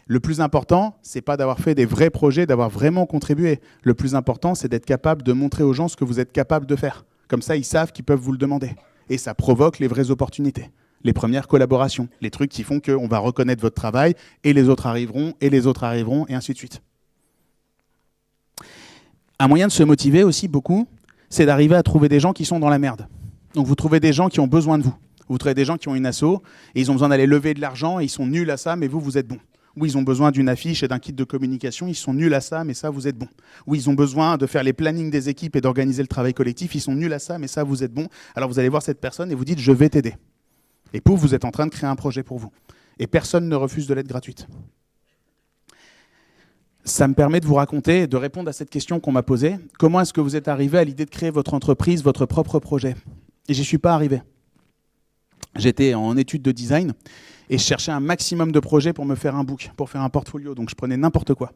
Le plus important, c'est pas d'avoir fait des vrais projets, d'avoir vraiment contribué. Le plus important, c'est d'être capable de montrer aux gens ce que vous êtes capable de faire. Comme ça, ils savent qu'ils peuvent vous le demander. Et ça provoque les vraies opportunités. Les premières collaborations, les trucs qui font qu'on va reconnaître votre travail, et les autres arriveront, et les autres arriveront, et ainsi de suite. Un moyen de se motiver aussi beaucoup, c'est d'arriver à trouver des gens qui sont dans la merde. Donc vous trouvez des gens qui ont besoin de vous. Vous trouvez des gens qui ont une asso, et ils ont besoin d'aller lever de l'argent, et ils sont nuls à ça, mais vous êtes bon. Ou ils ont besoin d'une affiche et d'un kit de communication, ils sont nuls à ça, mais ça, vous êtes bon. Ou ils ont besoin de faire les plannings des équipes et d'organiser le travail collectif, ils sont nuls à ça, mais ça, vous êtes bon. Alors vous allez voir cette personne et vous dites « je vais t'aider ». Et pouf, vous êtes en train de créer un projet pour vous. Et personne ne refuse de l'aide gratuite. Ça me permet de vous raconter, de répondre à cette question qu'on m'a posée. Comment est-ce que vous êtes arrivé à l'idée de créer votre entreprise, votre propre projet? Et j'y suis pas arrivé. J'étais en études de design et je cherchais un maximum de projets pour me faire un book, pour faire un portfolio. Donc je prenais n'importe quoi.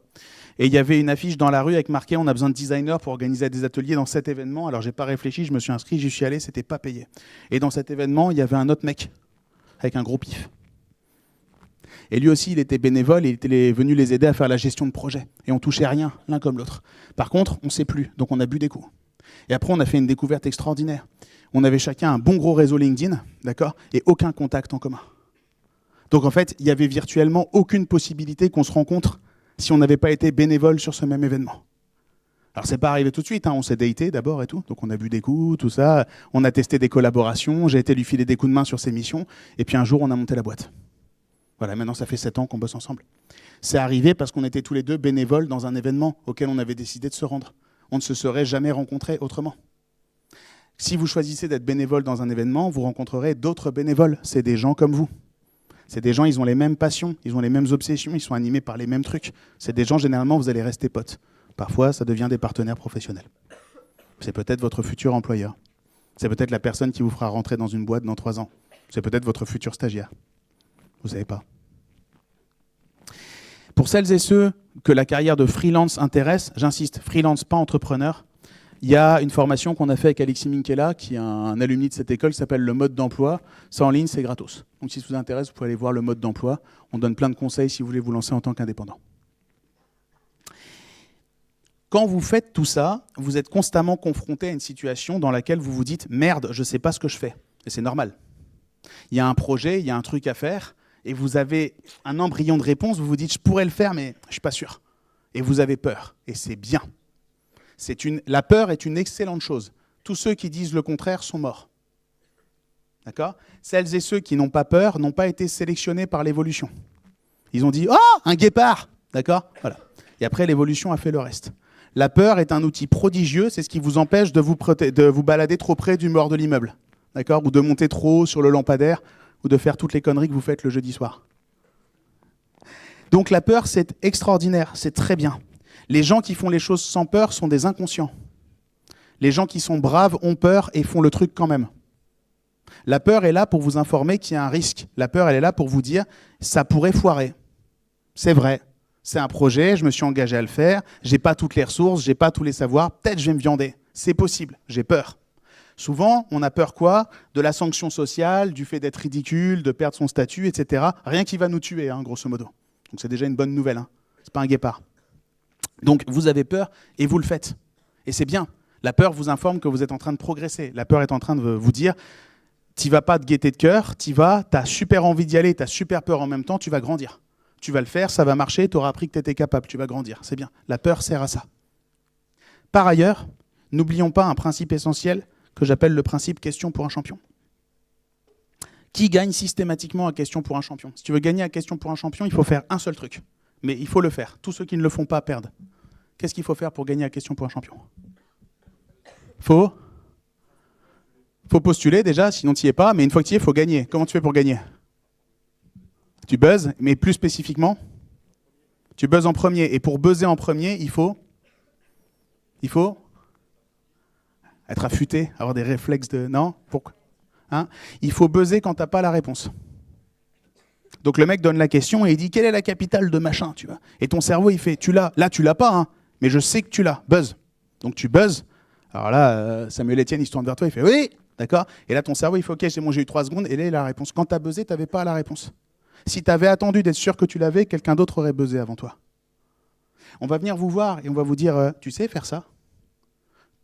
Et il y avait une affiche dans la rue avec marqué « On a besoin de designers pour organiser des ateliers dans cet événement ». Alors j'ai pas réfléchi, je me suis inscrit, j'y suis allé, c'était pas payé. Et dans cet événement, il y avait un autre mec avec un gros pif. Et lui aussi, il était bénévole et il était venu les aider à faire la gestion de projet. Et on touchait rien, l'un comme l'autre. Par contre, on ne sait plus, donc on a bu des coups. Et après, on a fait une découverte extraordinaire. On avait chacun un bon gros réseau LinkedIn, d'accord, et aucun contact en commun. Donc en fait, il y avait virtuellement aucune possibilité qu'on se rencontre si on n'avait pas été bénévole sur ce même événement. Alors c'est pas arrivé tout de suite, hein. On s'est daté d'abord et tout, donc on a bu des coups, tout ça, on a testé des collaborations, j'ai été lui filer des coups de main sur ses missions, et puis un jour on a monté la boîte. Voilà, maintenant ça fait 7 ans qu'on bosse ensemble. C'est arrivé parce qu'on était tous les deux bénévoles dans un événement auquel on avait décidé de se rendre. On ne se serait jamais rencontrés autrement. Si vous choisissez d'être bénévole dans un événement, vous rencontrerez d'autres bénévoles, c'est des gens comme vous. C'est des gens, ils ont les mêmes passions, ils ont les mêmes obsessions, ils sont animés par les mêmes trucs. C'est des gens, généralement, vous allez rester potes. Parfois, ça devient des partenaires professionnels. C'est peut-être votre futur employeur. C'est peut-être la personne qui vous fera rentrer dans une boîte dans 3 ans. C'est peut-être votre futur stagiaire. Vous ne savez pas. Pour celles et ceux que la carrière de freelance intéresse, j'insiste, freelance, pas entrepreneur, il y a une formation qu'on a fait avec Alexis Minkela, qui est un alumni de cette école, qui s'appelle le mode d'emploi. C'est en ligne, c'est gratos. Donc si ça vous intéresse, vous pouvez aller voir le mode d'emploi. On donne plein de conseils si vous voulez vous lancer en tant qu'indépendant. Quand vous faites tout ça, vous êtes constamment confronté à une situation dans laquelle vous vous dites « Merde, je ne sais pas ce que je fais ». Et c'est normal. Il y a un projet, il y a un truc à faire, et vous avez un embryon de réponse, vous vous dites « Je pourrais le faire, mais je ne suis pas sûr ». Et vous avez peur. Et c'est bien. La peur est une excellente chose. Tous ceux qui disent le contraire sont morts. D'accord ? Celles et ceux qui n'ont pas peur n'ont pas été sélectionnés par l'évolution. Ils ont dit « Oh, un guépard !» D'accord ? Voilà. Et après, l'évolution a fait le reste. La peur est un outil prodigieux, c'est ce qui vous empêche de vous balader trop près du mur de l'immeuble. D'accord ? Ou de monter trop haut sur le lampadaire, ou de faire toutes les conneries que vous faites le jeudi soir. Donc la peur, c'est extraordinaire, c'est très bien. Les gens qui font les choses sans peur sont des inconscients. Les gens qui sont braves ont peur et font le truc quand même. La peur est là pour vous informer qu'il y a un risque. La peur, elle est là pour vous dire « ça pourrait foirer ». C'est vrai, c'est un projet, je me suis engagé à le faire, j'ai pas toutes les ressources, j'ai pas tous les savoirs, peut-être je vais me viander. C'est possible, j'ai peur. Souvent, on a peur quoi ? De la sanction sociale, du fait d'être ridicule, de perdre son statut, etc. Rien qui va nous tuer, grosso modo. Donc c'est déjà une bonne nouvelle, c'est pas un guépard. Donc vous avez peur et vous le faites. Et c'est bien. La peur vous informe que vous êtes en train de progresser. La peur est en train de vous dire, t'y vas pas de gaieté de cœur, t'y vas, t'as super envie d'y aller, t'as super peur en même temps, tu vas grandir. Tu vas le faire, ça va marcher, t'auras appris que t'étais capable, tu vas grandir. C'est bien. La peur sert à ça. Par ailleurs, n'oublions pas un principe essentiel que j'appelle le principe question pour un champion. Qui gagne systématiquement à question pour un champion ? Si tu veux gagner à question pour un champion, il faut faire un seul truc. Mais il faut le faire. Tous ceux qui ne le font pas perdent. Qu'est-ce qu'il faut faire pour gagner à question pour un champion ? Faut postuler déjà, sinon tu n'y es pas. Mais une fois que tu y es, il faut gagner. Comment tu fais pour gagner ? Tu buzzes, mais plus spécifiquement, tu buzzes en premier. Et pour buzzer en premier, il faut être affûté, avoir des réflexes de... Non ? Pourquoi ? Il faut buzzer quand tu n'as pas la réponse. Donc le mec donne la question et il dit « Quelle est la capitale de machin ?» tu vois. Et ton cerveau, il fait « Tu l'as ». Là, tu l'as pas, mais je sais que tu l'as. Buzz. Donc tu buzzes. Alors là, Samuel Etienne, il se tourne vers toi, il fait « Oui !» D'accord ? Et là, ton cerveau, il fait « Ok, c'est bon, j'ai eu 3 secondes. » Et là, il a la réponse. Quand tu as buzzé, tu n'avais pas la réponse. Si tu avais attendu d'être sûr que tu l'avais, quelqu'un d'autre aurait buzzé avant toi. On va venir vous voir et on va vous dire « Tu sais faire ça ?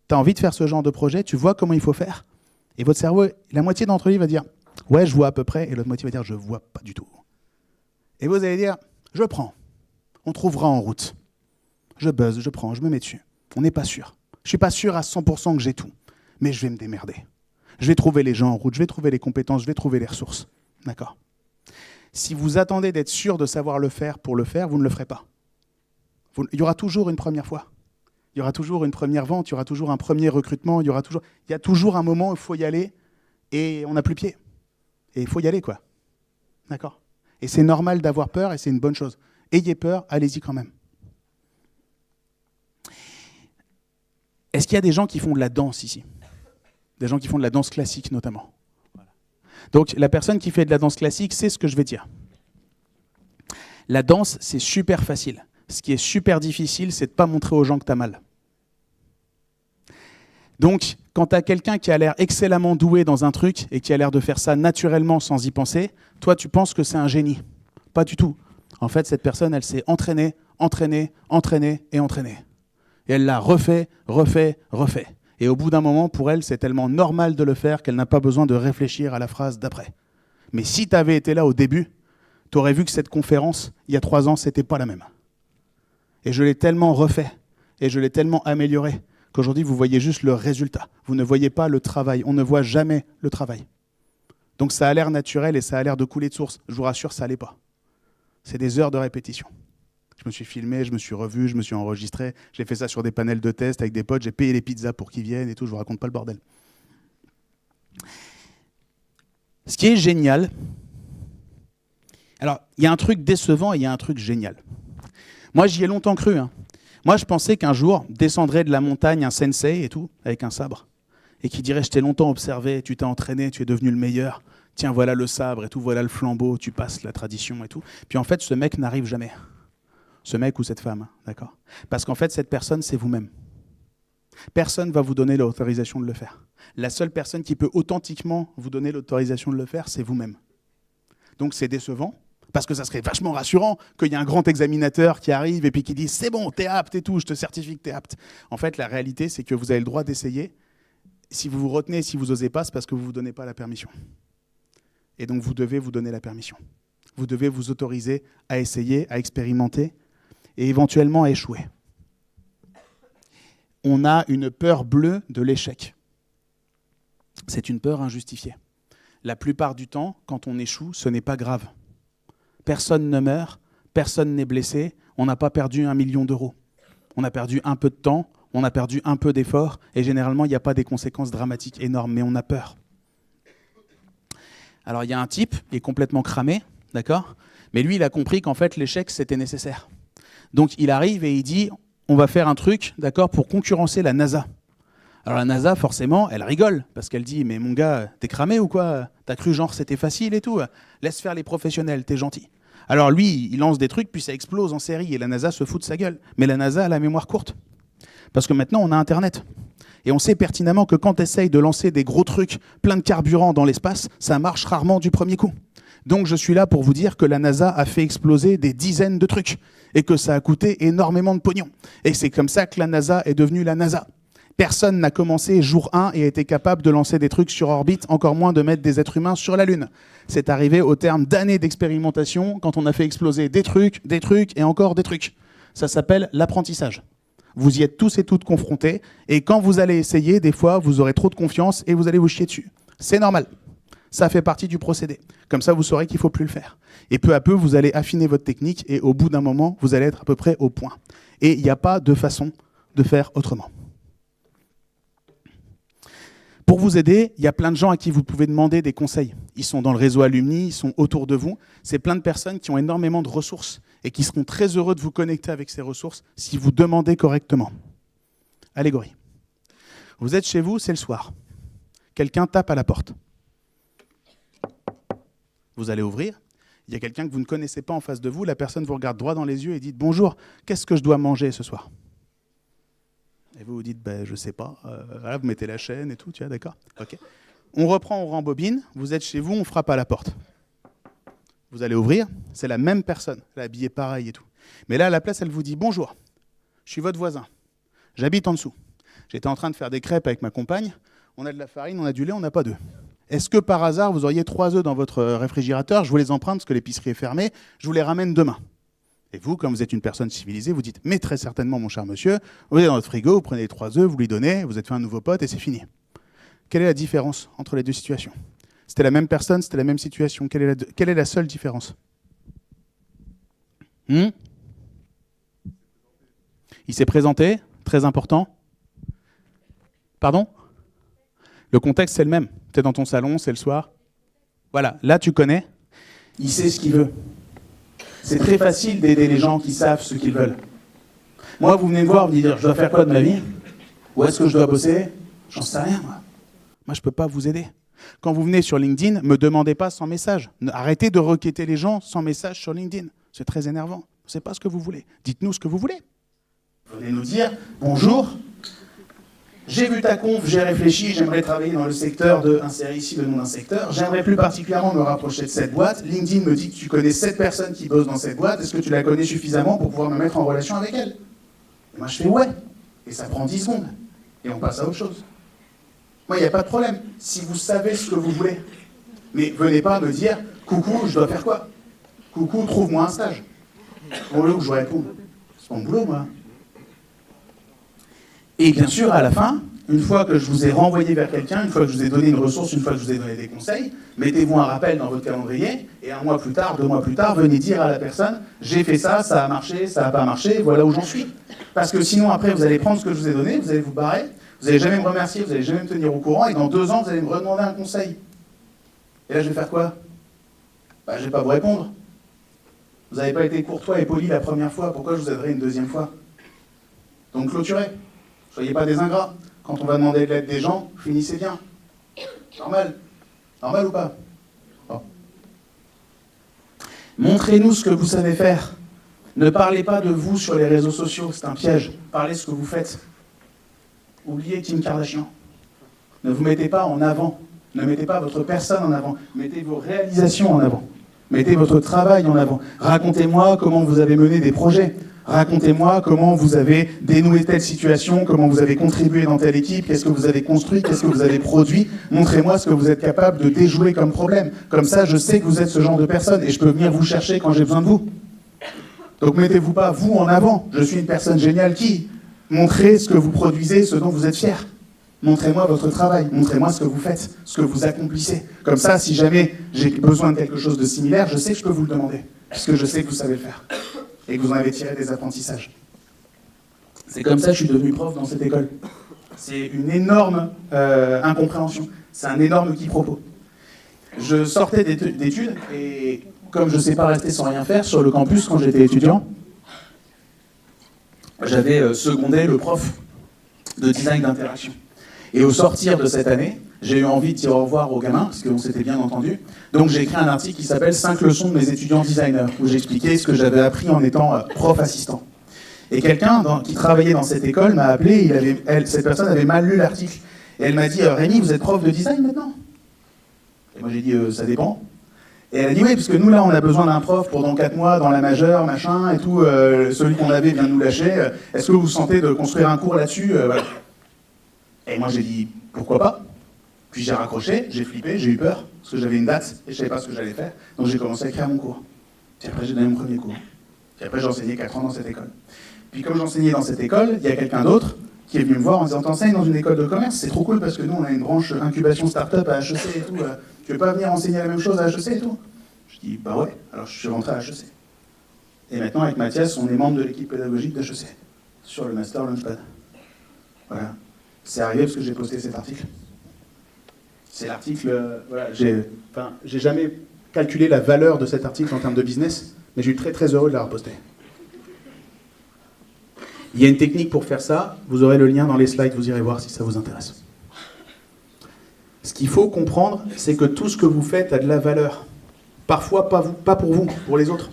Tu as envie de faire ce genre de projet ? Tu vois comment il faut faire ?» Et votre cerveau, la moitié d'entre eux va dire « Ouais, je vois à peu près. » Et l'autre moitié va dire « Je vois pas du tout. » Et vous allez dire « Je prends. On trouvera en route. Je buzz, je prends, je me mets dessus. On n'est pas sûr. Je suis pas sûr à 100% que j'ai tout. Mais je vais me démerder. Je vais trouver les gens en route, je vais trouver les compétences, je vais trouver les ressources. » D'accord ? Si vous attendez d'être sûr de savoir le faire pour le faire, vous ne le ferez pas. Il y aura toujours une première fois. Il y aura toujours une première vente, il y aura toujours un premier recrutement, il y a toujours un moment où il faut y aller et on n'a plus pied. Et il faut y aller, quoi. D'accord ? Et c'est normal d'avoir peur et c'est une bonne chose. Ayez peur, allez-y quand même. Est-ce qu'il y a des gens qui font de la danse ici ? Des gens qui font de la danse classique notamment. Donc la personne qui fait de la danse classique sait ce que je vais dire. La danse, c'est super facile. Ce qui est super difficile, c'est de ne pas montrer aux gens que tu as mal. Donc, quand tu as quelqu'un qui a l'air excellemment doué dans un truc et qui a l'air de faire ça naturellement sans y penser, toi, tu penses que c'est un génie. Pas du tout. En fait, cette personne, elle s'est entraînée. Et elle l'a refait. Et au bout d'un moment, pour elle, c'est tellement normal de le faire qu'elle n'a pas besoin de réfléchir à la phrase d'après. Mais si tu avais été là au début, tu aurais vu que cette conférence, il y a 3 ans, c'était pas la même. Et je l'ai tellement refait, et je l'ai tellement amélioré, qu'aujourd'hui, vous voyez juste le résultat. Vous ne voyez pas le travail. On ne voit jamais le travail. Donc ça a l'air naturel et ça a l'air de couler de source. Je vous rassure, ça l'est pas. C'est des heures de répétition. Je me suis filmé, je me suis revu, je me suis enregistré. J'ai fait ça sur des panels de test avec des potes. J'ai payé les pizzas pour qu'ils viennent et tout. Je vous raconte pas le bordel. Ce qui est génial... Alors, il y a un truc décevant et il y a un truc génial. Moi, j'y ai longtemps cru. Moi, je pensais qu'un jour, descendrait de la montagne un sensei et tout, avec un sabre, et qui dirait, je t'ai longtemps observé, tu t'es entraîné, tu es devenu le meilleur, tiens, voilà le sabre et tout, voilà le flambeau, tu passes la tradition et tout. Puis en fait, ce mec n'arrive jamais. Ce mec ou cette femme, d'accord? Parce qu'en fait, cette personne, c'est vous-même. Personne ne va vous donner l'autorisation de le faire. La seule personne qui peut authentiquement vous donner l'autorisation de le faire, c'est vous-même. Donc c'est décevant, parce que ça serait vachement rassurant qu'il y ait un grand examinateur qui arrive et puis qui dit « c'est bon, t'es apte et tout, je te certifie que t'es apte ». En fait, la réalité, c'est que vous avez le droit d'essayer. Si vous vous retenez, si vous n'osez pas, c'est parce que vous ne vous donnez pas la permission. Et donc vous devez vous donner la permission. Vous devez vous autoriser à essayer, à expérimenter et éventuellement à échouer. On a une peur bleue de l'échec. C'est une peur injustifiée. La plupart du temps, quand on échoue, ce n'est pas grave. Personne ne meurt, personne n'est blessé, on n'a pas perdu 1 million d'euros. On a perdu un peu de temps, on a perdu un peu d'effort, et généralement, il n'y a pas des conséquences dramatiques énormes, mais on a peur. Alors, il y a un type, il est complètement cramé, d'accord ? Mais lui, il a compris qu'en fait, l'échec, c'était nécessaire. Donc, il arrive et il dit, on va faire un truc, d'accord, pour concurrencer la NASA. Alors la NASA, forcément, elle rigole, parce qu'elle dit « Mais mon gars, t'es cramé ou quoi? T'as cru genre c'était facile et tout? Laisse faire les professionnels, t'es gentil. » Alors lui, il lance des trucs, puis ça explose en série, et la NASA se fout de sa gueule. Mais la NASA a la mémoire courte. Parce que maintenant, on a Internet. Et on sait pertinemment que quand tu essayes de lancer des gros trucs, plein de carburant dans l'espace, ça marche rarement du premier coup. Donc je suis là pour vous dire que la NASA a fait exploser des dizaines de trucs, et que ça a coûté énormément de pognon. Et c'est comme ça que la NASA est devenue la NASA. Personne n'a commencé jour 1 et a été capable de lancer des trucs sur orbite, encore moins de mettre des êtres humains sur la Lune. C'est arrivé au terme d'années d'expérimentation quand on a fait exploser des trucs et encore des trucs. Ça s'appelle l'apprentissage. Vous y êtes tous et toutes confrontés et quand vous allez essayer, des fois, vous aurez trop de confiance et vous allez vous chier dessus. C'est normal. Ça fait partie du procédé. Comme ça, vous saurez qu'il ne faut plus le faire. Et peu à peu, vous allez affiner votre technique et au bout d'un moment, vous allez être à peu près au point. Et il n'y a pas de façon de faire autrement. Pour vous aider, il y a plein de gens à qui vous pouvez demander des conseils. Ils sont dans le réseau Alumni, ils sont autour de vous. C'est plein de personnes qui ont énormément de ressources et qui seront très heureux de vous connecter avec ces ressources si vous demandez correctement. Allégorie. Vous êtes chez vous, c'est le soir. Quelqu'un tape à la porte. Vous allez ouvrir. Il y a quelqu'un que vous ne connaissez pas en face de vous. La personne vous regarde droit dans les yeux et dit « Bonjour, qu'est-ce que je dois manger ce soir ?» Et vous vous dites, je sais pas, voilà, vous mettez la chaîne et tout, tu vois, d'accord, ok. On reprend, on rembobine, vous êtes chez vous, on frappe à la porte. Vous allez ouvrir, c'est la même personne, elle est habillée pareil et tout. Mais là, à la place, elle vous dit, bonjour, je suis votre voisin, j'habite en dessous. J'étais en train de faire des crêpes avec ma compagne, on a de la farine, on a du lait, on n'a pas d'œufs. Est-ce que par hasard, vous auriez 3 œufs dans votre réfrigérateur, je vous les emprunte parce que l'épicerie est fermée, je vous les ramène demain. Et vous, comme vous êtes une personne civilisée, vous dites « Mais très certainement, mon cher monsieur, vous êtes dans votre frigo, vous prenez les 3 œufs, vous lui donnez, vous êtes fait un nouveau pote et c'est fini. » Quelle est la différence entre les deux situations? C'était la même personne, c'était la même situation. Quelle est la seule différence? Il s'est présenté, très important. Pardon? Le contexte, c'est le même. Tu es dans ton salon, c'est le soir. Voilà, là, tu connais. Il sait ce qu'il veut. C'est très facile d'aider les gens qui savent ce qu'ils veulent. Moi, vous venez me voir, vous me dites, je dois faire quoi de ma vie? Où est-ce que je dois bosser? J'en sais rien, moi. Moi, je ne peux pas vous aider. Quand vous venez sur LinkedIn, ne me demandez pas sans message. Arrêtez de requêter les gens sans message sur LinkedIn. C'est très énervant. Vous ne savez pas ce que vous voulez. Dites-nous ce que vous voulez. Venez nous dire, bonjour, j'ai vu ta conf, j'ai réfléchi, j'aimerais travailler dans le secteur de, insérer ici le nom d'un secteur, j'aimerais plus particulièrement me rapprocher de cette boîte. LinkedIn me dit que tu connais 7 personnes qui bossent dans cette boîte, est-ce que tu la connais suffisamment pour pouvoir me mettre en relation avec elle? Et moi je fais ouais, et ça prend 10 secondes, et on passe à autre chose. Moi il n'y a pas de problème, si vous savez ce que vous voulez. Mais venez pas me dire, coucou, je dois faire quoi? Coucou, trouve-moi un stage. Pour le où je réponds, c'est pas mon boulot moi. Et bien sûr, à la fin, une fois que je vous ai renvoyé vers quelqu'un, une fois que je vous ai donné une ressource, une fois que je vous ai donné des conseils, mettez-vous un rappel dans votre calendrier, et 1 mois plus tard, 2 mois plus tard, venez dire à la personne, j'ai fait ça, ça a marché, ça n'a pas marché, voilà où j'en suis. Parce que sinon, après, vous allez prendre ce que je vous ai donné, vous allez vous barrer, vous n'allez jamais me remercier, vous n'allez jamais me tenir au courant, et dans 2 ans, vous allez me redemander un conseil. Et là, je vais faire quoi? Je ne vais pas vous répondre. Vous n'avez pas été courtois et poli la première fois, pourquoi je vous aiderai une deuxième fois? Donc clôturez. Soyez pas des ingrats. Quand on va demander de l'aide des gens, finissez bien. Normal. Normal ou pas? Bon. Montrez-nous ce que vous savez faire. Ne parlez pas de vous sur les réseaux sociaux, c'est un piège. Parlez ce que vous faites. Oubliez Kim Kardashian. Ne vous mettez pas en avant. Ne mettez pas votre personne en avant. Mettez vos réalisations en avant. Mettez votre travail en avant. Racontez-moi comment vous avez mené des projets. Racontez-moi comment vous avez dénoué telle situation, comment vous avez contribué dans telle équipe, qu'est-ce que vous avez construit, qu'est-ce que vous avez produit. Montrez-moi ce que vous êtes capable de déjouer comme problème. Comme ça, je sais que vous êtes ce genre de personne et je peux venir vous chercher quand j'ai besoin de vous. Donc mettez-vous pas vous en avant. Je suis une personne géniale qui? Montrez ce que vous produisez, ce dont vous êtes fier. Montrez-moi votre travail, montrez-moi ce que vous faites, ce que vous accomplissez. Comme ça, si jamais j'ai besoin de quelque chose de similaire, je sais que je peux vous le demander, puisque je sais que vous savez le faire, et que vous en avez tiré des apprentissages. C'est comme ça que je suis devenu prof dans cette école. C'est une énorme incompréhension, c'est un énorme quiproquo. Je sortais d'études, et comme je ne sais pas rester sans rien faire, sur le campus, quand j'étais étudiant, j'avais secondé le prof de design d'interaction. Et au sortir de cette année, j'ai eu envie de dire au revoir aux gamins, parce qu'on s'était bien entendu. Donc j'ai écrit un article qui s'appelle « 5 leçons de mes étudiants designers », où j'expliquais ce que j'avais appris en étant prof assistant. Et quelqu'un qui travaillait dans cette école m'a appelé, cette personne avait mal lu l'article. Et elle m'a dit « Rémi, vous êtes prof de design maintenant ?» Et moi j'ai dit « Ça dépend ». Et elle a dit « Oui, parce que nous là, on a besoin d'un prof pour dans 4 mois, dans la majeure, machin, et tout. Celui qu'on avait vient de nous lâcher. Est-ce que vous sentez de construire un cours là-dessus » Voilà. Et moi j'ai dit pourquoi pas. Puis j'ai raccroché, j'ai flippé, j'ai eu peur, parce que j'avais une date et je savais pas ce que j'allais faire. Donc j'ai commencé à écrire mon cours. Puis après j'ai donné mon premier cours. Puis après j'ai enseigné 4 ans dans cette école. Puis comme j'enseignais dans cette école, il y a quelqu'un d'autre qui est venu me voir en disant t'enseignes dans une école de commerce, c'est trop cool parce que nous on a une branche incubation start-up à HEC et tout. Tu veux pas venir enseigner la même chose à HEC et tout? Je dis bah ouais, alors je suis rentré à HEC. Et maintenant avec Mathias, on est membre de l'équipe pédagogique d'HEC, sur le Master Launchpad. Voilà. C'est arrivé parce que j'ai posté cet article. C'est l'article... voilà, j'ai jamais calculé la valeur de cet article en termes de business, mais j'ai eu très très heureux de l'avoir posté. Il y a une technique pour faire ça, vous aurez le lien dans les slides, vous irez voir si ça vous intéresse. Ce qu'il faut comprendre, c'est que tout ce que vous faites a de la valeur. Parfois pas pour vous, pour les autres.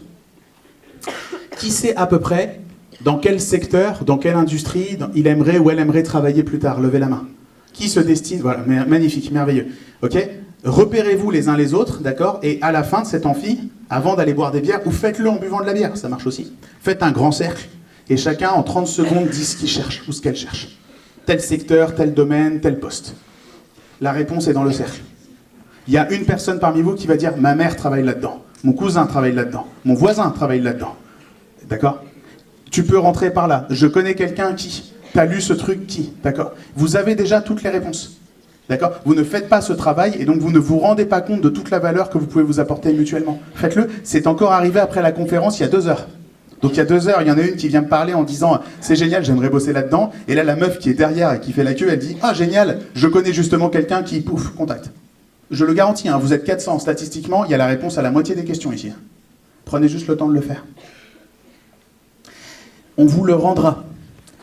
Qui sait à peu près dans quel secteur, dans quelle industrie il aimerait ou elle aimerait travailler plus tard? Levez la main. Qui se destine? Voilà, magnifique, merveilleux. Ok? Repérez-vous les uns les autres, d'accord? Et à la fin de cet amphi, avant d'aller boire des bières, ou faites-le en buvant de la bière, ça marche aussi. Faites un grand cercle, et chacun en 30 secondes dit ce qu'il cherche, ou ce qu'elle cherche. Tel secteur, tel domaine, tel poste. La réponse est dans le cercle. Il y a une personne parmi vous qui va dire « ma mère travaille là-dedans, mon cousin travaille là-dedans, mon voisin travaille là-dedans ». D'accord? Tu peux rentrer par là. Je connais quelqu'un qui. T'as lu ce truc qui. D'accord? Vous avez déjà toutes les réponses. D'accord? Vous ne faites pas ce travail et donc vous ne vous rendez pas compte de toute la valeur que vous pouvez vous apporter mutuellement. Faites-le. C'est encore arrivé après la conférence il y a 2 heures. Donc il y a 2 heures, il y en a une qui vient me parler en disant « c'est génial, j'aimerais bosser là-dedans ». Et là, la meuf qui est derrière et qui fait la queue, elle dit « ah génial, je connais justement quelqu'un qui, pouf, contact ». Je le garantis, hein, vous êtes 400. Statistiquement, il y a la réponse à la moitié des questions ici. Prenez juste le temps de le faire. On vous le rendra.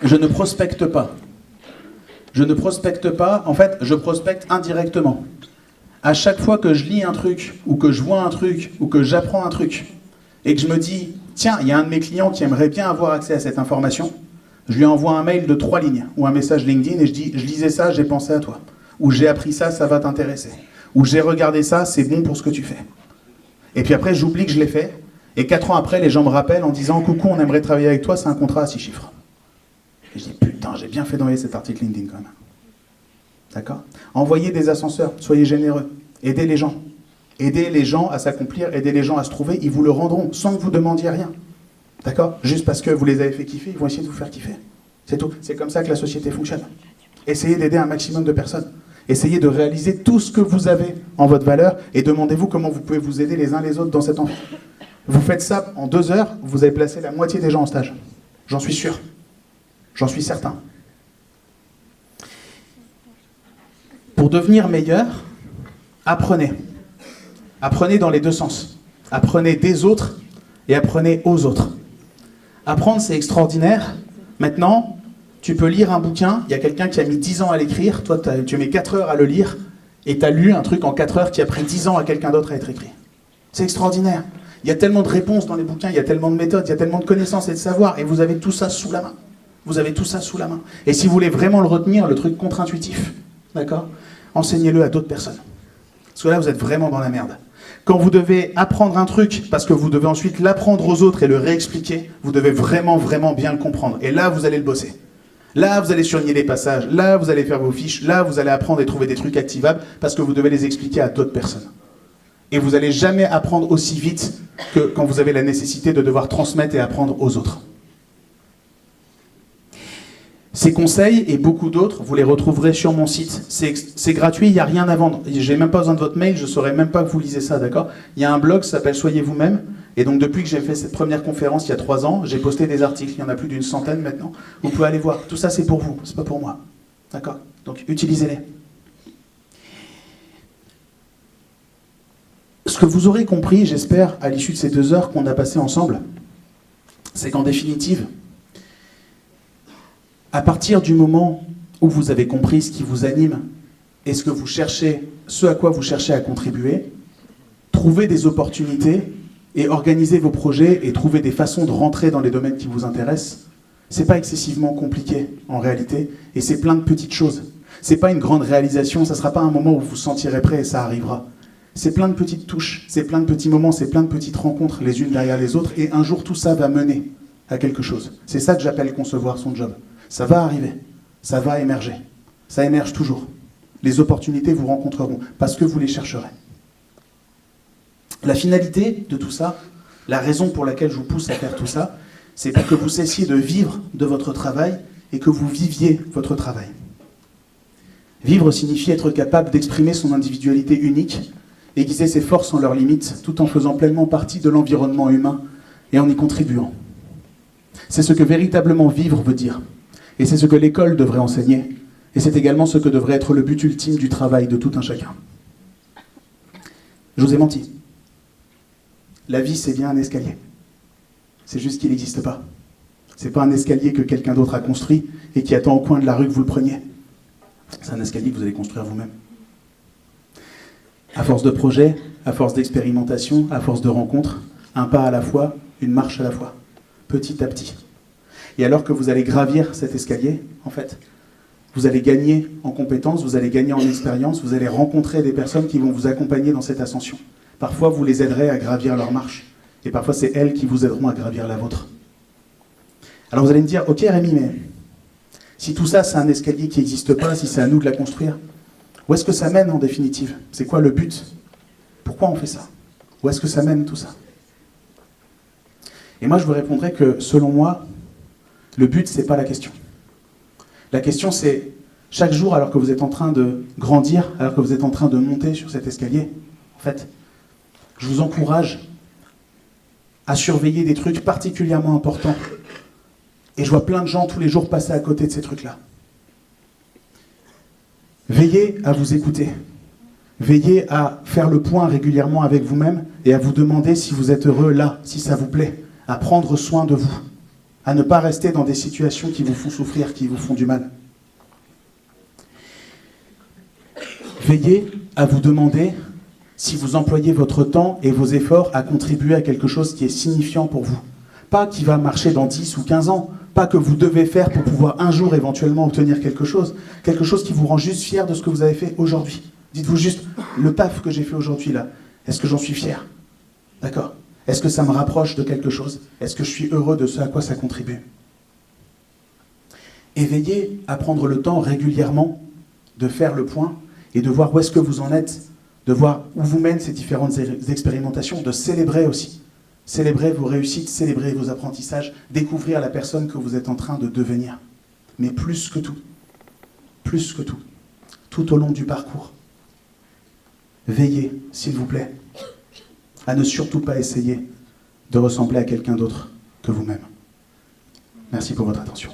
Je ne prospecte pas. Je ne prospecte pas, en fait, je prospecte indirectement. À chaque fois que je lis un truc, ou que je vois un truc, ou que j'apprends un truc, et que je me dis, tiens, il y a un de mes clients qui aimerait bien avoir accès à cette information, je lui envoie un mail de 3 lignes, ou un message LinkedIn, et je dis, je lisais ça, j'ai pensé à toi. Ou j'ai appris ça, ça va t'intéresser. Ou j'ai regardé ça, c'est bon pour ce que tu fais. Et puis après, j'oublie que je l'ai fait, et 4 ans après, les gens me rappellent en disant « Coucou, on aimerait travailler avec toi, c'est un contrat à 6 chiffres. » Et je dis « Putain, j'ai bien fait d'envoyer cet article LinkedIn quand même. » D'accord? Envoyez des ascenseurs, soyez généreux, aidez les gens. Aidez les gens à s'accomplir, aidez les gens à se trouver, ils vous le rendront, sans que vous demandiez rien. D'accord? Juste parce que vous les avez fait kiffer, ils vont essayer de vous faire kiffer. C'est tout. C'est comme ça que la société fonctionne. Essayez d'aider un maximum de personnes. Essayez de réaliser tout ce que vous avez en votre valeur et demandez-vous comment vous pouvez vous aider les uns les autres dans cet amphi. Vous faites ça en 2 heures, vous avez placé la moitié des gens en stage. J'en suis sûr. J'en suis certain. Pour devenir meilleur, apprenez. Apprenez dans les 2 sens. Apprenez des autres et apprenez aux autres. Apprendre, c'est extraordinaire. Maintenant, Tu peux lire un bouquin, il y a quelqu'un qui a mis 10 ans à l'écrire, toi tu mets 4 heures à le lire, et tu as lu un truc en 4 heures qui a pris 10 ans à quelqu'un d'autre à être écrit. C'est extraordinaire. Il y a tellement de réponses dans les bouquins, il y a tellement de méthodes, il y a tellement de connaissances et de savoir, et vous avez tout ça sous la main. Vous avez tout ça sous la main. Et si vous voulez vraiment le retenir, le truc contre-intuitif, d'accord, enseignez-le à d'autres personnes. Parce que là, vous êtes vraiment dans la merde. Quand vous devez apprendre un truc, parce que vous devez ensuite l'apprendre aux autres et le réexpliquer, vous devez vraiment, vraiment bien le comprendre. Et là, vous allez le bosser. Là, vous allez surligner les passages. Là, vous allez faire vos fiches. Là, vous allez apprendre et trouver des trucs activables parce que vous devez les expliquer à d'autres personnes. Et vous n'allez jamais apprendre aussi vite que quand vous avez la nécessité de devoir transmettre et apprendre aux autres. Ces conseils et beaucoup d'autres, vous les retrouverez sur mon site. C'est gratuit, il n'y a rien à vendre. J'ai même pas besoin de votre mail, je ne saurais même pas que vous lisez ça, d'accord? Il y a un blog qui s'appelle Soyez vous-même. Et donc depuis que j'ai fait cette première conférence il y a 3 ans, j'ai posté des articles. Il y en a plus d'une centaine maintenant. Vous pouvez aller voir. Tout ça, c'est pour vous, c'est pas pour moi. D'accord? Donc utilisez-les. Ce que vous aurez compris, j'espère, à l'issue de ces 2 heures qu'on a passées ensemble, c'est qu'en définitive, à partir du moment où vous avez compris ce qui vous anime et ce que vous cherchez, ce à quoi vous cherchez à contribuer, trouvez des opportunités et organisez vos projets et trouvez des façons de rentrer dans les domaines qui vous intéressent. C'est pas excessivement compliqué en réalité et c'est plein de petites choses. C'est pas une grande réalisation, ça sera pas un moment où vous vous sentirez prêt et ça arrivera. C'est plein de petites touches, c'est plein de petits moments, c'est plein de petites rencontres les unes derrière les autres et un jour tout ça va mener à quelque chose. C'est ça que j'appelle concevoir son job. Ça va arriver, ça va émerger, ça émerge toujours. Les opportunités vous rencontreront parce que vous les chercherez. La finalité de tout ça, la raison pour laquelle je vous pousse à faire tout ça, c'est pour que vous cessiez de vivre de votre travail et que vous viviez votre travail. Vivre signifie être capable d'exprimer son individualité unique, aiguiser ses forces en leurs limites, tout en faisant pleinement partie de l'environnement humain et en y contribuant. C'est ce que véritablement vivre veut dire. Et c'est ce que l'école devrait enseigner. Et c'est également ce que devrait être le but ultime du travail de tout un chacun. Je vous ai menti. La vie, c'est bien un escalier. C'est juste qu'il n'existe pas. C'est pas un escalier que quelqu'un d'autre a construit et qui attend au coin de la rue que vous le preniez. C'est un escalier que vous allez construire vous-même. À force de projets, à force d'expérimentation, à force de rencontres, un pas à la fois, une marche à la fois, petit à petit. Et alors que vous allez gravir cet escalier, en fait, vous allez gagner en compétences, vous allez gagner en expérience, vous allez rencontrer des personnes qui vont vous accompagner dans cette ascension. Parfois, vous les aiderez à gravir leur marche, et parfois, c'est elles qui vous aideront à gravir la vôtre. Alors vous allez me dire, ok Rémi, mais si tout ça, c'est un escalier qui n'existe pas, si c'est à nous de la construire, où est-ce que ça mène en définitive? C'est quoi le but? Pourquoi on fait ça? Où est-ce que ça mène tout ça? Et moi, je vous répondrai que, selon moi, le but, c'est pas la question. La question, c'est chaque jour, alors que vous êtes en train de grandir, alors que vous êtes en train de monter sur cet escalier, en fait, je vous encourage à surveiller des trucs particulièrement importants. Et je vois plein de gens tous les jours passer à côté de ces trucs-là. Veillez à vous écouter. Veillez à faire le point régulièrement avec vous-même et à vous demander si vous êtes heureux là, si ça vous plaît, à prendre soin de vous. À ne pas rester dans des situations qui vous font souffrir, qui vous font du mal. Veillez à vous demander si vous employez votre temps et vos efforts à contribuer à quelque chose qui est signifiant pour vous. Pas qui va marcher dans 10 ou 15 ans, pas que vous devez faire pour pouvoir un jour éventuellement obtenir quelque chose qui vous rend juste fier de ce que vous avez fait aujourd'hui. Dites-vous juste, le taf que j'ai fait aujourd'hui là, est-ce que j'en suis fier? D'accord? Est-ce que ça me rapproche de quelque chose? Est-ce que je suis heureux de ce à quoi ça contribue? Et veillez à prendre le temps régulièrement de faire le point et de voir où est-ce que vous en êtes, de voir où vous mènent ces différentes expérimentations, de célébrer aussi. Célébrer vos réussites, célébrer vos apprentissages, découvrir la personne que vous êtes en train de devenir. Mais plus que tout, tout au long du parcours, veillez, s'il vous plaît, à ne surtout pas essayer de ressembler à quelqu'un d'autre que vous-même. Merci pour votre attention.